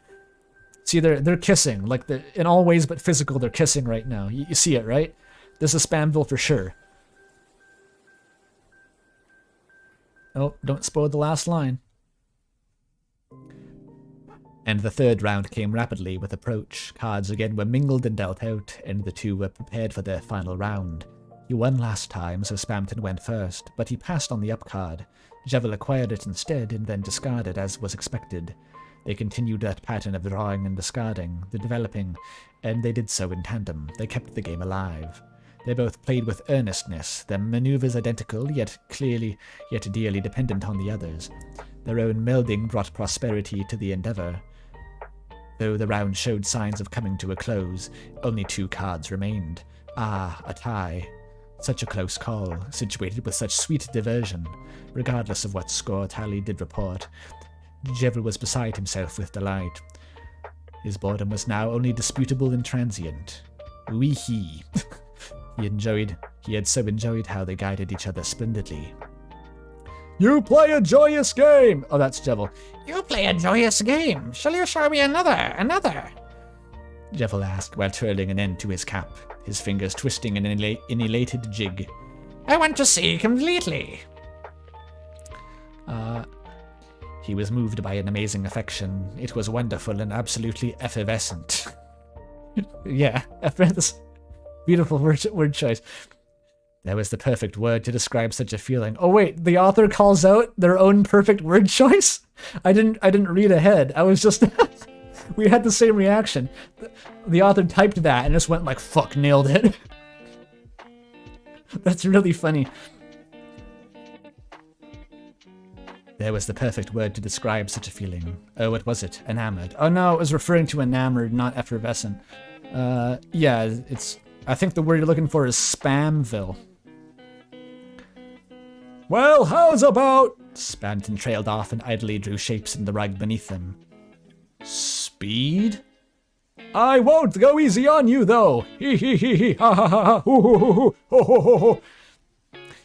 See, they're kissing, like in all ways but physical, they're kissing right now. You see it, right? This is Spamvil for sure. Oh, don't spoil the last line. And the third round came rapidly with approach. Cards again were mingled and dealt out, and the two were prepared for their final round. He won last time, so Spamton went first, but he passed on the up card. Jevil acquired it instead, and then discarded as was expected. They continued that pattern of drawing and discarding, the developing, and they did so in tandem. They kept the game alive. They both played with earnestness, their maneuvers identical, yet dearly dependent on the others. Their own melding brought prosperity to the endeavor. Though the round showed signs of coming to a close, only 2 cards remained. Ah, a tie. Such a close call, situated with such sweet diversion. Regardless of what score tally did report, Jevil was beside himself with delight. His boredom was now only disputable and transient. Wee-hee. He had so enjoyed how they guided each other splendidly. You play a joyous game! Oh, that's Jevil. You play a joyous game. Shall you show me another? Jevil asked while twirling an end to his cap, his fingers twisting in an elated jig. I want to see completely. He was moved by an amazing affection. It was wonderful and absolutely effervescent. Yeah, effervescent. Beautiful word choice. That was the perfect word to describe such a feeling. Oh wait, the author calls out their own perfect word choice? I didn't read ahead. I was just we had the same reaction. The author typed that and just went like, fuck, nailed it. That's really funny. There was the perfect word to describe such a feeling. Oh, what was it? Enamored. Oh no, it was referring to enamored, not effervescent. Yeah, I think the word you're looking for is Spamvil. Well, how's about... Spamton trailed off and idly drew shapes in the rug beneath them. Speed? I won't go easy on you, though. Hee hee hee hee ha ha ha ha hoo hoo hoo hoo ho ho ho ho.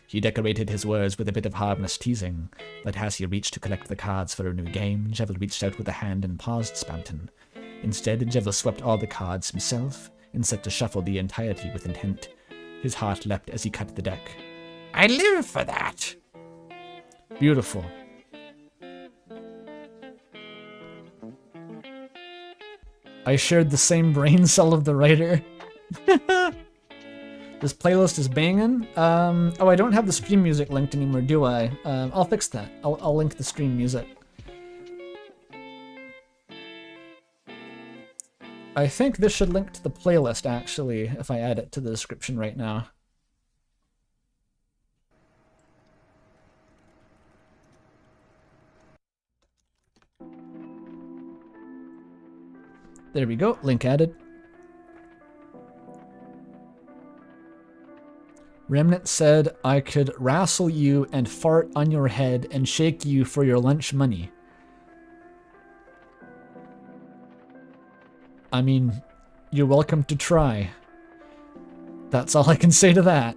He decorated his words with a bit of harmless teasing, but as he reached to collect the cards for a new game, Jevil reached out with a hand and paused Spamton. Instead, Jevil swept all the cards himself and set to shuffle the entirety with intent. His heart leapt as he cut the deck. I live for that. Beautiful. I shared the same brain cell of the writer. This playlist is banging. Oh, I don't have the stream music linked anymore, do I? I'll fix that. I'll link the stream music. I think this should link to the playlist, actually, if I add it to the description right now. There we go, link added. Remnant said, I could wrestle you and fart on your head and shake you for your lunch money. I mean, you're welcome to try. That's all I can say to that.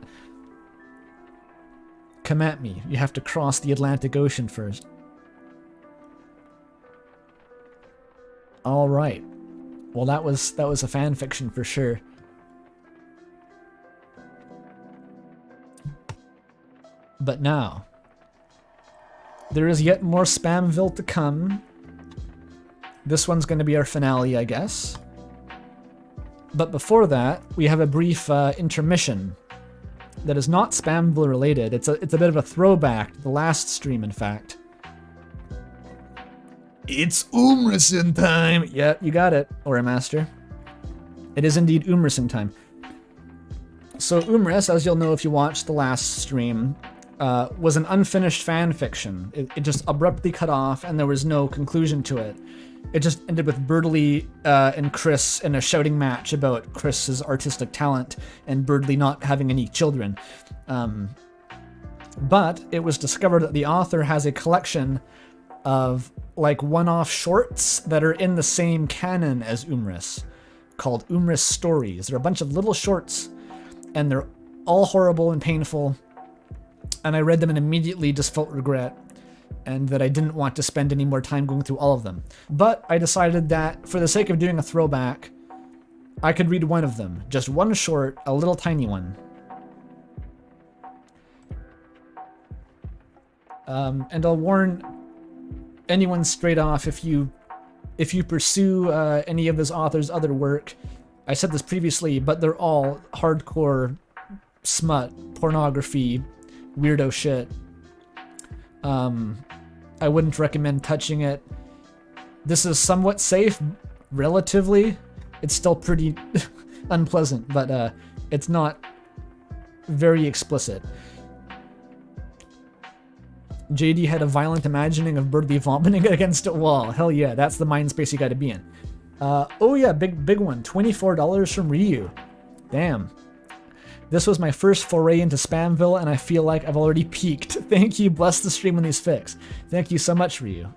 Come at me. You have to cross the Atlantic Ocean first. All right. Well, that was a fan fiction for sure. But now, there is yet more Spamvil to come. This one's going to be our finale, I guess. But before that, we have a brief intermission that is not Spamvil related. It's a bit of a throwback to the last stream, in fact. It's Umrison time. Yeah, you got it, Aura Master. It is indeed Umrison time. So Umris, as you'll know if you watched the last stream, was an unfinished fan fiction. It just abruptly cut off, and there was no conclusion to it. It just ended with Birdley and Chris in a shouting match about Chris's artistic talent and Birdley not having any children. But it was discovered that the author has a collection of like one-off shorts that are in the same canon as Umris, called Umris Stories. They're a bunch of little shorts, and they're all horrible and painful. And I read them and immediately just felt regret, and that I didn't want to spend any more time going through all of them. But I decided that for the sake of doing a throwback, I could read one of them. Just one short, a little tiny one. And I'll warn anyone straight off, if you pursue any of this author's other work, I said this previously, but they're all hardcore smut, pornography, weirdo shit. I wouldn't recommend touching it. This is somewhat safe, relatively. It's still pretty unpleasant, but it's not very explicit. JD had a violent imagining of Birdley vomiting against a wall. Hell yeah, that's the mind space you gotta be in. Oh yeah, big one. $24 from Ryu. Damn. This was my first foray into Spamvil, and I feel like I've already peaked. Thank you, bless the stream when these fix. Thank you so much, Ryu.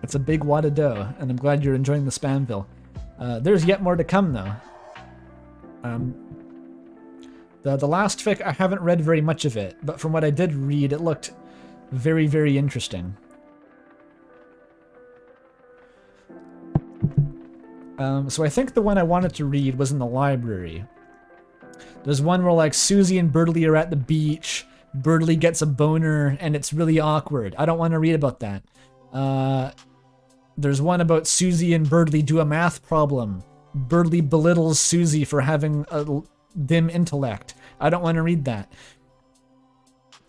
It's a big wad of dough, and I'm glad you're enjoying the Spamvil. There's yet more to come, though. The last fic, I haven't read very much of it, but from what I did read, it looked very, very interesting. So I think the one I wanted to read was in the library. There's one where like Susie and Birdley are at the beach, Birdley gets a boner, and it's really awkward. I don't want to read about that. There's one about Susie and Birdley do a math problem. Birdley belittles Susie for having a dim intellect. I don't want to read that.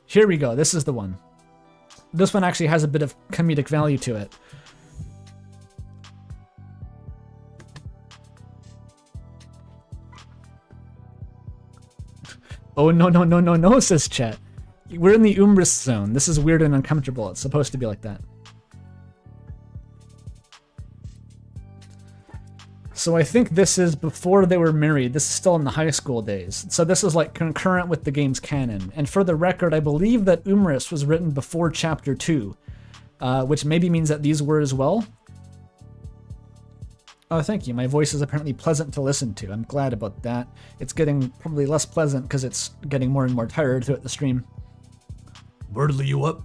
Here we go, this is the one. This one actually has a bit of comedic value to it. Oh, no, says chat. We're in the Umris zone. This is weird and uncomfortable. It's supposed to be like that. So I think this is before they were married. This is still in the high school days. So this is like concurrent with the game's canon. And for the record, I believe that Umris was written before Chapter 2, which maybe means that these were as well. Oh, thank you. My voice is apparently pleasant to listen to. I'm glad about that. It's getting probably less pleasant because it's getting more and more tired throughout the stream. Birdley, you up?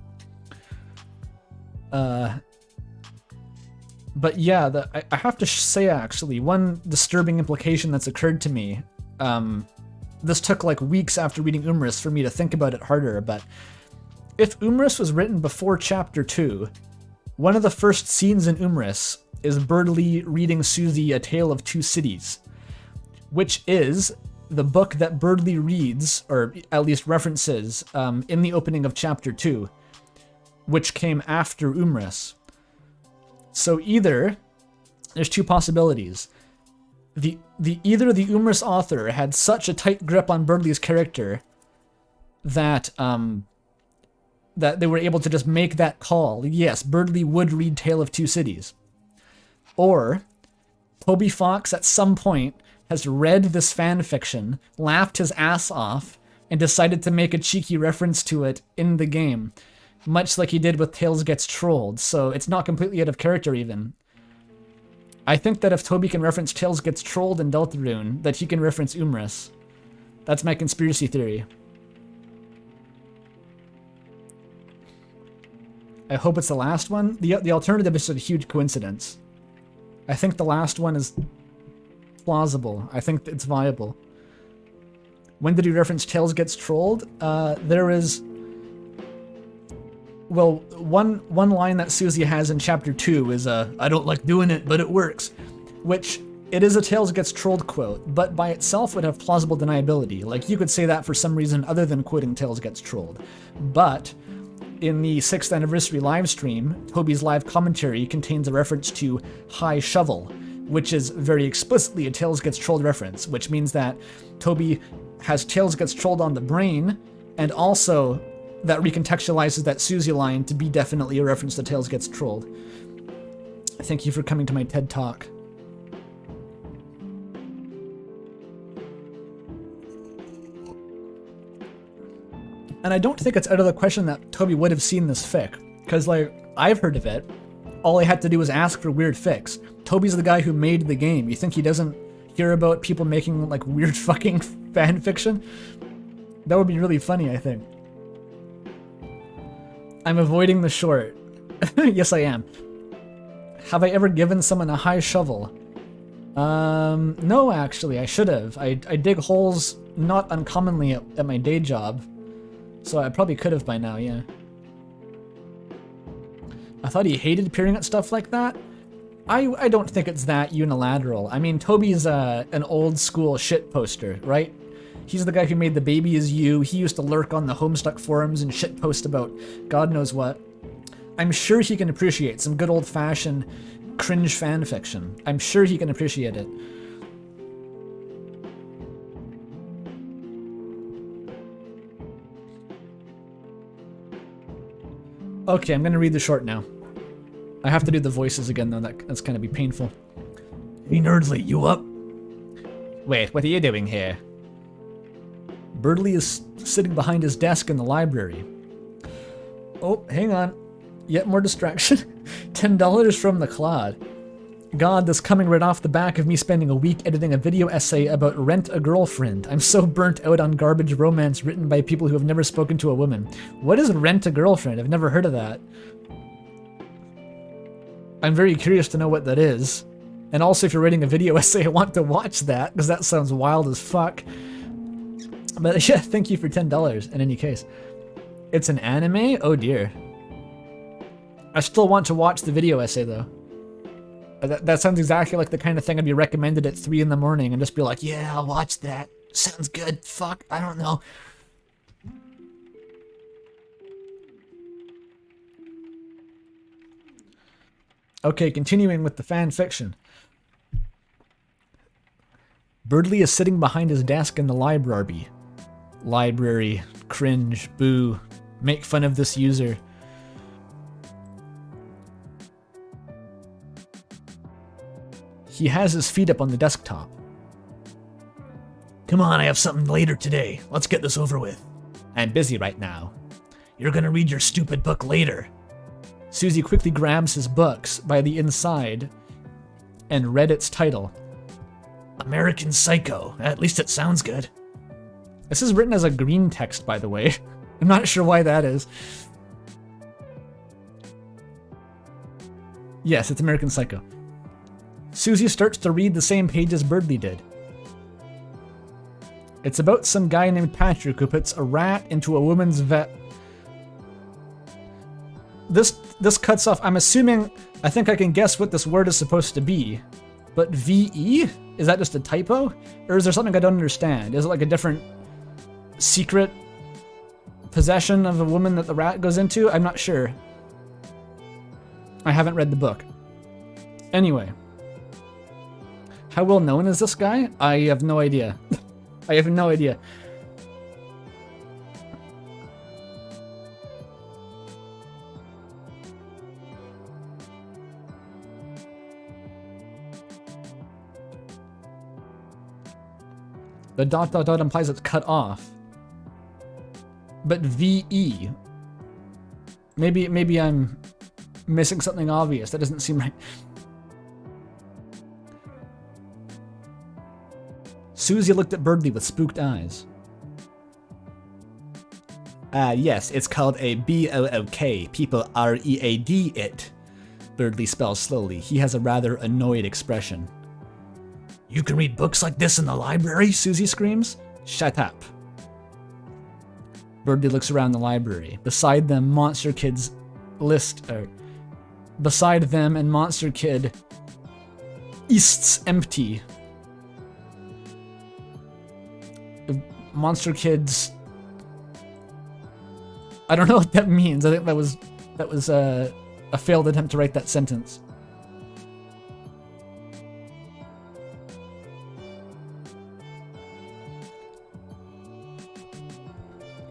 But yeah, I have to say actually, one disturbing implication that's occurred to me, this took like weeks after reading Umris for me to think about it harder, but if Umris was written before Chapter 2, one of the first scenes in Umris is Birdley reading Susie A Tale of Two Cities, which is the book that Birdley reads, or at least references, in the opening of Chapter 2, which came after Umris. So either, there's two possibilities. Either the Umris author had such a tight grip on Birdley's character that that they were able to just make that call. Yes, Birdley would read Tale of Two Cities. Or Toby Fox at some point has read this fan fiction, laughed his ass off, and decided to make a cheeky reference to it in the game, much like he did with Tails Gets Trolled, so it's not completely out of character even. I think that if Toby can reference Tails Gets Trolled in Deltarune, that he can reference Umris. That's my conspiracy theory. I hope it's the last one. The alternative is a huge coincidence. I think the last one is plausible. I think it's viable. When did he reference Tails Gets Trolled? There is... Well, one line that Susie has in Chapter 2 is, I don't like doing it, but it works. Which, it is a Tails Gets Trolled quote, but by itself would have plausible deniability. Like, you could say that for some reason other than quoting Tails Gets Trolled. But in the 6th anniversary live stream, Toby's live commentary contains a reference to High Shovel, which is very explicitly a Tails Gets Trolled reference, which means that Toby has Tails gets trolled on the brain, and also that recontextualizes that Susie line to be definitely a reference to Tails gets trolled. Thank you for coming to my TED Talk. And I don't think it's out of the question that Toby would have seen this fic, because, like, I've heard of it. All I had to do was ask for weird fics. Toby's the guy who made the game. You think he doesn't hear about people making, like, weird fucking fan fiction? That would be really funny, I think. I'm avoiding the short. Yes, I am. Have I ever given someone a high shovel? No, actually, I should have. I dig holes not uncommonly at my day job. So I probably could have by now, yeah. I thought he hated appearing at stuff like that. I don't think it's that unilateral. I mean, Toby's an old school shit poster, right? He's the guy who made The Baby Is You. He used to lurk on the Homestuck forums and shit post about God knows what. I'm sure he can appreciate some good old-fashioned cringe fan fiction. I'm sure he can appreciate it. Okay, I'm gonna read the short now. I have to do the voices again though, that's gonna be painful. Hey Nerdly, you up? Wait, what are you doing here? Birdly is sitting behind his desk in the library. Oh, hang on. Yet more distraction. $10 from the Clod. God, this coming right off the back of me spending a week editing a video essay about Rent a Girlfriend. I'm so burnt out on garbage romance written by people who have never spoken to a woman. What is Rent a Girlfriend? I've never heard of that. I'm very curious to know what that is. And also, if you're writing a video essay, I want to watch that, because that sounds wild as fuck. But yeah, thank you for $10 in any case. It's an anime? Oh dear. I still want to watch the video essay though. That sounds exactly like the kind of thing I'd be recommended at 3 in the morning and just be like, yeah, I'll watch that. Sounds good. Fuck, I don't know. Okay, continuing with the fan fiction. Birdly is sitting behind his desk in the library. Library, cringe, boo, make fun of this user. He has his feet up on the desktop. Come on, I have something later today. Let's get this over with. I'm busy right now. You're gonna read your stupid book later. Susie quickly grabs his books by the inside and read its title. American Psycho. At least it sounds good. This is written as a green text, by the way. I'm not sure why that is. Yes, it's American Psycho. Susie starts to read the same page as Birdly did. It's about some guy named Patrick who puts a rat into a woman's vet. This cuts off. I'm assuming, I think I can guess what this word is supposed to be. But VE? Is that just a typo? Or is there something I don't understand? Is it like a different secret possession of a woman that the rat goes into? I'm not sure. I haven't read the book. Anyway. How well known is this guy? I have no idea. I have no idea. The ... implies it's cut off. But VE. Maybe I'm missing something obvious. That doesn't seem right. Susie looked at Birdly with spooked eyes. Yes, it's called a BOOK. People READ it. Birdly spells slowly. He has a rather annoyed expression. You can read books like this in the library? Susie screams. Shut up. Birdly looks around the library. Beside them, Monster Kid's list. Beside them and Monster Kid. East's empty. Monster Kid's. I don't know what that means. I think that was a failed attempt to write that sentence.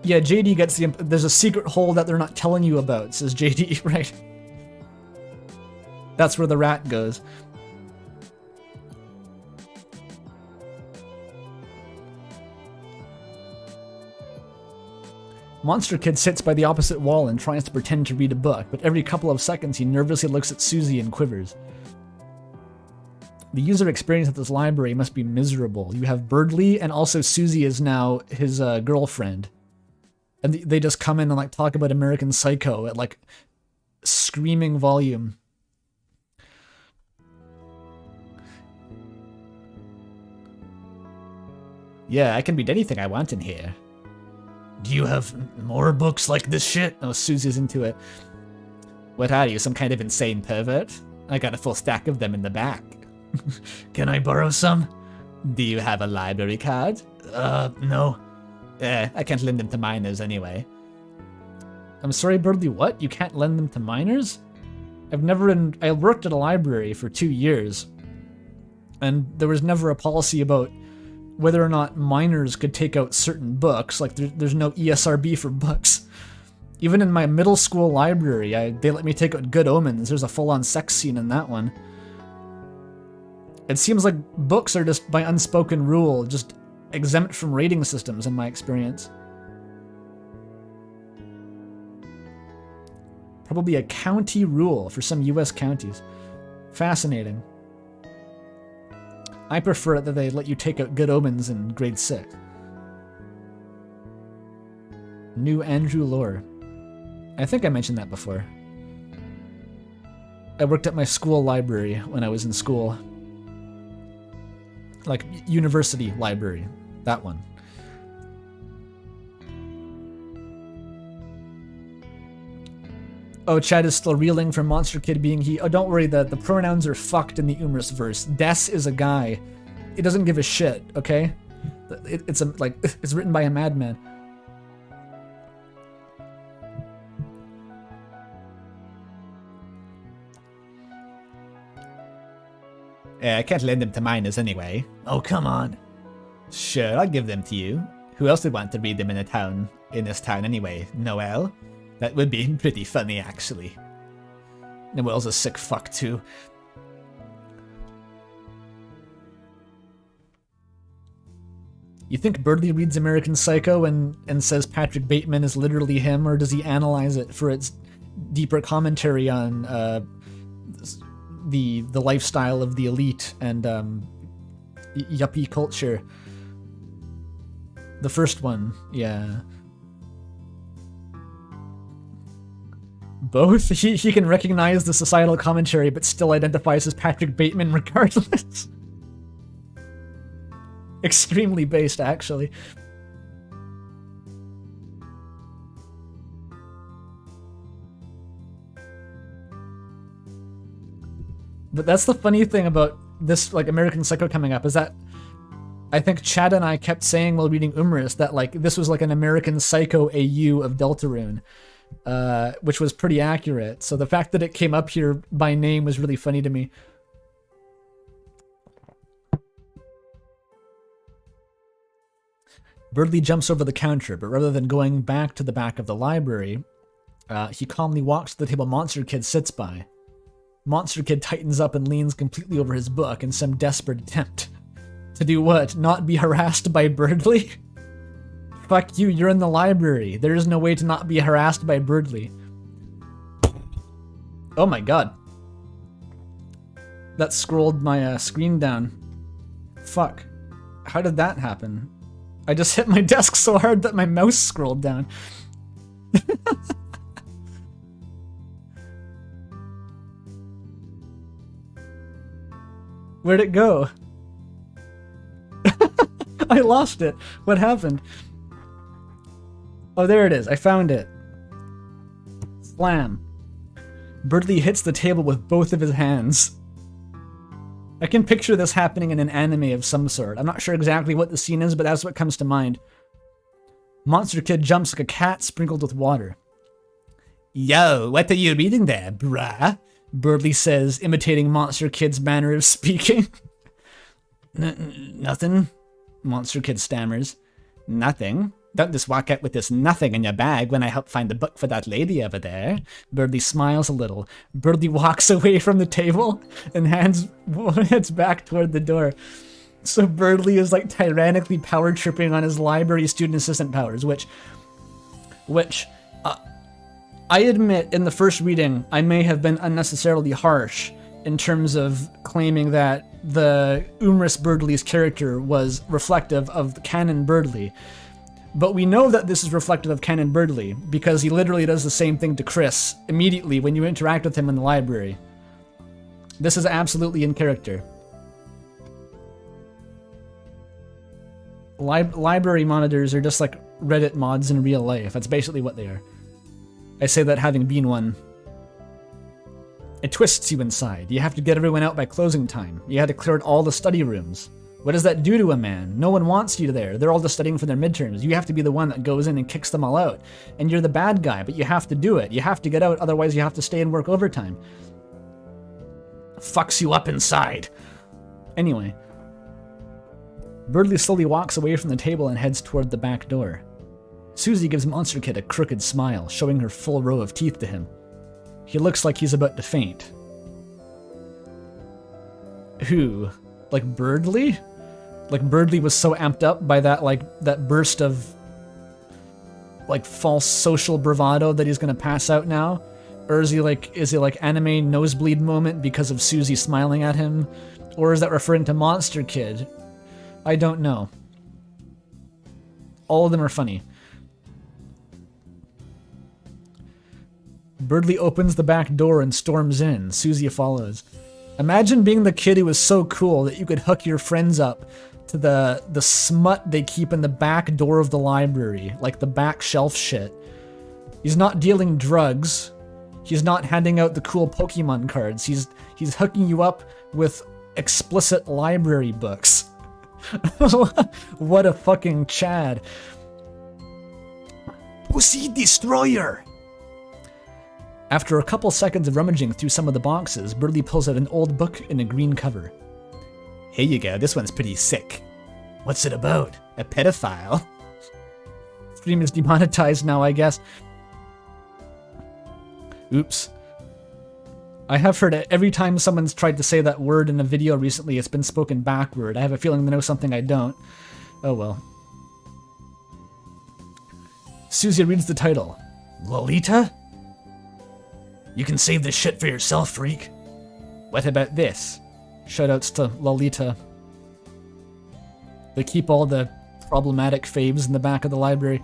Yeah, JD gets the... There's a secret hole that they're not telling you about, says JD, right? That's where the rat goes. Monster Kid sits by the opposite wall and tries to pretend to read a book, but every couple of seconds he nervously looks at Susie and quivers. The user experience at this library must be miserable. You have Birdly, and also Susie is now his girlfriend. And they just come in and like talk about American Psycho at like screaming volume. Yeah, I can read anything I want in here. Do you have more books like this shit? Oh, Susie's into it. What are you, some kind of insane pervert? I got a full stack of them in the back. Can I borrow some? Do you have a library card? No. I can't lend them to minors anyway. I'm sorry, Birdly, what? You can't lend them to minors? I worked at a library for 2 years, and there was never a policy about whether or not minors could take out certain books. Like, there's no ESRB for books. Even in my middle school library, they let me take out Good Omens. There's a full-on sex scene in that one. It seems like books are just, by unspoken rule, just exempt from rating systems in my experience. Probably a county rule for some US counties. Fascinating. I prefer it that they let you take out Good Omens in grade 6. New Andrew Lore. I think I mentioned that before. I worked at my school library when I was in school. Like, university library. That one. Oh, Chad is still reeling from Monster Kid being he. Oh, don't worry, the pronouns are fucked in the Umris verse. Des is a guy. It doesn't give a shit, okay? It's written by a madman. I can't lend them to minors anyway. Oh, come on. Sure, I'll give them to you. Who else would want to read them in this town anyway? Noel? That would be pretty funny, actually. Noel's a sick fuck, too. You think Birdly reads American Psycho and says Patrick Bateman is literally him, or does he analyze it for its deeper commentary on the lifestyle of the elite and yuppie culture? The first one, yeah. Both? He can recognize the societal commentary but still identifies as Patrick Bateman regardless. Extremely based, actually. But that's the funny thing about this, like, American Psycho coming up, is that I think Chad and I kept saying while reading Umris that, like, this was like an American Psycho AU of Deltarune, which was pretty accurate. So the fact that it came up here by name was really funny to me. Birdly jumps over the counter, but rather than going back to the back of the library, he calmly walks to the table Monster Kid sits by. Monster Kid tightens up and leans completely over his book in some desperate attempt. To do what? Not be harassed by Birdly? Fuck you, you're in the library. There is no way to not be harassed by Birdly. Oh my god. That scrolled my screen down. Fuck. How did that happen? I just hit my desk so hard that my mouse scrolled down. Where'd it go? I lost it. What happened? Oh, there it is. I found it. Slam. Birdly hits the table with both of his hands. I can picture this happening in an anime of some sort. I'm not sure exactly what the scene is, but that's what comes to mind. Monster Kid jumps like a cat sprinkled with water. Yo, what are you reading there, brah? Birdly says, imitating Monster Kid's manner of speaking. Nothing, Monster Kid stammers. Nothing? Don't just walk out with this nothing in your bag when I help find the book for that lady over there. Birdie smiles a little. Birdie walks away from the table and heads back toward the door. So Birdie is like tyrannically power tripping on his library student assistant powers, which I admit in the first reading I may have been unnecessarily harsh in terms of claiming that the Umris Birdley's character was reflective of Canon Birdley. But we know that this is reflective of Canon Birdley because he literally does the same thing to Chris immediately when you interact with him in the library. This is absolutely in character. Library monitors are just like Reddit mods in real life. That's basically what they are. I say that having been one. It twists you inside. You have to get everyone out by closing time. You had to clear out all the study rooms. What does that do to a man? No one wants you there. They're all just studying for their midterms. You have to be the one that goes in and kicks them all out. And you're the bad guy, but you have to do it. You have to get out, otherwise you have to stay and work overtime. Fucks you up inside. Anyway. Birdley slowly walks away from the table and heads toward the back door. Susie gives Monster Kid a crooked smile, showing her full row of teeth to him. He looks like he's about to faint. Who? Like Birdley? Like Birdley was so amped up by that burst of like false social bravado that he's gonna pass out now? Or is he like anime nosebleed moment because of Susie smiling at him? Or is that referring to Monster Kid? I don't know. All of them are funny. Birdley opens the back door and storms in. Susie follows. Imagine being the kid who was so cool that you could hook your friends up to the smut they keep in the back door of the library, like the back shelf shit. He's not dealing drugs. He's not handing out the cool Pokemon cards. He's hooking you up with explicit library books. What a fucking Chad. Pussy Destroyer! After a couple seconds of rummaging through some of the boxes, Birdley pulls out an old book in a green cover. Here you go, this one's pretty sick. What's it about? A pedophile? Stream is demonetized now, I guess. Oops. I have heard it every time someone's tried to say that word in a video recently, it's been spoken backward. I have a feeling they know something I don't. Oh well. Susie reads the title. Lolita? You can save this shit for yourself, freak. What about this? Shoutouts to Lolita. They keep all the problematic faves in the back of the library.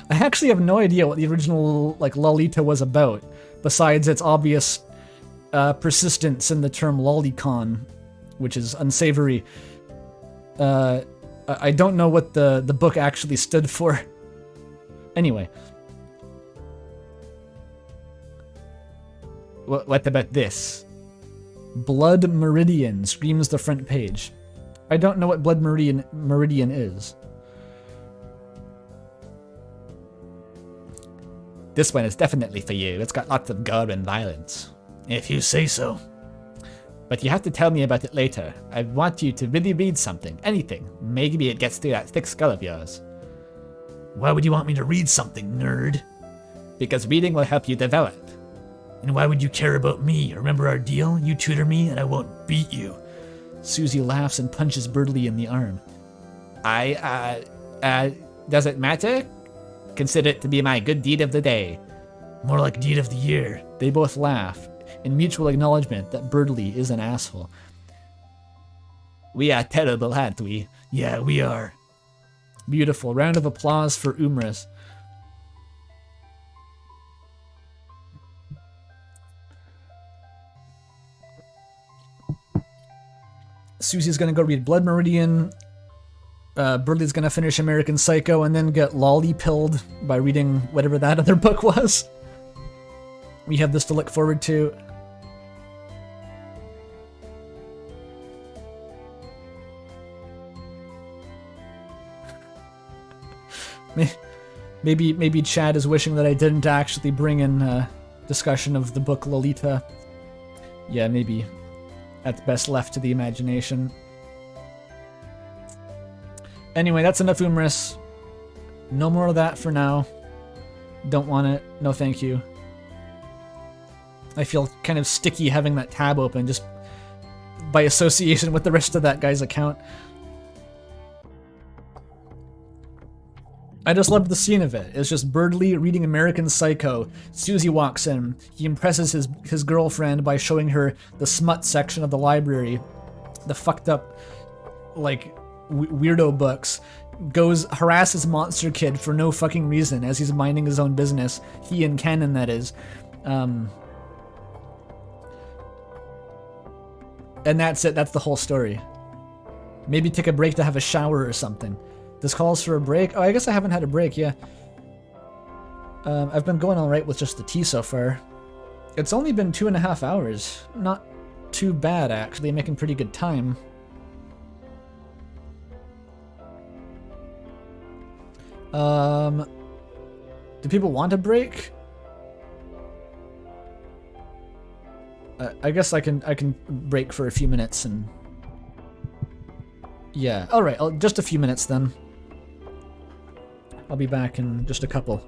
I actually have no idea what the original Lolita was about, besides its obvious persistence in the term lolicon, which is unsavory. I don't know what the book actually stood for. Anyway. What about this? Blood Meridian, screams the front page. I don't know what Blood Meridian is. This one is definitely for you. It's got lots of gore and violence. If you say so. But you have to tell me about it later. I want you to really read something. Anything. Maybe it gets through that thick skull of yours. Why would you want me to read something, nerd? Because reading will help you develop. And why would you care about me? Remember our deal? You tutor me and I won't beat you. Susie laughs and punches Birdley in the arm. Does it matter? Consider it to be my good deed of the day. More like deed of the year. They both laugh, in mutual acknowledgement that Birdley is an asshole. We are terrible, aren't we? Yeah, we are. Beautiful. Round of applause for Umris. Susie's gonna go read Blood Meridian. Birdley's gonna finish American Psycho and then get lolly-pilled by reading whatever that other book was. We have this to look forward to. Maybe Chad is wishing that I didn't actually bring in discussion of the book Lolita. Yeah, maybe. That's best left to the imagination. Anyway, that's enough Umris. No more of that for now. Don't want it. No thank you. I feel kind of sticky having that tab open just by association with the rest of that guy's account. I just loved the scene of it. It's just Birdley reading American Psycho. Susie walks in. He impresses his girlfriend by showing her the smut section of the library. The fucked up, like, weirdo books. Goes, harasses Monster Kid for no fucking reason as he's minding his own business. He and Cannon, that is. And that's it. That's the whole story. Maybe take a break to have a shower or something. This calls for a break. Oh, I guess I haven't had a break, yeah. I've been going all right with just the tea so far. It's only been 2.5 hours. Not too bad, actually. Making pretty good time. Do people want a break? I guess I can break for a few minutes and... Yeah, alright, just a few minutes then. I'll be back in just a couple.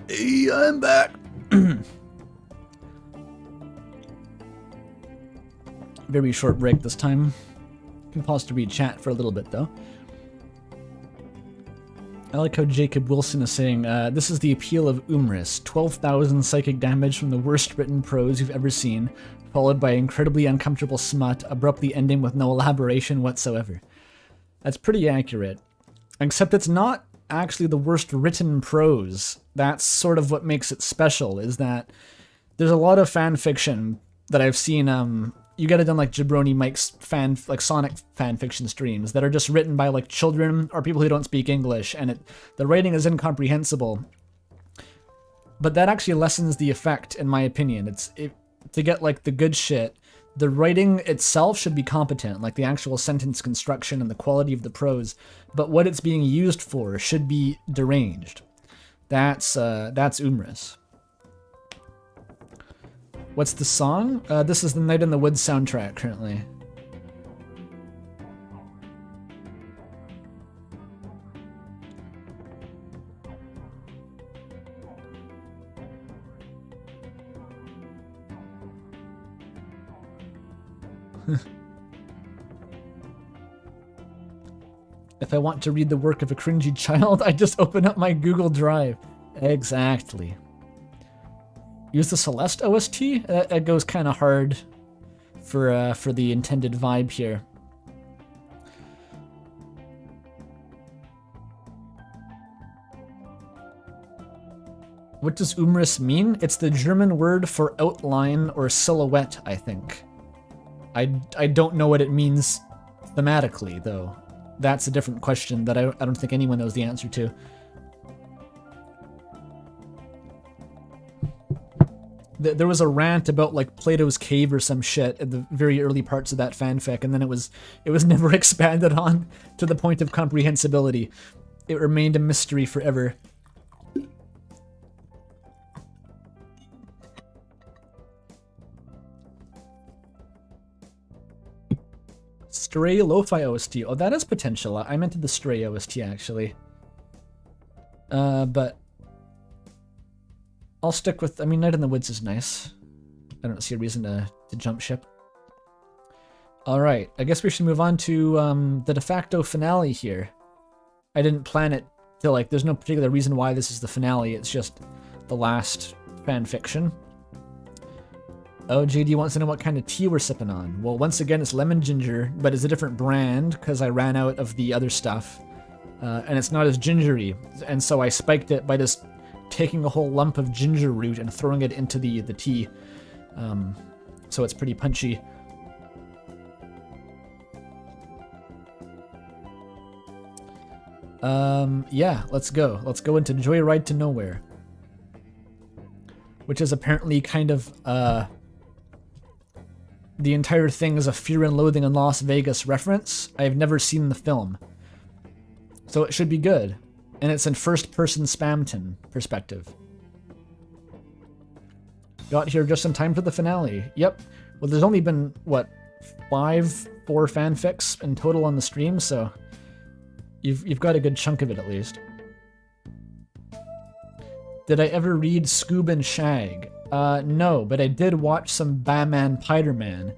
Hey, I'm back. Very short break this time. Can pause to read chat for a little bit though. I like how Jacob Wilson is saying, this is the appeal of Umris. 12,000 psychic damage from the worst written prose you've ever seen, followed by incredibly uncomfortable smut, abruptly ending with no elaboration whatsoever. That's pretty accurate. Except it's not actually the worst written prose. That's sort of what makes it special, is that there's a lot of fan fiction that I've seen, you get it done like Jabroni Mike's Sonic fan fiction streams that are just written by like children or people who don't speak English, and the writing is incomprehensible. But that actually lessens the effect, in my opinion. To get like the good shit, the writing itself should be competent, like the actual sentence construction and the quality of the prose, but what it's being used for should be deranged. That's Umris. What's the song? This is the Night in the Woods soundtrack currently. If I want to read the work of a cringy child, I just open up my Google Drive. Exactly. Use the Celeste OST? It goes kind of hard for the intended vibe here. What does Umriss mean? It's the German word for outline or silhouette, I think. I don't know what it means thematically, though. That's a different question that I don't think anyone knows the answer to. There was a rant about like Plato's Cave or some shit at the very early parts of that fanfic, and then it was never expanded on to the point of comprehensibility. It remained a mystery forever. Stray Lo-Fi OST. Oh, that has potential. I meant the Stray OST actually. But I'll stick with, I mean, Night in the Woods is nice. I don't see a reason to jump ship. Alright, I guess we should move on to the de facto finale here. I didn't plan it to, like, there's no particular reason why this is the finale, it's just the last fan fiction. Oh, JD wants to know what kind of tea we're sipping on. Well, once again, it's lemon ginger, but it's a different brand because I ran out of the other stuff. And it's not as gingery, and so I spiked it by just taking a whole lump of ginger root and throwing it into the tea. So it's pretty punchy. Yeah, let's go. Let's go into Joyride to Nowhere. Which is apparently kind of, the entire thing is a Fear and Loathing in Las Vegas reference. I've never seen the film. So it should be good. And it's in first-person Spamton perspective. Got here just in time for the finale. Yep. Well, there's only been, what, 4 fanfics in total on the stream, so you've got a good chunk of it at least. Did I ever read Scoob and Shag? No, but I did watch some Batman Piderman,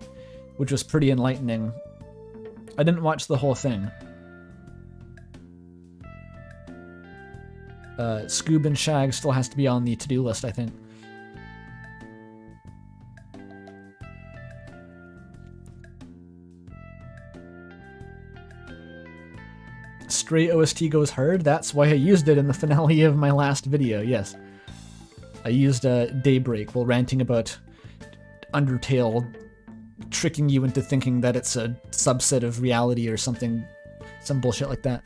which was pretty enlightening. I didn't watch the whole thing. Scoob and Shag still has to be on the to-do list, I think. Stray OST goes hard, that's why I used it in the finale of my last video, yes. I used Daybreak while ranting about Undertale tricking you into thinking that it's a subset of reality or something, some bullshit like that.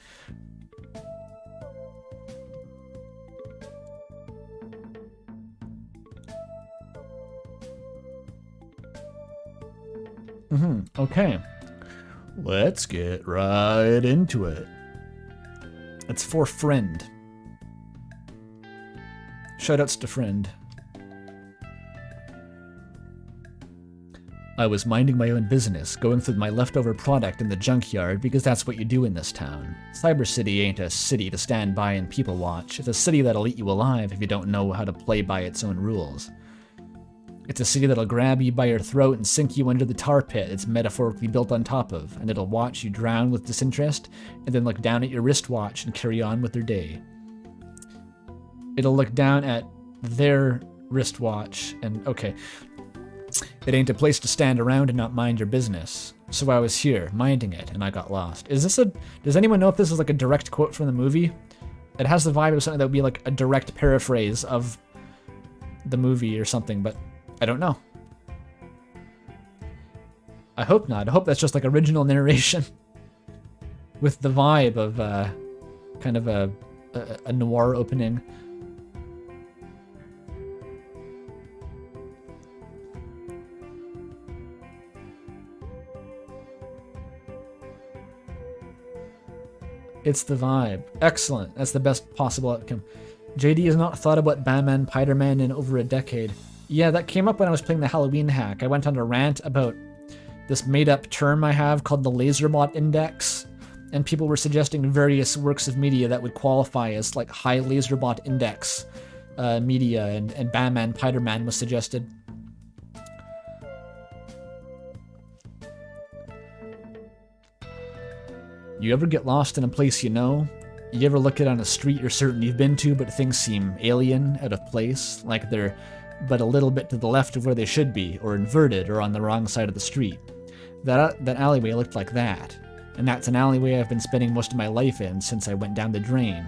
Okay. Let's get right into it. It's for Friend. Shoutouts to Friend. I was minding my own business, going through my leftover product in the junkyard because that's what you do in this town. Cyber City ain't a city to stand by and people watch. It's a city that'll eat you alive if you don't know how to play by its own rules. It's a city that'll grab you by your throat and sink you under the tar pit it's metaphorically built on top of, and it'll watch you drown with disinterest and then look down at your wristwatch and carry on with their day. It'll look down at their wristwatch and, okay, it ain't a place to stand around and not mind your business. So I was here, minding it, and I got lost. Does anyone know if this is like a direct quote from the movie? It has the vibe of something that would be like a direct paraphrase of the movie or something, but I don't know. I hope not. I hope that's just like original narration with the vibe of kind of a noir opening. It's the vibe. Excellent. That's the best possible outcome. JD has not thought about Batman, Spider-Man in over a decade. Yeah, that came up when I was playing the Halloween hack. I went on a rant about this made-up term I have called the Laserbot Index, and people were suggesting various works of media that would qualify as like high Laserbot Index media, and Batman, Spider-Man was suggested. You ever get lost in a place you know? You ever look at on a street you're certain you've been to, but things seem alien, out of place, like they're but a little bit to the left of where they should be, or inverted, or on the wrong side of the street? That alleyway looked like that, and that's an alleyway I've been spending most of my life in since I went down the drain.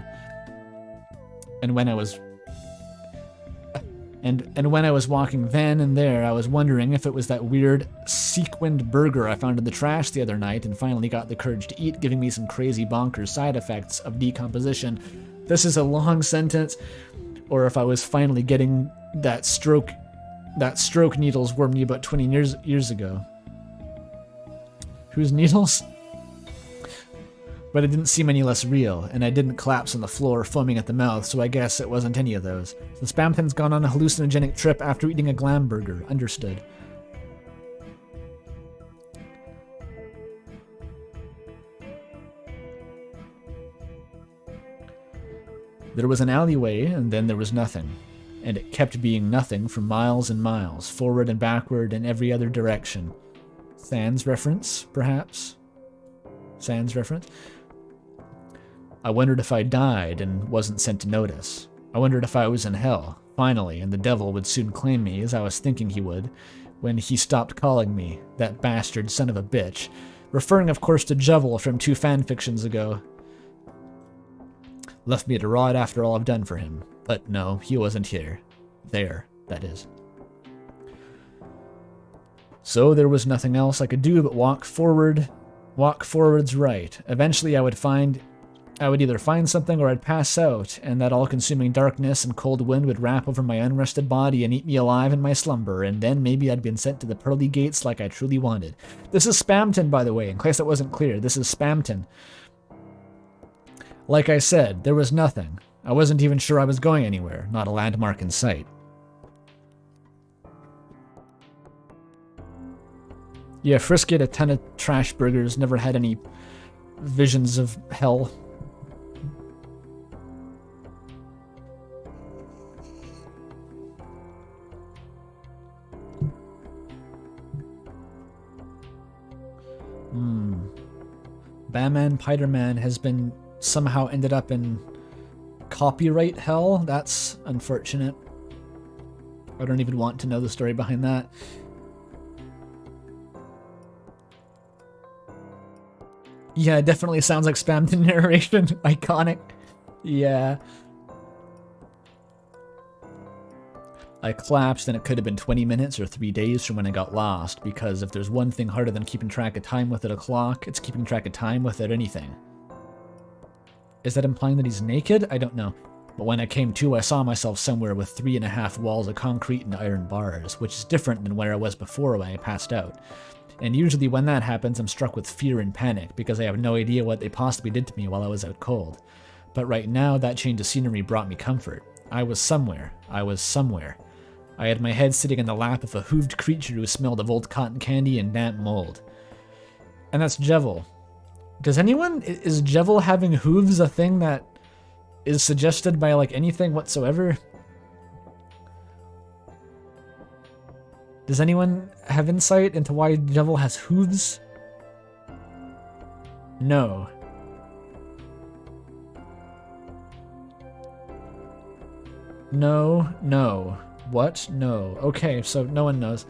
And when I was walking then and there, I was wondering if it was that weird sequined burger I found in the trash the other night and finally got the courage to eat, giving me some crazy bonkers side effects of decomposition. This is a long sentence. Or if I was finally getting that stroke needles were me about 20 years ago. Whose needles? But it didn't seem any less real, and I didn't collapse on the floor foaming at the mouth, so I guess it wasn't any of those. The Spamton's gone on a hallucinogenic trip after eating a glam burger. Understood. There was an alleyway, and then there was nothing. And it kept being nothing for miles and miles, forward and backward in every other direction. Sans reference, perhaps? Sans reference? I wondered if I died and wasn't sent to notice. I wondered if I was in hell, finally, and the devil would soon claim me, as I was thinking he would, when he stopped calling me, that bastard son of a bitch, referring of course to Jevil from 2 fanfictions ago. Left me to rot after all I've done for him. But no, he wasn't here. There, that is. So there was nothing else I could do but walk forward. Walk forwards right. Eventually I would either find something or I'd pass out, and that all-consuming darkness and cold wind would wrap over my unrested body and eat me alive in my slumber, and then maybe I'd been sent to the pearly gates like I truly wanted. This is Spamton, by the way, in case that wasn't clear. This is Spamton. Like I said, there was nothing. I wasn't even sure I was going anywhere, not a landmark in sight. Yeah, Frisk ate a ton of trash burgers, never had any visions of hell. Batman, Spider-Man has been somehow ended up in copyright hell. That's unfortunate. I don't even want to know the story behind that. Yeah, it definitely sounds like Spamton narration. Iconic. Yeah. I collapsed and it could have been 20 minutes or 3 days from when I got lost, because if there's one thing harder than keeping track of time without a clock, it's keeping track of time without anything. Is that implying that he's naked? I don't know. But when I came to, I saw myself somewhere with 3.5 walls of concrete and iron bars, which is different than where I was before when I passed out. And usually when that happens, I'm struck with fear and panic, because I have no idea what they possibly did to me while I was out cold. But right now, that change of scenery brought me comfort. I was somewhere. I had my head sitting in the lap of a hooved creature who smelled of old cotton candy and damp mold. And that's Jevil. Is Jevil having hooves a thing that is suggested by like anything whatsoever? Does anyone have insight into why Jevil has hooves? No. No. What? No. Okay, so no one knows.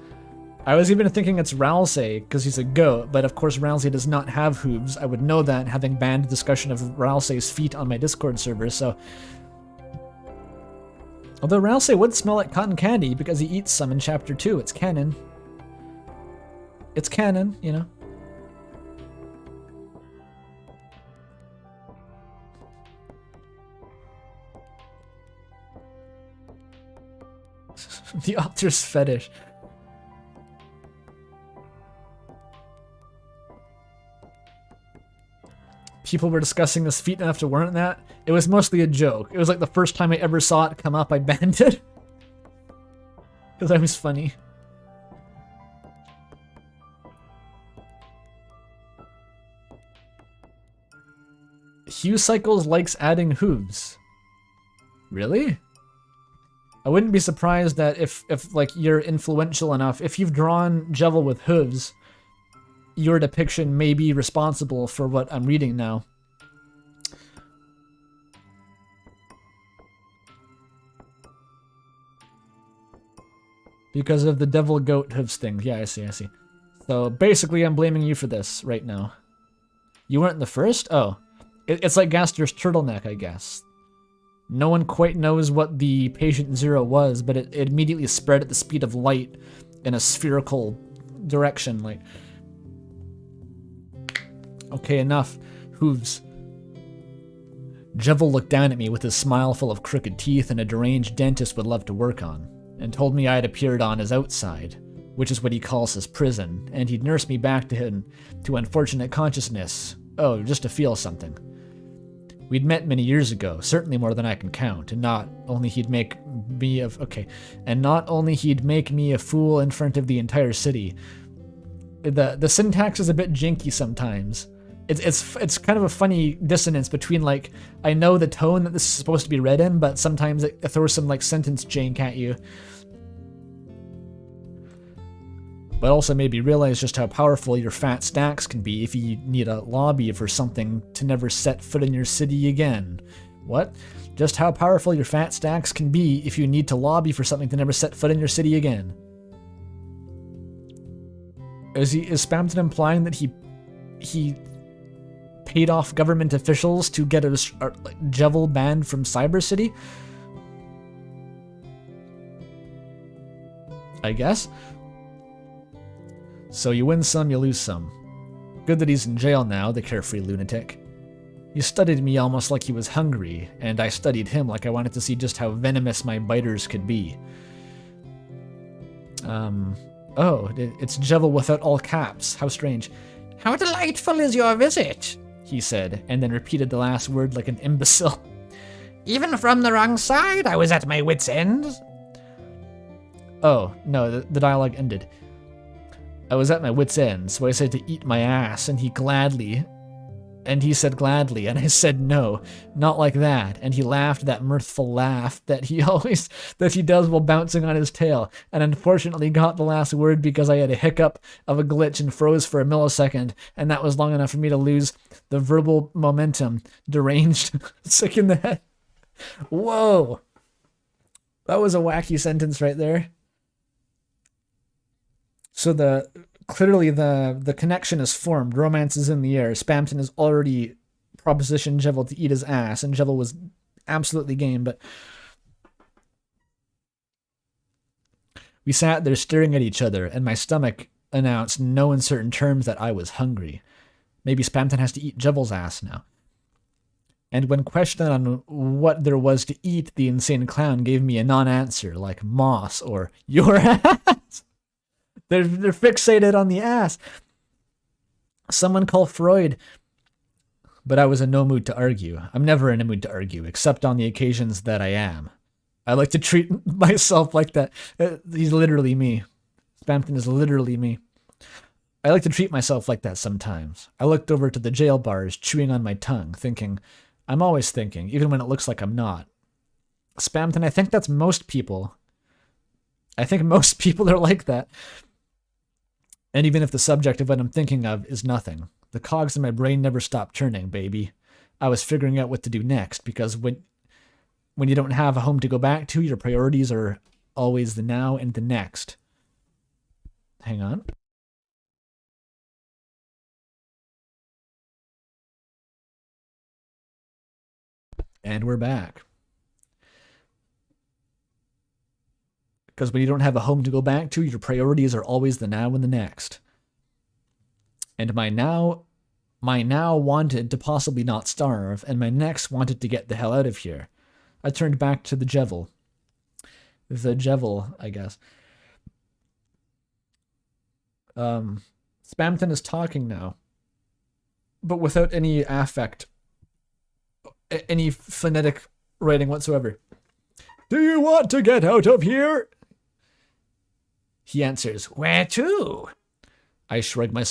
I was even thinking it's Ralsei, because he's a goat, but of course Ralsei does not have hooves. I would know that, having banned discussion of Ralsei's feet on my Discord server, so... Although Ralsei would smell like cotton candy, because he eats some in Chapter 2. It's canon. It's canon, you know? The author's fetish. People were discussing this feat enough to warrant that. It was mostly a joke. It was like the first time I ever saw it come up, I banned it. Because I was funny. Hugh Cycles likes adding hooves. Really? I wouldn't be surprised that if like you're influential enough, if you've drawn Jevil with hooves, your depiction may be responsible for what I'm reading now. Because of the devil goat hooves thing. Yeah, I see. So basically I'm blaming you for this right now. You weren't the first? Oh. It's like Gaster's turtleneck, I guess. No one quite knows what the patient zero was, but it immediately spread at the speed of light in a spherical direction, like... Okay, enough. Hooves. Jevil looked down at me with his smile full of crooked teeth and a deranged dentist would love to work on, and told me I had appeared on his outside, which is what he calls his prison, and he'd nurse me back to him to unfortunate consciousness. Oh, just to feel something. We'd met many years ago, certainly more than I can count, and not only he'd make me a fool in front of the entire city. The syntax is a bit janky sometimes. It's kind of a funny dissonance between, like, I know the tone that this is supposed to be read in, but sometimes it throws some like sentence jank at you. But also maybe realize just how powerful your fat stacks can be if you need a lobby for something to never set foot in your city again. What? Just how powerful your fat stacks can be if you need to lobby for something to never set foot in your city again. Is Spamton implying that he paid off government officials to get Jevil banned from Cyber City? I guess. So you win some, you lose some. Good that he's in jail now, the carefree lunatic. He studied me almost like he was hungry, and I studied him like I wanted to see just how venomous my biters could be. Oh, it's Jevil without all caps. How strange. How delightful is your visit, he said, and then repeated the last word like an imbecile. Even from the wrong side, I was at my wit's end. Oh, no, the dialogue ended. I was at my wit's end, so I said to eat my ass, and he said gladly, and I said no, not like that, and he laughed that mirthful laugh that he does while bouncing on his tail, and unfortunately got the last word because I had a hiccup of a glitch and froze for a millisecond, and that was long enough for me to lose the verbal momentum. Deranged, sick in the head. Whoa! That was a wacky sentence right there. So clearly the connection is formed. Romance is in the air. Spamton has already propositioned Jevil to eat his ass, and Jevil was absolutely game, but we sat there staring at each other, and my stomach announced in no uncertain terms that I was hungry. Maybe Spamton has to eat Jevil's ass now. And when questioned on what there was to eat, the insane clown gave me a non-answer, like moss or your ass. They're fixated on the ass. Someone call Freud. But I was in no mood to argue. I'm never in a mood to argue, except on the occasions that I am. I like to treat myself like that. He's literally me. Spamton is literally me. I like to treat myself like that sometimes. I looked over to the jail bars, chewing on my tongue, thinking, I'm always thinking, even when it looks like I'm not. Spamton, I think that's most people. I think most people are like that. And even if the subject of what I'm thinking of is nothing, the cogs in my brain never stop turning, baby. I was figuring out what to do next, because when you don't have a home to go back to, your priorities are always the now and the next. Hang on. And we're back. Because when you don't have a home to go back to, your priorities are always the now and the next. And my now wanted to possibly not starve, and my next wanted to get the hell out of here. I turned back to the Jevil. The Jevil, I guess. Spamton is talking now, but without any affect, any phonetic writing whatsoever. Do you want to get out of here? He answers, Where to? I shrug my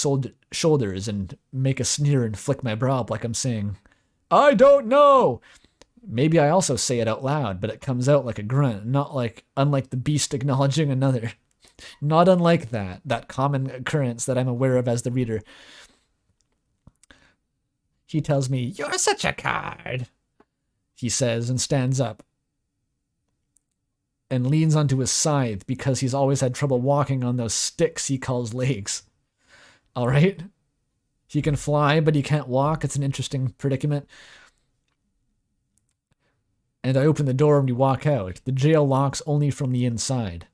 shoulders and make a sneer and flick my brow up like I'm saying, I don't know. Maybe I also say it out loud, but it comes out like a grunt, unlike the beast acknowledging another. Not unlike that common occurrence that I'm aware of as the reader. He tells me, You're such a card. He says, and stands up and leans onto his scythe because he's always had trouble walking on those sticks he calls legs. All right? He can fly, but he can't walk. It's an interesting predicament. And I open the door and we walk out. The jail locks only from the inside.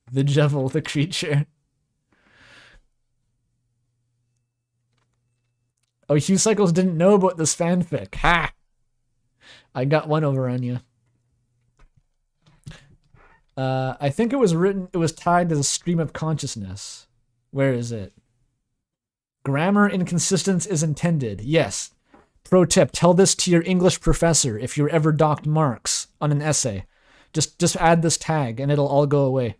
The Jevil, the creature. Oh, Hugh Cycles didn't know about this fanfic. Ha! I got one over on you. I think it was tied to the stream of consciousness. Where is it? Grammar inconsistence is intended. Yes. Pro tip, tell this to your English professor if you're ever docked marks on an essay. Just add this tag and it'll all go away.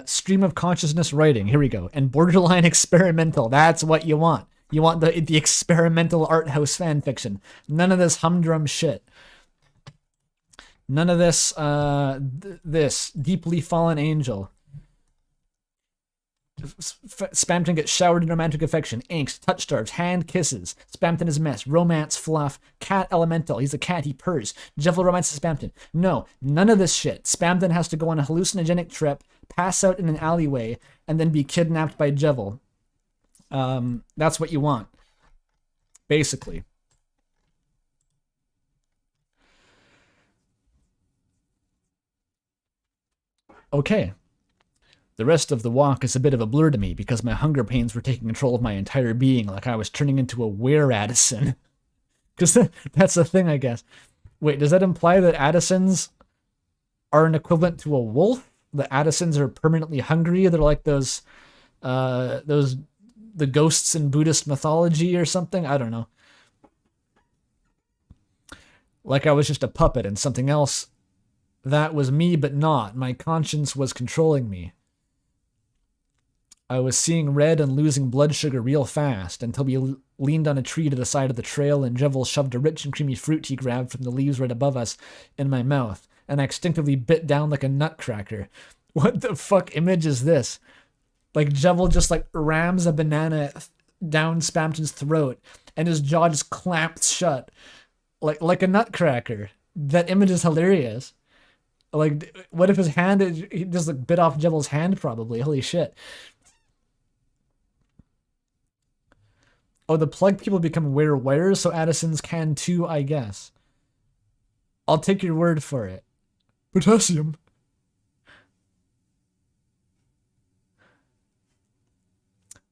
Stream of consciousness writing. Here we go. And borderline experimental. That's what you want. You want the experimental art house fan fiction. None of this humdrum shit. None of this this deeply fallen angel. Spamton gets showered in romantic affection, angst, touch starves, hand kisses. Spamton is a mess, romance, fluff, cat elemental. He's a cat, he purrs. Jevil romances Spamton. No, none of this shit. Spamton has to go on a hallucinogenic trip, pass out in an alleyway, and then be kidnapped by Jevil. That's what you want, basically. Okay. The rest of the walk is a bit of a blur to me because my hunger pains were taking control of my entire being, like I was turning into a were-Addison. Because that's the thing, I guess. Wait, does that imply that Addisons are an equivalent to a wolf? The Addisons are permanently hungry? They're like the ghosts in Buddhist mythology or something? I don't know. Like I was just a puppet and something else that was me but not. My conscience was controlling me. I was seeing red and losing blood sugar real fast until we leaned on a tree to the side of the trail and Jevil shoved a rich and creamy fruit he grabbed from the leaves right above us in my mouth, and I instinctively bit down like a nutcracker. What the fuck image is this? Like Jevil just like rams a banana down Spamton's throat and his jaw just clamps shut like a nutcracker. That image is hilarious. Like, what if his hand, he just like bit off Jevil's hand probably. Holy shit. Oh, the plug people become were-weres, so Addisons can too, I guess. I'll take your word for it. Potassium.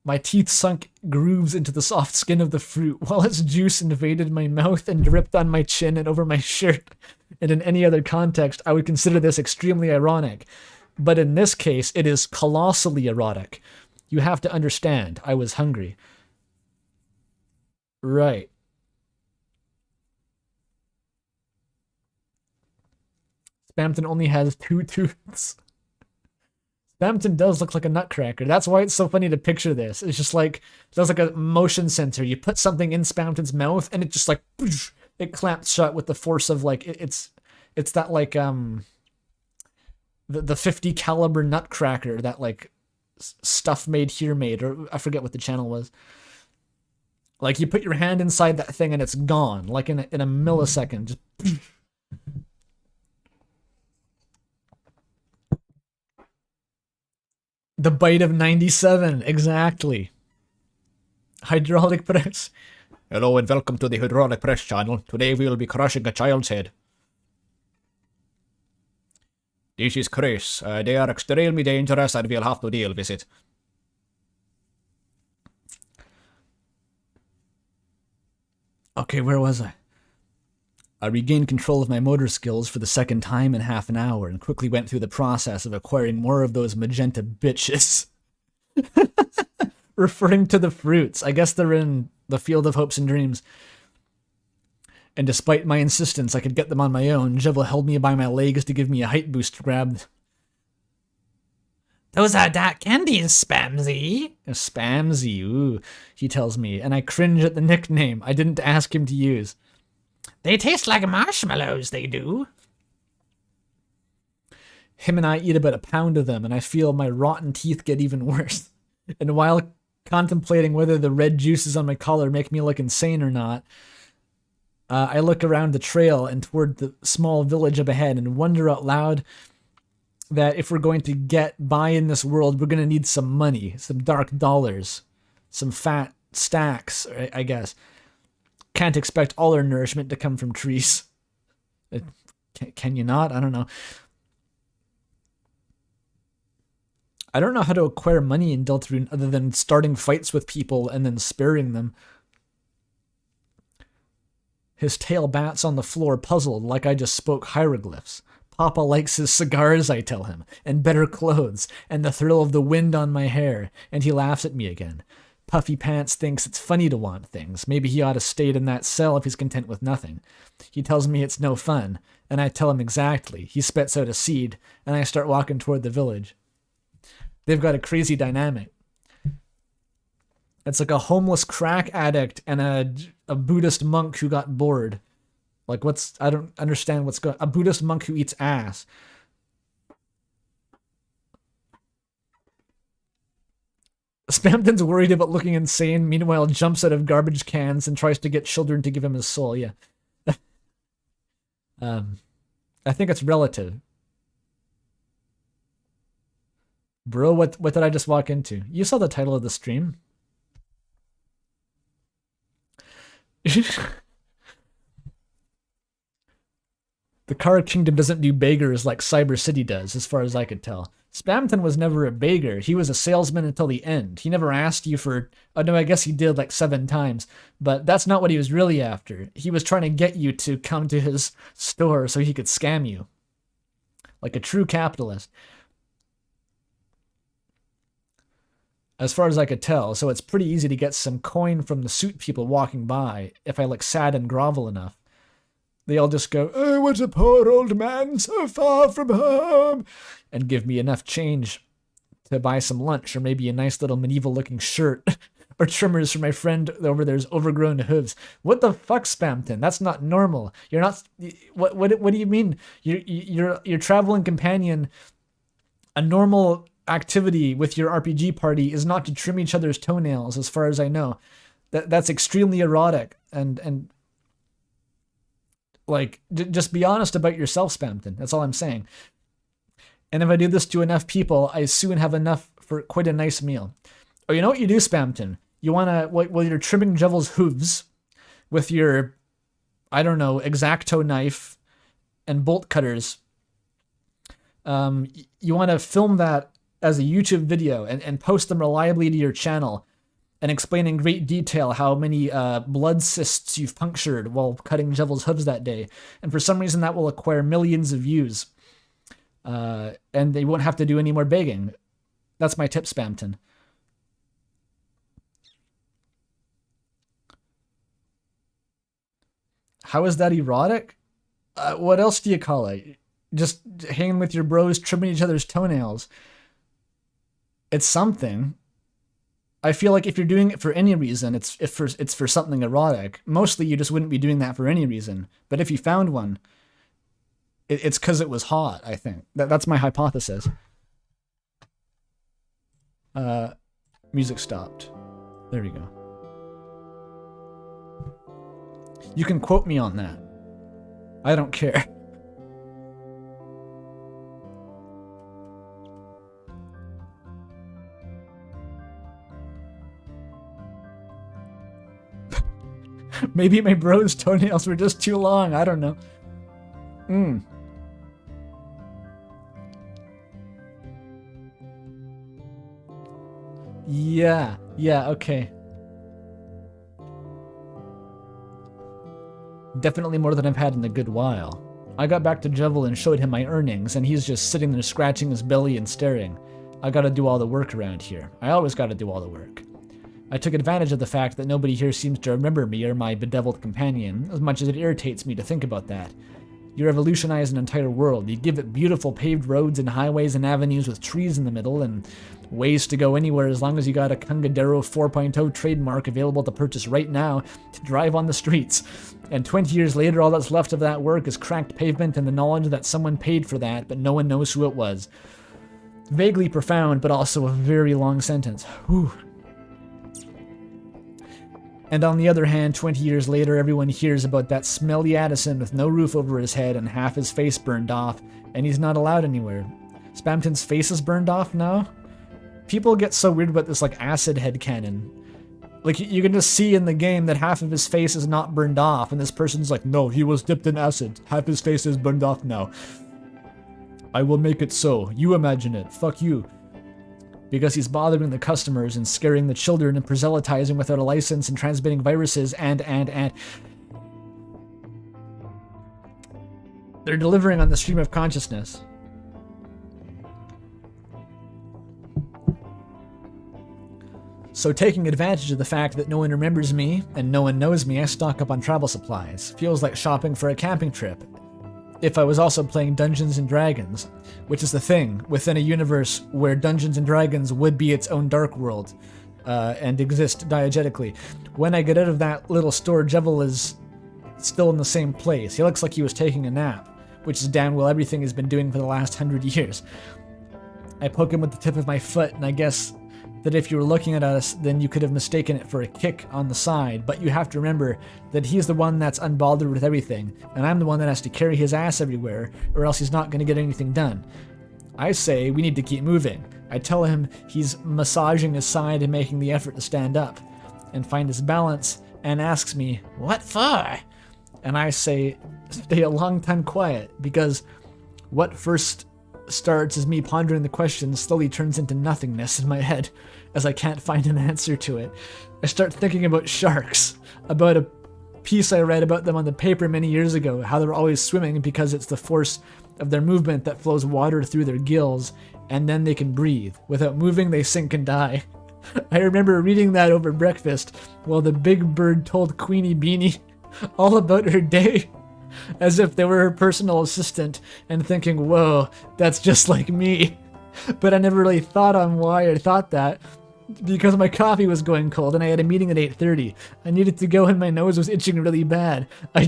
My teeth sunk grooves into the soft skin of the fruit, while its juice invaded my mouth and dripped on my chin and over my shirt. And in any other context, I would consider this extremely ironic. But in this case, it is colossally erotic. You have to understand, I was hungry. Right. Spamton only has 2 tooths. Spamton does look like a nutcracker. That's why it's so funny to picture this. It's just like, there's like a motion sensor. You put something in Spamton's mouth and it just like, it clamps shut with the force of like, it's that like, the 50 caliber nutcracker, that like stuff made here made, or I forget what the channel was. Like you put your hand inside that thing and it's gone, like in a millisecond. Just the bite of 97, exactly. Hydraulic press. Hello and welcome to the Hydraulic Press channel. Today we will be crushing a child's head. This is Chris. They are extremely dangerous and we'll have to deal with it. Okay, where was I? I regained control of my motor skills for the second time in half an hour and quickly went through the process of acquiring more of those magenta bitches. Referring to the fruits. I guess they're in the field of hopes and dreams. And despite my insistence I could get them on my own, Jevil held me by my legs to give me a height boost grab. Those are dark candies, Spamzy. Spamzy, ooh, he tells me, and I cringe at the nickname I didn't ask him to use. They taste like marshmallows, they do. Him and I eat about a pound of them, and I feel my rotten teeth get even worse. And while contemplating whether the red juices on my collar make me look insane or not, I look around the trail and toward the small village up ahead and wonder out loud that if we're going to get by in this world, we're going to need some money, some dark dollars, some fat stacks, I guess. Can't expect all our nourishment to come from trees. Can you not? I don't know. I don't know how to acquire money in Deltarune other than starting fights with people and then sparing them. His tail bats on the floor, puzzled, like I just spoke hieroglyphs. Papa likes his cigars, I tell him, and better clothes, and the thrill of the wind on my hair, and he laughs at me again. Puffy Pants thinks it's funny to want things. Maybe he ought to stay in that cell if he's content with nothing. He tells me it's no fun, and I tell him exactly. He spits out a seed, and I start walking toward the village. They've got a crazy dynamic. It's like a homeless crack addict and a Buddhist monk who got bored. Like, I don't understand what's going on. A Buddhist monk who eats ass. Spamton's worried about looking insane, meanwhile jumps out of garbage cans and tries to get children to give him his soul, yeah. I think it's relative. Bro, what did I just walk into? You saw the title of the stream. The Card Kingdom doesn't do beggars like Cyber City does, as far as I could tell. Spamton was never a beggar. He was a salesman until the end. He never asked you for... Oh, no, I guess he did like 7 times. But that's not what he was really after. He was trying to get you to come to his store so he could scam you. Like a true capitalist. As far as I could tell, so it's pretty easy to get some coin from the suit people walking by if I look sad and grovel enough. They all just go, "I was a poor old man so far from home," and give me enough change to buy some lunch or maybe a nice little medieval-looking shirt or trimmers for my friend over there's overgrown hooves. What the fuck, Spamton? That's not normal. You're not. What do you mean? Your traveling companion. A normal activity with your RPG party is not to trim each other's toenails, as far as I know. That's extremely erotic and. Like, just be honest about yourself, Spamton. That's all I'm saying. And if I do this to enough people, I soon have enough for quite a nice meal. Oh, you know what you do, Spamton? You want to, while you're trimming Jevil's hooves with your, I don't know, X-Acto knife and bolt cutters, you want to film that as a YouTube video and post them reliably to your channel and explain in great detail how many blood cysts you've punctured while cutting Jevil's hooves that day. And for some reason that will acquire millions of views. And they won't have to do any more begging. That's my tip, Spamton. How is that erotic? What else do you call it? Just hanging with your bros, trimming each other's toenails. It's something. I feel like if you're doing it for any reason, it's for something erotic. Mostly you just wouldn't be doing that for any reason. But if you found one, it's because it was hot, I think. That's my hypothesis. Music stopped. There we go. You can quote me on that. I don't care. Maybe my bro's toenails were just too long. I don't know. Yeah, okay. Definitely more than I've had in a good while. I got back to Jevil and showed him my earnings, and he's just sitting there scratching his belly and staring. I gotta do all the work around here. I always gotta do all the work. I took advantage of the fact that nobody here seems to remember me or my bedeviled companion, as much as it irritates me to think about that. You revolutionize an entire world. You give it beautiful paved roads and highways and avenues with trees in the middle and ways to go anywhere as long as you got a Kungadero 4.0 trademark available to purchase right now to drive on the streets. And 20 years later, all that's left of that work is cracked pavement and the knowledge that someone paid for that, but no one knows who it was. Vaguely profound, but also a very long sentence. Whew. And on the other hand, 20 years later, everyone hears about that smelly Addison with no roof over his head and half his face burned off, and he's not allowed anywhere. Spamton's face is burned off now? People get so weird about this, like, acid headcanon. Like, you can just see in the game that half of his face is not burned off, and this person's like, no, he was dipped in acid. Half his face is burned off now. I will make it so. You imagine it. Fuck you. Because he's bothering the customers and scaring the children and proselytizing without a license and transmitting viruses and. They're delivering on the stream of consciousness. So taking advantage of the fact that no one remembers me and no one knows me, I stock up on travel supplies. Feels like shopping for a camping trip. If I was also playing Dungeons & Dragons, which is the thing, within a universe where Dungeons & Dragons would be its own dark world, and exist diegetically. When I get out of that little store, Jevil is still in the same place. He looks like he was taking a nap, which is damn well everything he's been doing for the last 100 years. I poke him with the tip of my foot, and I guess that if you were looking at us, then you could have mistaken it for a kick on the side, but you have to remember that he's the one that's unbothered with everything, and I'm the one that has to carry his ass everywhere, or else he's not going to get anything done. I say we need to keep moving. I tell him he's massaging his side and making the effort to stand up and find his balance, and asks me, "What for?" And I say, stay a long time quiet, because what first starts as me pondering the question slowly turns into nothingness in my head as I can't find an answer to it. I start thinking about sharks, about a piece I read about them on the paper many years ago, how they're always swimming because it's the force of their movement that flows water through their gills, and then they can breathe. Without moving, they sink and die. I remember reading that over breakfast while the big bird told Queenie Beanie all about her day, as if they were her personal assistant, and thinking, whoa, that's just like me. But I never really thought on why I thought that, because my coffee was going cold and I had a meeting at 8:30. I needed to go and my nose was itching really bad. I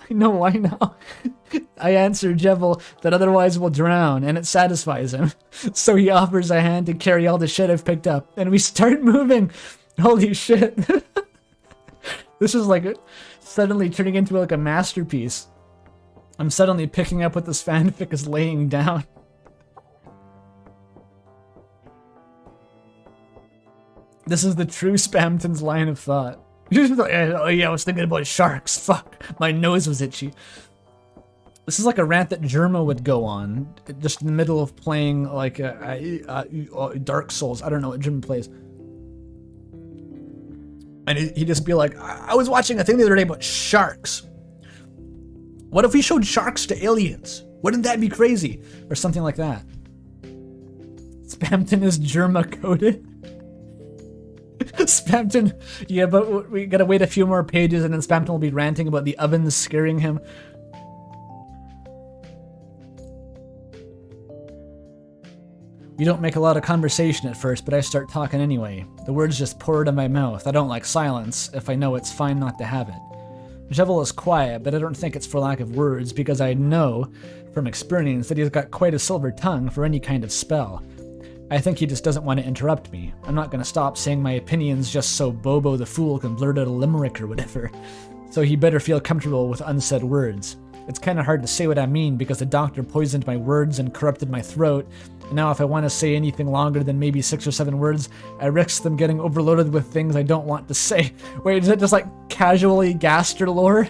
know why now. I answer Jevil that otherwise we'll drown, and it satisfies him. So he offers a hand to carry all the shit I've picked up, and we start moving. Holy shit. This is like suddenly turning into like a masterpiece. I'm suddenly picking up what this fanfic is laying down. This is the true Spamton's line of thought. Oh yeah, I was thinking about sharks. Fuck, my nose was itchy. This is like a rant that Germa would go on, just in the middle of playing like Dark Souls. I don't know what Germa plays. And he'd just be like, I was watching a thing the other day about sharks. What if we showed sharks to aliens? Wouldn't that be crazy? Or something like that. Spamton is Germa coded. Spamton, yeah, but we gotta wait a few more pages and then Spamton will be ranting about the ovens scaring him. We don't make a lot of conversation at first, but I start talking anyway. The words just pour out of my mouth. I don't like silence if I know it's fine not to have it. Jevel is quiet, but I don't think it's for lack of words, because I know from experience that he's got quite a silver tongue for any kind of spell. I think he just doesn't want to interrupt me. I'm not going to stop saying my opinions just so Bobo the Fool can blurt out a limerick or whatever. So he better feel comfortable with unsaid words. It's kind of hard to say what I mean because the doctor poisoned my words and corrupted my throat, and now if I want to say anything longer than maybe 6 or 7 words, I risk them getting overloaded with things I don't want to say. Wait, is it just like casually Gaster lore?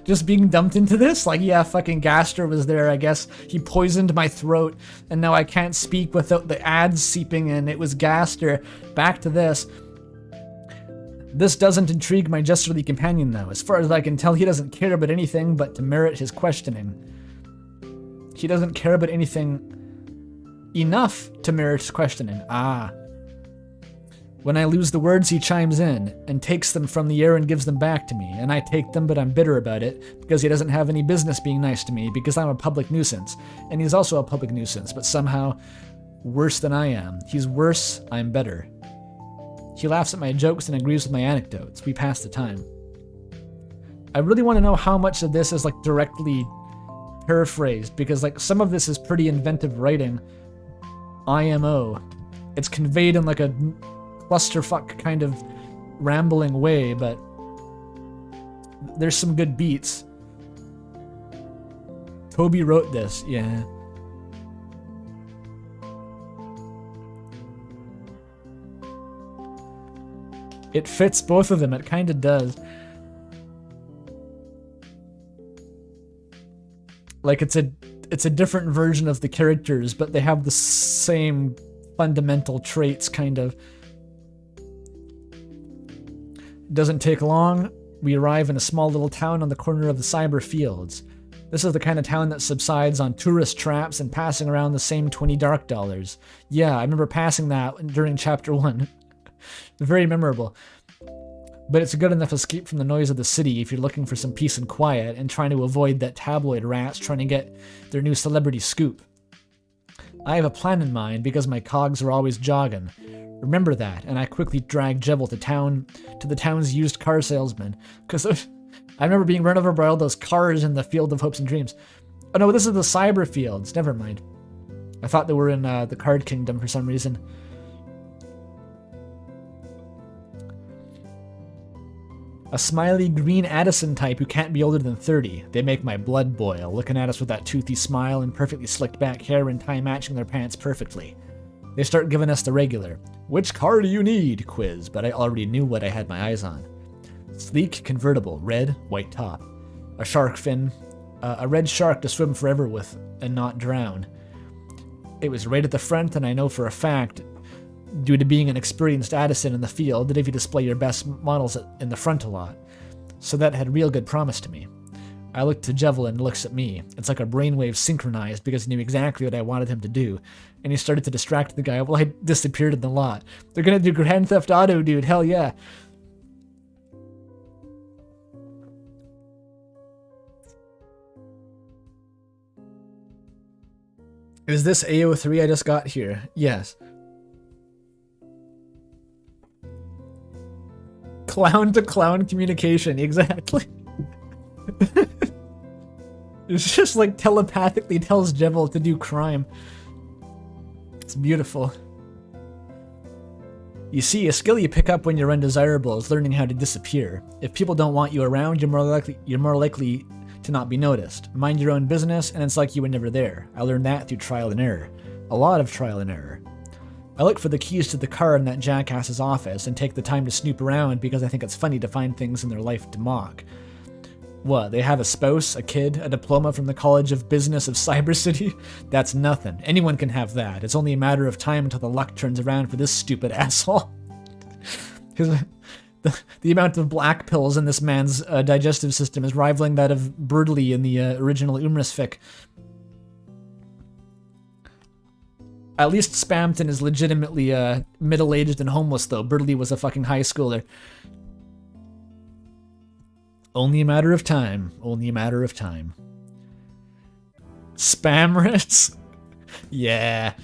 Just being dumped into this? Like, yeah, fucking Gaster was there, I guess. He poisoned my throat, and now I can't speak without the ads seeping in. It was Gaster. Back to this. This doesn't intrigue my Jesterly companion, though. As far as I can tell, he doesn't care about anything but to merit his questioning. He doesn't care about anything enough to merit his questioning. Ah. When I lose the words, he chimes in and takes them from the air and gives them back to me, and I take them, but I'm bitter about it because he doesn't have any business being nice to me because I'm a public nuisance, and he's also a public nuisance, but somehow worse than I am. He's worse, I'm better. He laughs at my jokes and agrees with my anecdotes. We pass the time. I really want to know how much of this is like directly paraphrased, because like some of this is pretty inventive writing. IMO. It's conveyed in like a clusterfuck kind of rambling way, but there's some good beats. Toby wrote this, yeah. It fits both of them, it kind of does. Like it's a different version of the characters, but they have the same fundamental traits, kind of. Doesn't take long. We arrive in a small little town on the corner of the cyber fields. This is the kind of town that subsides on tourist traps and passing around the same 20 dark dollars. Yeah, I remember passing that during chapter 1. Very memorable. But it's a good enough escape from the noise of the city if you're looking for some peace and quiet and trying to avoid that tabloid rats trying to get their new celebrity scoop. I have a plan in mind because my cogs are always jogging. Remember that, and I quickly drag Jebel to the town's used car salesman, because I remember being run over by all those cars in the Field of Hopes and Dreams. Oh no, this is the Cyber Fields, never mind. I thought they were in the Card Kingdom for some reason. A smiley green Addison type who can't be older than 30. They make my blood boil, looking at us with that toothy smile and perfectly slicked back hair and tie matching their pants perfectly. They start giving us the regular, "Which car do you need?" quiz, but I already knew what I had my eyes on. Sleek, convertible, red, white top. A shark fin, a red shark to swim forever with and not drown. It was right at the front, and I know for a fact, due to being an experienced Addison in the field, that if you display your best models in the front a lot. So that had real good promise to me. I looked to Jevel and looks at me. It's like our brainwaves synchronized because he knew exactly what I wanted him to do. And he started to distract the guy while I disappeared in the lot. They're gonna do Grand Theft Auto, dude, hell yeah. Is this AO3 I just got here? Yes. Clown-to-clown communication, exactly. It's just like telepathically tells Jevel to do crime. It's beautiful. You see, a skill you pick up when you're undesirable is learning how to disappear. If people don't want you around, you're more likely to not be noticed. Mind your own business, and it's like you were never there. I learned that through trial and error. A lot of trial and error. I look for the keys to the car in that jackass's office and take the time to snoop around because I think it's funny to find things in their life to mock. What, they have a spouse, a kid, a diploma from the College of Business of Cyber City? That's nothing. Anyone can have that. It's only a matter of time until the luck turns around for this stupid asshole. The amount of black pills in this man's digestive system is rivaling that of Birdley in the original Umrisfic. At least Spamton is legitimately middle-aged and homeless, though. Burley was a fucking high schooler. Only a matter of time. Only a matter of time. Spamrits? Yeah.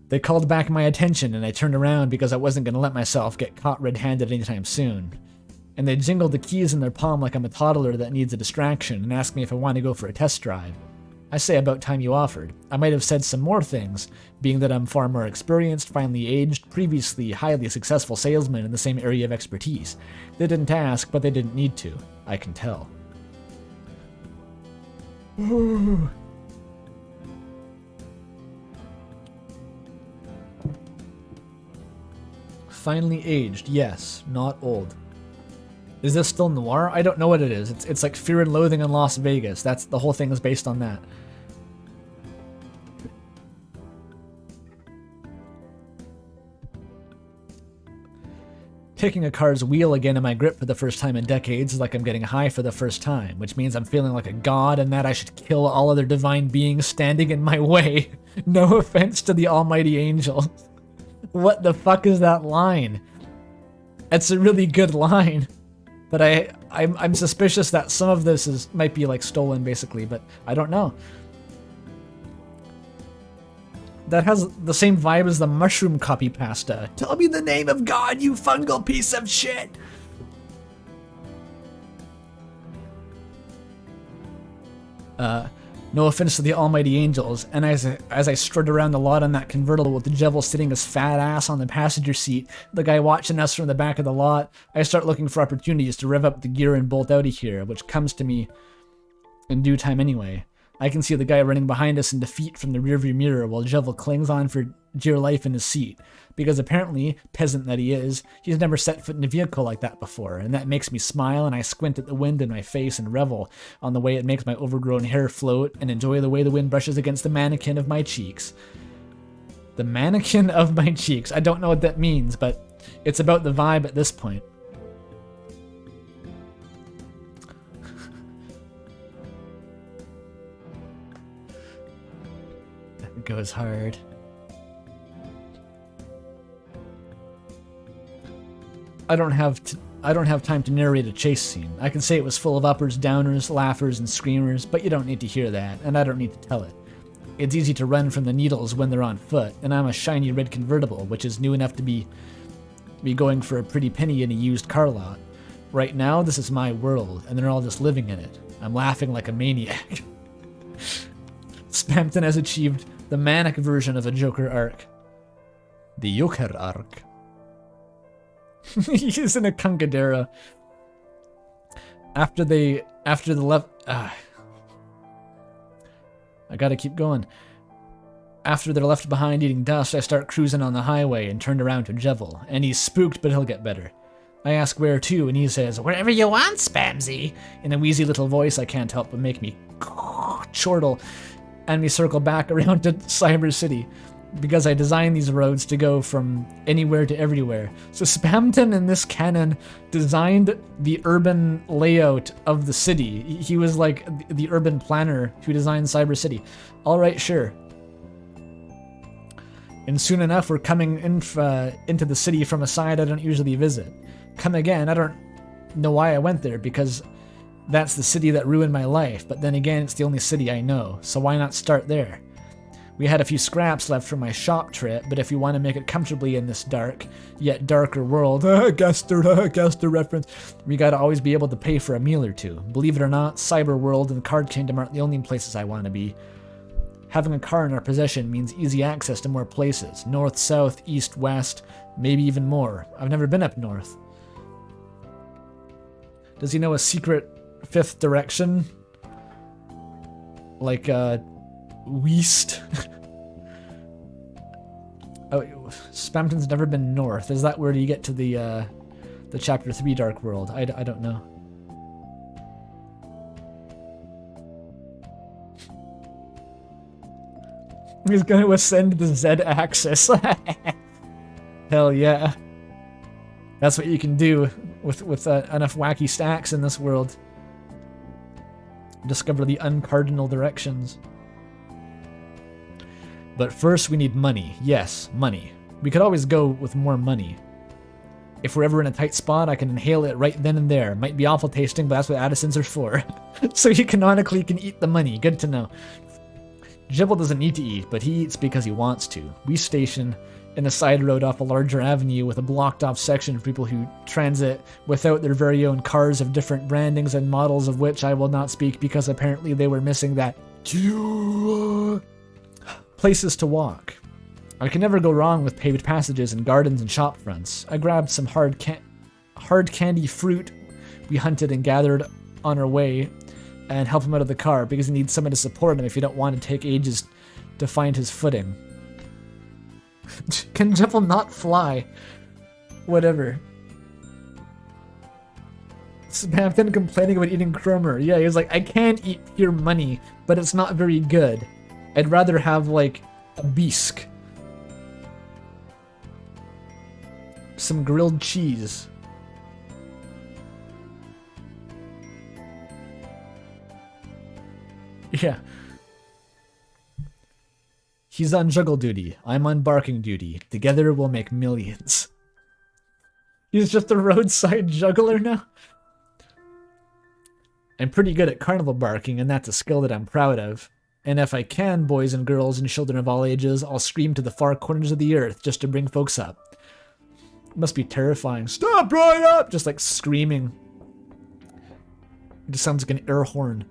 They called back my attention, and I turned around because I wasn't going to let myself get caught red-handed anytime soon. And they jingled the keys in their palm like I'm a toddler that needs a distraction and asked me if I want to go for a test drive. I say about time you offered. I might have said some more things, being that I'm far more experienced, finely aged, previously highly successful salesman in the same area of expertise. They didn't ask, but they didn't need to. I can tell. Finely aged, yes, not old. Is this still noir? I don't know what it is. It's like Fear and Loathing in Las Vegas. That's the whole thing is based on that. Picking a car's wheel again in my grip for the first time in decades is like I'm getting high for the first time, which means I'm feeling like a god and that I should kill all other divine beings standing in my way. No offense to the almighty angel. What the fuck is that line? It's a really good line. But I'm suspicious that some of this might be like stolen basically, but I don't know. That has the same vibe as the mushroom copy pasta. Tell me the name of God, you fungal piece of shit! No offense to the almighty angels, and as I strut around the lot on that convertible with the devil sitting his fat ass on the passenger seat, the guy watching us from the back of the lot, I start looking for opportunities to rev up the gear and bolt out of here, which comes to me in due time anyway. I can see the guy running behind us in defeat from the rearview mirror while Jevel clings on for dear life in his seat, because apparently, peasant that he is, he's never set foot in a vehicle like that before, and that makes me smile and I squint at the wind in my face and revel on the way it makes my overgrown hair float and enjoy the way the wind brushes against the mannequin of my cheeks. The mannequin of my cheeks. I don't know what that means, but it's about the vibe at this point. That goes hard. I don't have time to narrate a chase scene. I can say it was full of uppers, downers, laughers, and screamers, but you don't need to hear that, and I don't need to tell it. It's easy to run from the needles when they're on foot, and I'm a shiny red convertible, which is new enough to be going for a pretty penny in a used car lot. Right now, this is my world, and they're all just living in it. I'm laughing like a maniac. Spamton has achieved the manic version of a Joker arc. The Joker arc. He's in a Kunkadera. After the left... I gotta keep going. After they're left behind eating dust, I start cruising on the highway and turned around to Jevel, and he's spooked, but he'll get better. I ask where to, and he says, Wherever you want, Spamsy. in a wheezy little voice I can't help but make me chortle, and we circle back around to Cyber City, because I designed these roads to go from anywhere to everywhere. So Spamton in this canon designed the urban layout of the city. He was like the urban planner who designed Cyber City. Alright, sure. And soon enough we're coming into the city from a side I don't usually visit. Come again, I don't know why I went there, because that's the city that ruined my life, but then again it's the only city I know, so why not start there? We had a few scraps left from my shop trip, but if you want to make it comfortably in this dark, yet darker world, Gaster reference, we gotta always be able to pay for a meal or two. Believe it or not, Cyber World and Card Kingdom aren't the only places I want to be. Having a car in our possession means easy access to more places. North, south, east, west, maybe even more. I've never been up north. Does he know a secret fifth direction? Like, West. Oh, Spamton's never been north. Is that where you get to the chapter 3 Dark World? I don't know. He's gonna ascend the Z-axis. Hell yeah. That's what you can do with enough wacky stacks in this world. Discover the uncardinal directions. But first we need money. Yes, money. We could always go with more money. If we're ever in a tight spot, I can inhale it right then and there. Might be awful tasting, but that's what Addisons are for. So he canonically can eat the money. Good to know. Jibble doesn't need to eat, but he eats because he wants to. We station in a side road off a larger avenue with a blocked off section for people who transit without their very own cars of different brandings and models of which I will not speak because apparently they were missing that. Places to walk. I can never go wrong with paved passages and gardens and shop fronts. I grabbed some hard candy fruit we hunted and gathered on our way and help him out of the car because he needs someone to support him if you don't want to take ages to find his footing. Can Jeffel not fly? Whatever. Spamvil complaining about eating Cromer. Yeah, he was like, I can't eat pure money, but it's not very good. I'd rather have, like, a bisque. Some grilled cheese. Yeah. He's on juggle duty. I'm on barking duty. Together we'll make millions. He's just a roadside juggler now? I'm pretty good at carnival barking, and that's a skill that I'm proud of. And if I can, boys and girls and children of all ages, I'll scream to the far corners of the earth just to bring folks up. It must be terrifying. Stop right up! Just like screaming. It just sounds like an air horn.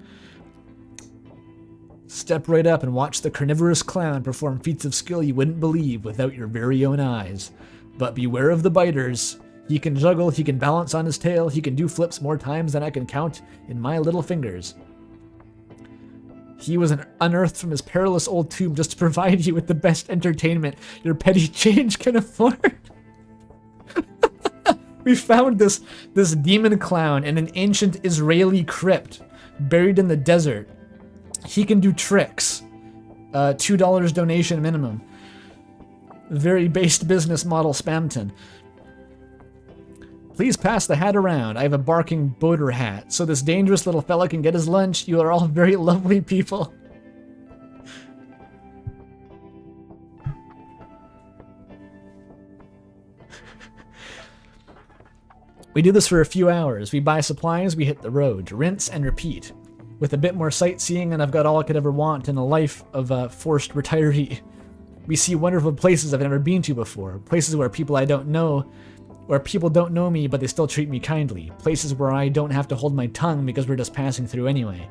Step right up and watch the carnivorous clown perform feats of skill you wouldn't believe without your very own eyes. But beware of the biters. He can juggle, he can balance on his tail, he can do flips more times than I can count in my little fingers. He was unearthed from his perilous old tomb just to provide you with the best entertainment your petty change can afford. We found this demon clown in an ancient Israeli crypt buried in the desert. He can do tricks. $2 donation minimum. Very based business model Spamton. Please pass the hat around. I have a barking boater hat, so this dangerous little fella can get his lunch. You are all very lovely people. We do this for a few hours. We buy supplies, we hit the road. Rinse and repeat. With a bit more sightseeing, and I've got all I could ever want in a life of a forced retiree. We see wonderful places I've never been to before. Places where people I don't know, where people don't know me, but they still treat me kindly. Places where I don't have to hold my tongue because we're just passing through anyway.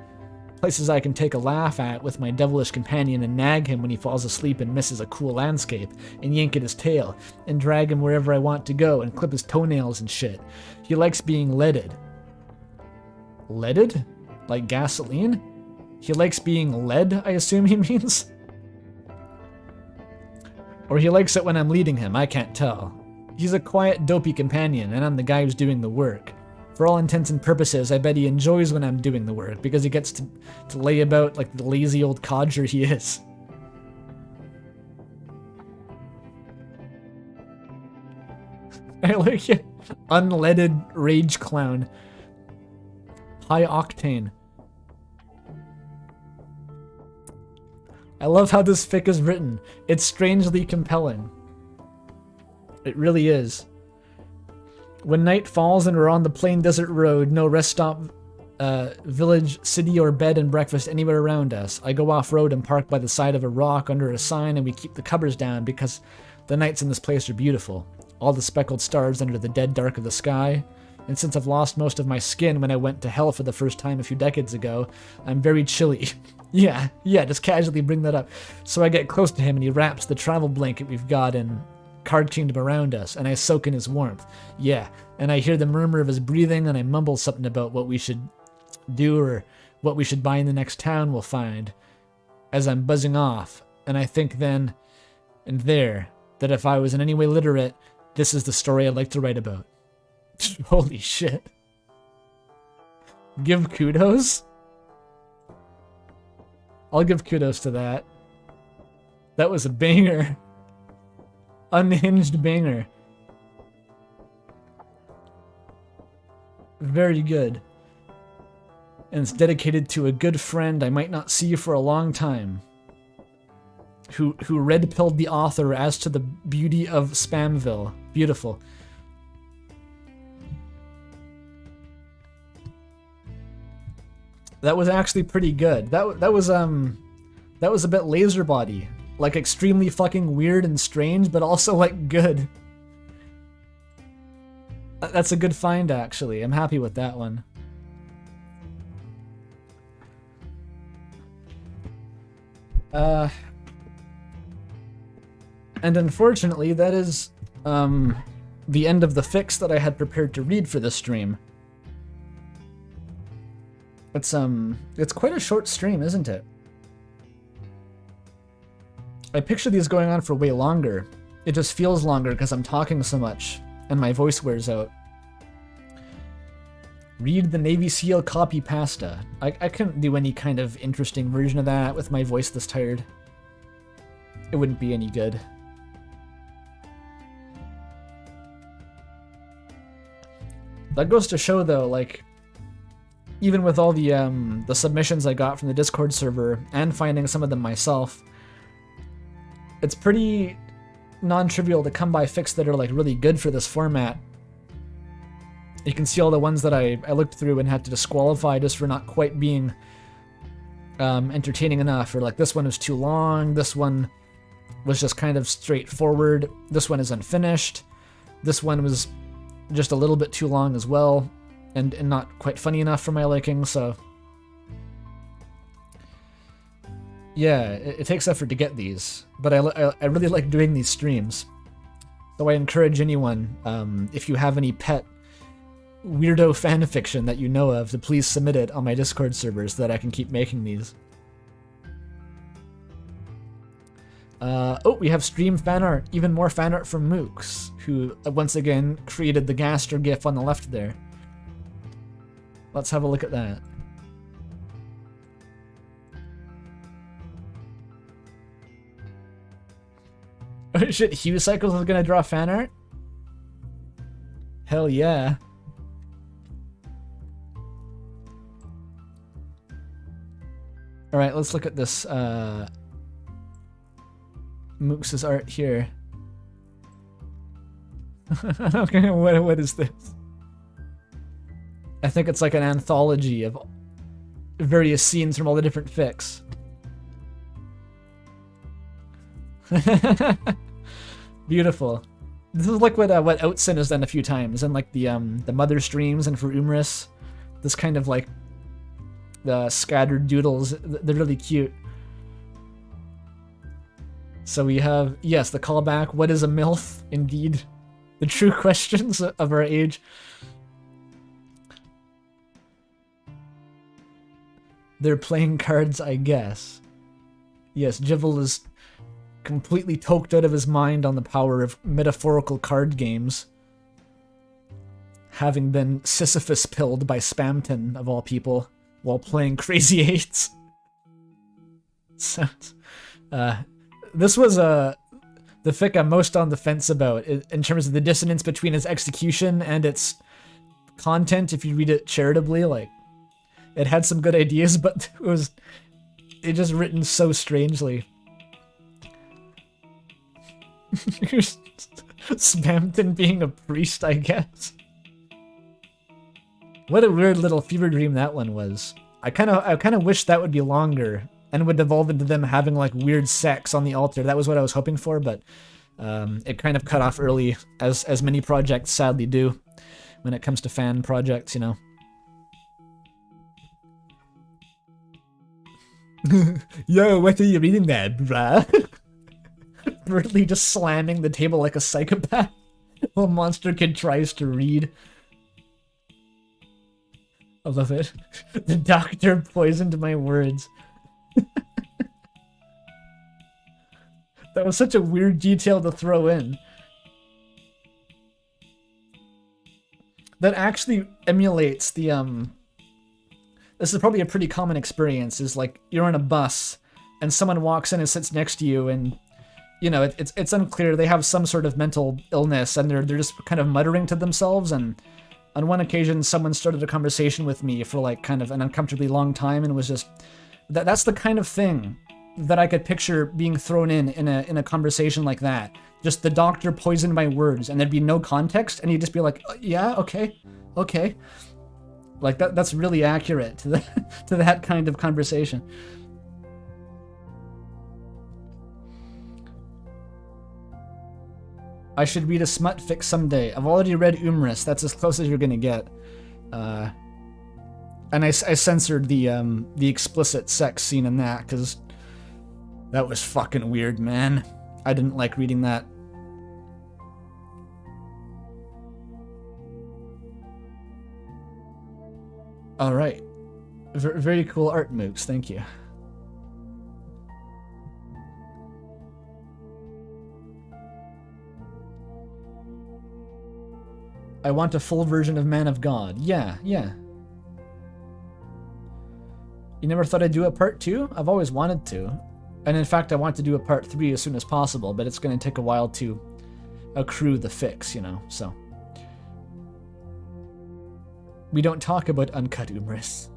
Places I can take a laugh at with my devilish companion and nag him when he falls asleep and misses a cool landscape, and yank at his tail, and drag him wherever I want to go, and clip his toenails and shit. He likes being leaded. Leaded? Like gasoline? He likes being led, I assume he means? Or he likes it when I'm leading him, I can't tell. He's a quiet, dopey companion, and I'm the guy who's doing the work. For all intents and purposes, I bet he enjoys when I'm doing the work, because he gets to lay about like the lazy old codger he is. I like it. Unleaded rage clown. High octane. I love how this fic is written. It's strangely compelling. It really is. When night falls and we're on the plain desert road, no rest stop, village, city, or bed and breakfast anywhere around us, I go off-road and park by the side of a rock under a sign, and we keep the covers down because the nights in this place are beautiful. All the speckled stars under the dead dark of the sky. And since I've lost most of my skin when I went to hell for the first time a few decades ago, I'm very chilly. Yeah, just casually bring that up. So I get close to him and he wraps the travel blanket we've got in Card Kingdom around us, and I soak in his warmth. Yeah, and I hear the murmur of his breathing, and I mumble something about what we should do or what we should buy in the next town we'll find as I'm buzzing off. And I think then and there that if I was in any way literate, this is the story I'd like to write about. Holy shit. Give kudos? I'll give kudos to that. That was a banger. Unhinged banger. Very good. And it's dedicated to a good friend I might not see for a long time. who red-pilled the author as to the beauty of Spamvil. Beautiful. That was actually pretty good. That was a bit laser body, like extremely fucking weird and strange, but also like good. That's a good find, actually. I'm happy with that one. And unfortunately, that is the end of the fix that I had prepared to read for this stream. It's quite a short stream, isn't it? I picture these going on for way longer. It just feels longer because I'm talking so much and my voice wears out. Read the Navy SEAL copy pasta. I couldn't do any kind of interesting version of that with my voice this tired. It wouldn't be any good. That goes to show, though, like, even with all the submissions I got from the Discord server and finding some of them myself, it's pretty non-trivial to come by fics that are like really good for this format. You can see all the ones that I looked through and had to disqualify just for not quite being entertaining enough, or like this one was too long, this one was just kind of straightforward, this one is unfinished, this one was just a little bit too long as well, and not quite funny enough for my liking, so yeah, it takes effort to get these, but I really like doing these streams. So I encourage anyone, if you have any pet weirdo fanfiction that you know of, to please submit it on my Discord server so that I can keep making these. Oh, we have stream fan art, even more fan art from Mooks, who once again created the Gaster GIF on the left there. Let's have a look at that. Oh shit, Hugh Cycles is gonna draw fan art? Hell yeah. Alright, let's look at this Mooks' art here. Okay, what is this? I think it's like an anthology of various scenes from all the different fics. Beautiful. This is like what Outsin has done a few times, and like the Mother streams and for Umris. This kind of like the scattered doodles, they're really cute. So we have, yes, the callback, what is a MILF? Indeed. The true questions of our age. They're playing cards, I guess. Yes, Jivel is completely toked out of his mind on the power of metaphorical card games, having been Sisyphus-pilled by Spamton, of all people, while playing Crazy Eights. So, this was the fic I'm most on the fence about, in terms of the dissonance between its execution and its content, if you read it charitably. Like, it had some good ideas, but it just written so strangely. Spamton being a priest, I guess. What a weird little fever dream that one was. I kind of wish that would be longer and would devolve into them having like weird sex on the altar. That was what I was hoping for, but it kind of cut off early, as many projects sadly do when it comes to fan projects, you know. Yo, what are you reading there, bruh? Brutally just slamming the table like a psychopath while Monster Kid tries to read. I love it. The doctor poisoned my words. That was such a weird detail to throw in. That actually emulates the, this is probably a pretty common experience, is like, you're on a bus, and someone walks in and sits next to you, and, you know, it's unclear, they have some sort of mental illness, and they're just kind of muttering to themselves, and on one occasion, someone started a conversation with me for, like, kind of an uncomfortably long time, and was just, that's the kind of thing that I could picture being thrown in a conversation like that. Just the doctor poisoned my words, and there'd be no context, and he'd just be like, yeah, okay. Like that's really accurate to to that kind of conversation. I should read a smut fic someday. I've already read Umris. That's as close as you're gonna get. And I censored the explicit sex scene in that because that was fucking weird, man. I didn't like reading that. All right, very cool art, Mooks. Thank you. I want a full version of Man of God. Yeah. You never thought I'd do a part 2? I've always wanted to. And in fact, I want to do a part 3 as soon as possible, but it's going to take a while to accrue the fix, you know, so. We don't talk about uncut Umris.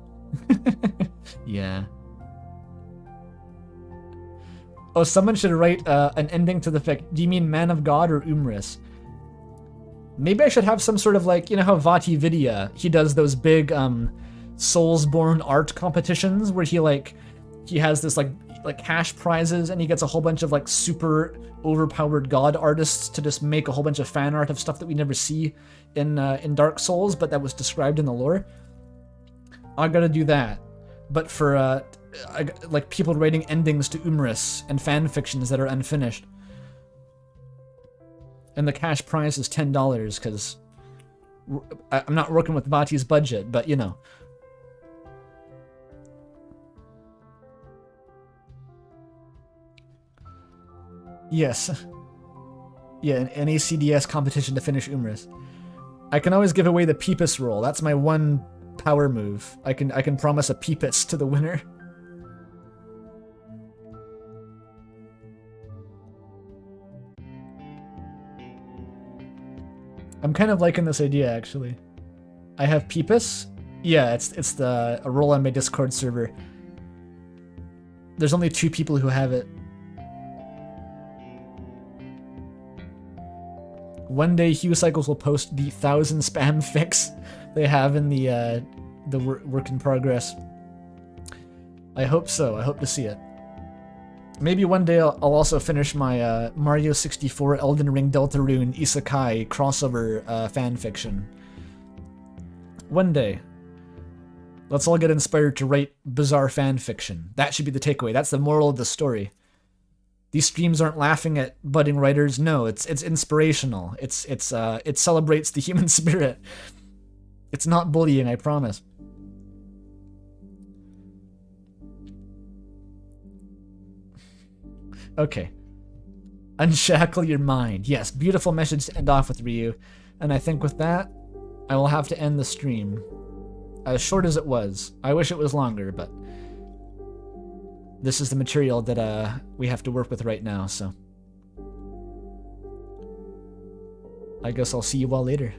Yeah. Oh, someone should write an ending to the fic. Do you mean Man of God or Umris? Maybe I should have some sort of like, you know how Vati Vidya, he does those big Soulsborne art competitions where he has this like cash prizes and he gets a whole bunch of like super overpowered god artists to just make a whole bunch of fan art of stuff that we never see in Dark Souls, but that was described in the lore. I gotta do that, but for like people writing endings to Umris and fan fictions that are unfinished. And the cash prize is $10 because I'm not working with Vati's budget, but you know. Yes. Yeah, an ACDS competition to finish Umris. I can always give away the Peepus roll. That's my one power move. I can promise a Peepus to the winner. I'm kind of liking this idea, actually. I have Peepus. Yeah, it's a role on my Discord server. There's only 2 people who have it. One day, Hue Cycles will post the 1,000 spam fics they have in the work in progress. I hope so. I hope to see it. Maybe one day I'll also finish my Mario 64 Elden Ring Deltarune Isekai crossover fanfiction. One day. Let's all get inspired to write bizarre fanfiction. That should be the takeaway. That's the moral of the story. These streams aren't laughing at budding writers. No, it's inspirational. It celebrates the human spirit. It's not bullying, I promise. Okay. Unshackle your mind. Yes, beautiful message to end off with, Ryu. And I think with that, I will have to end the stream. As short as it was. I wish it was longer, but this is the material that we have to work with right now, so I guess I'll see you all later.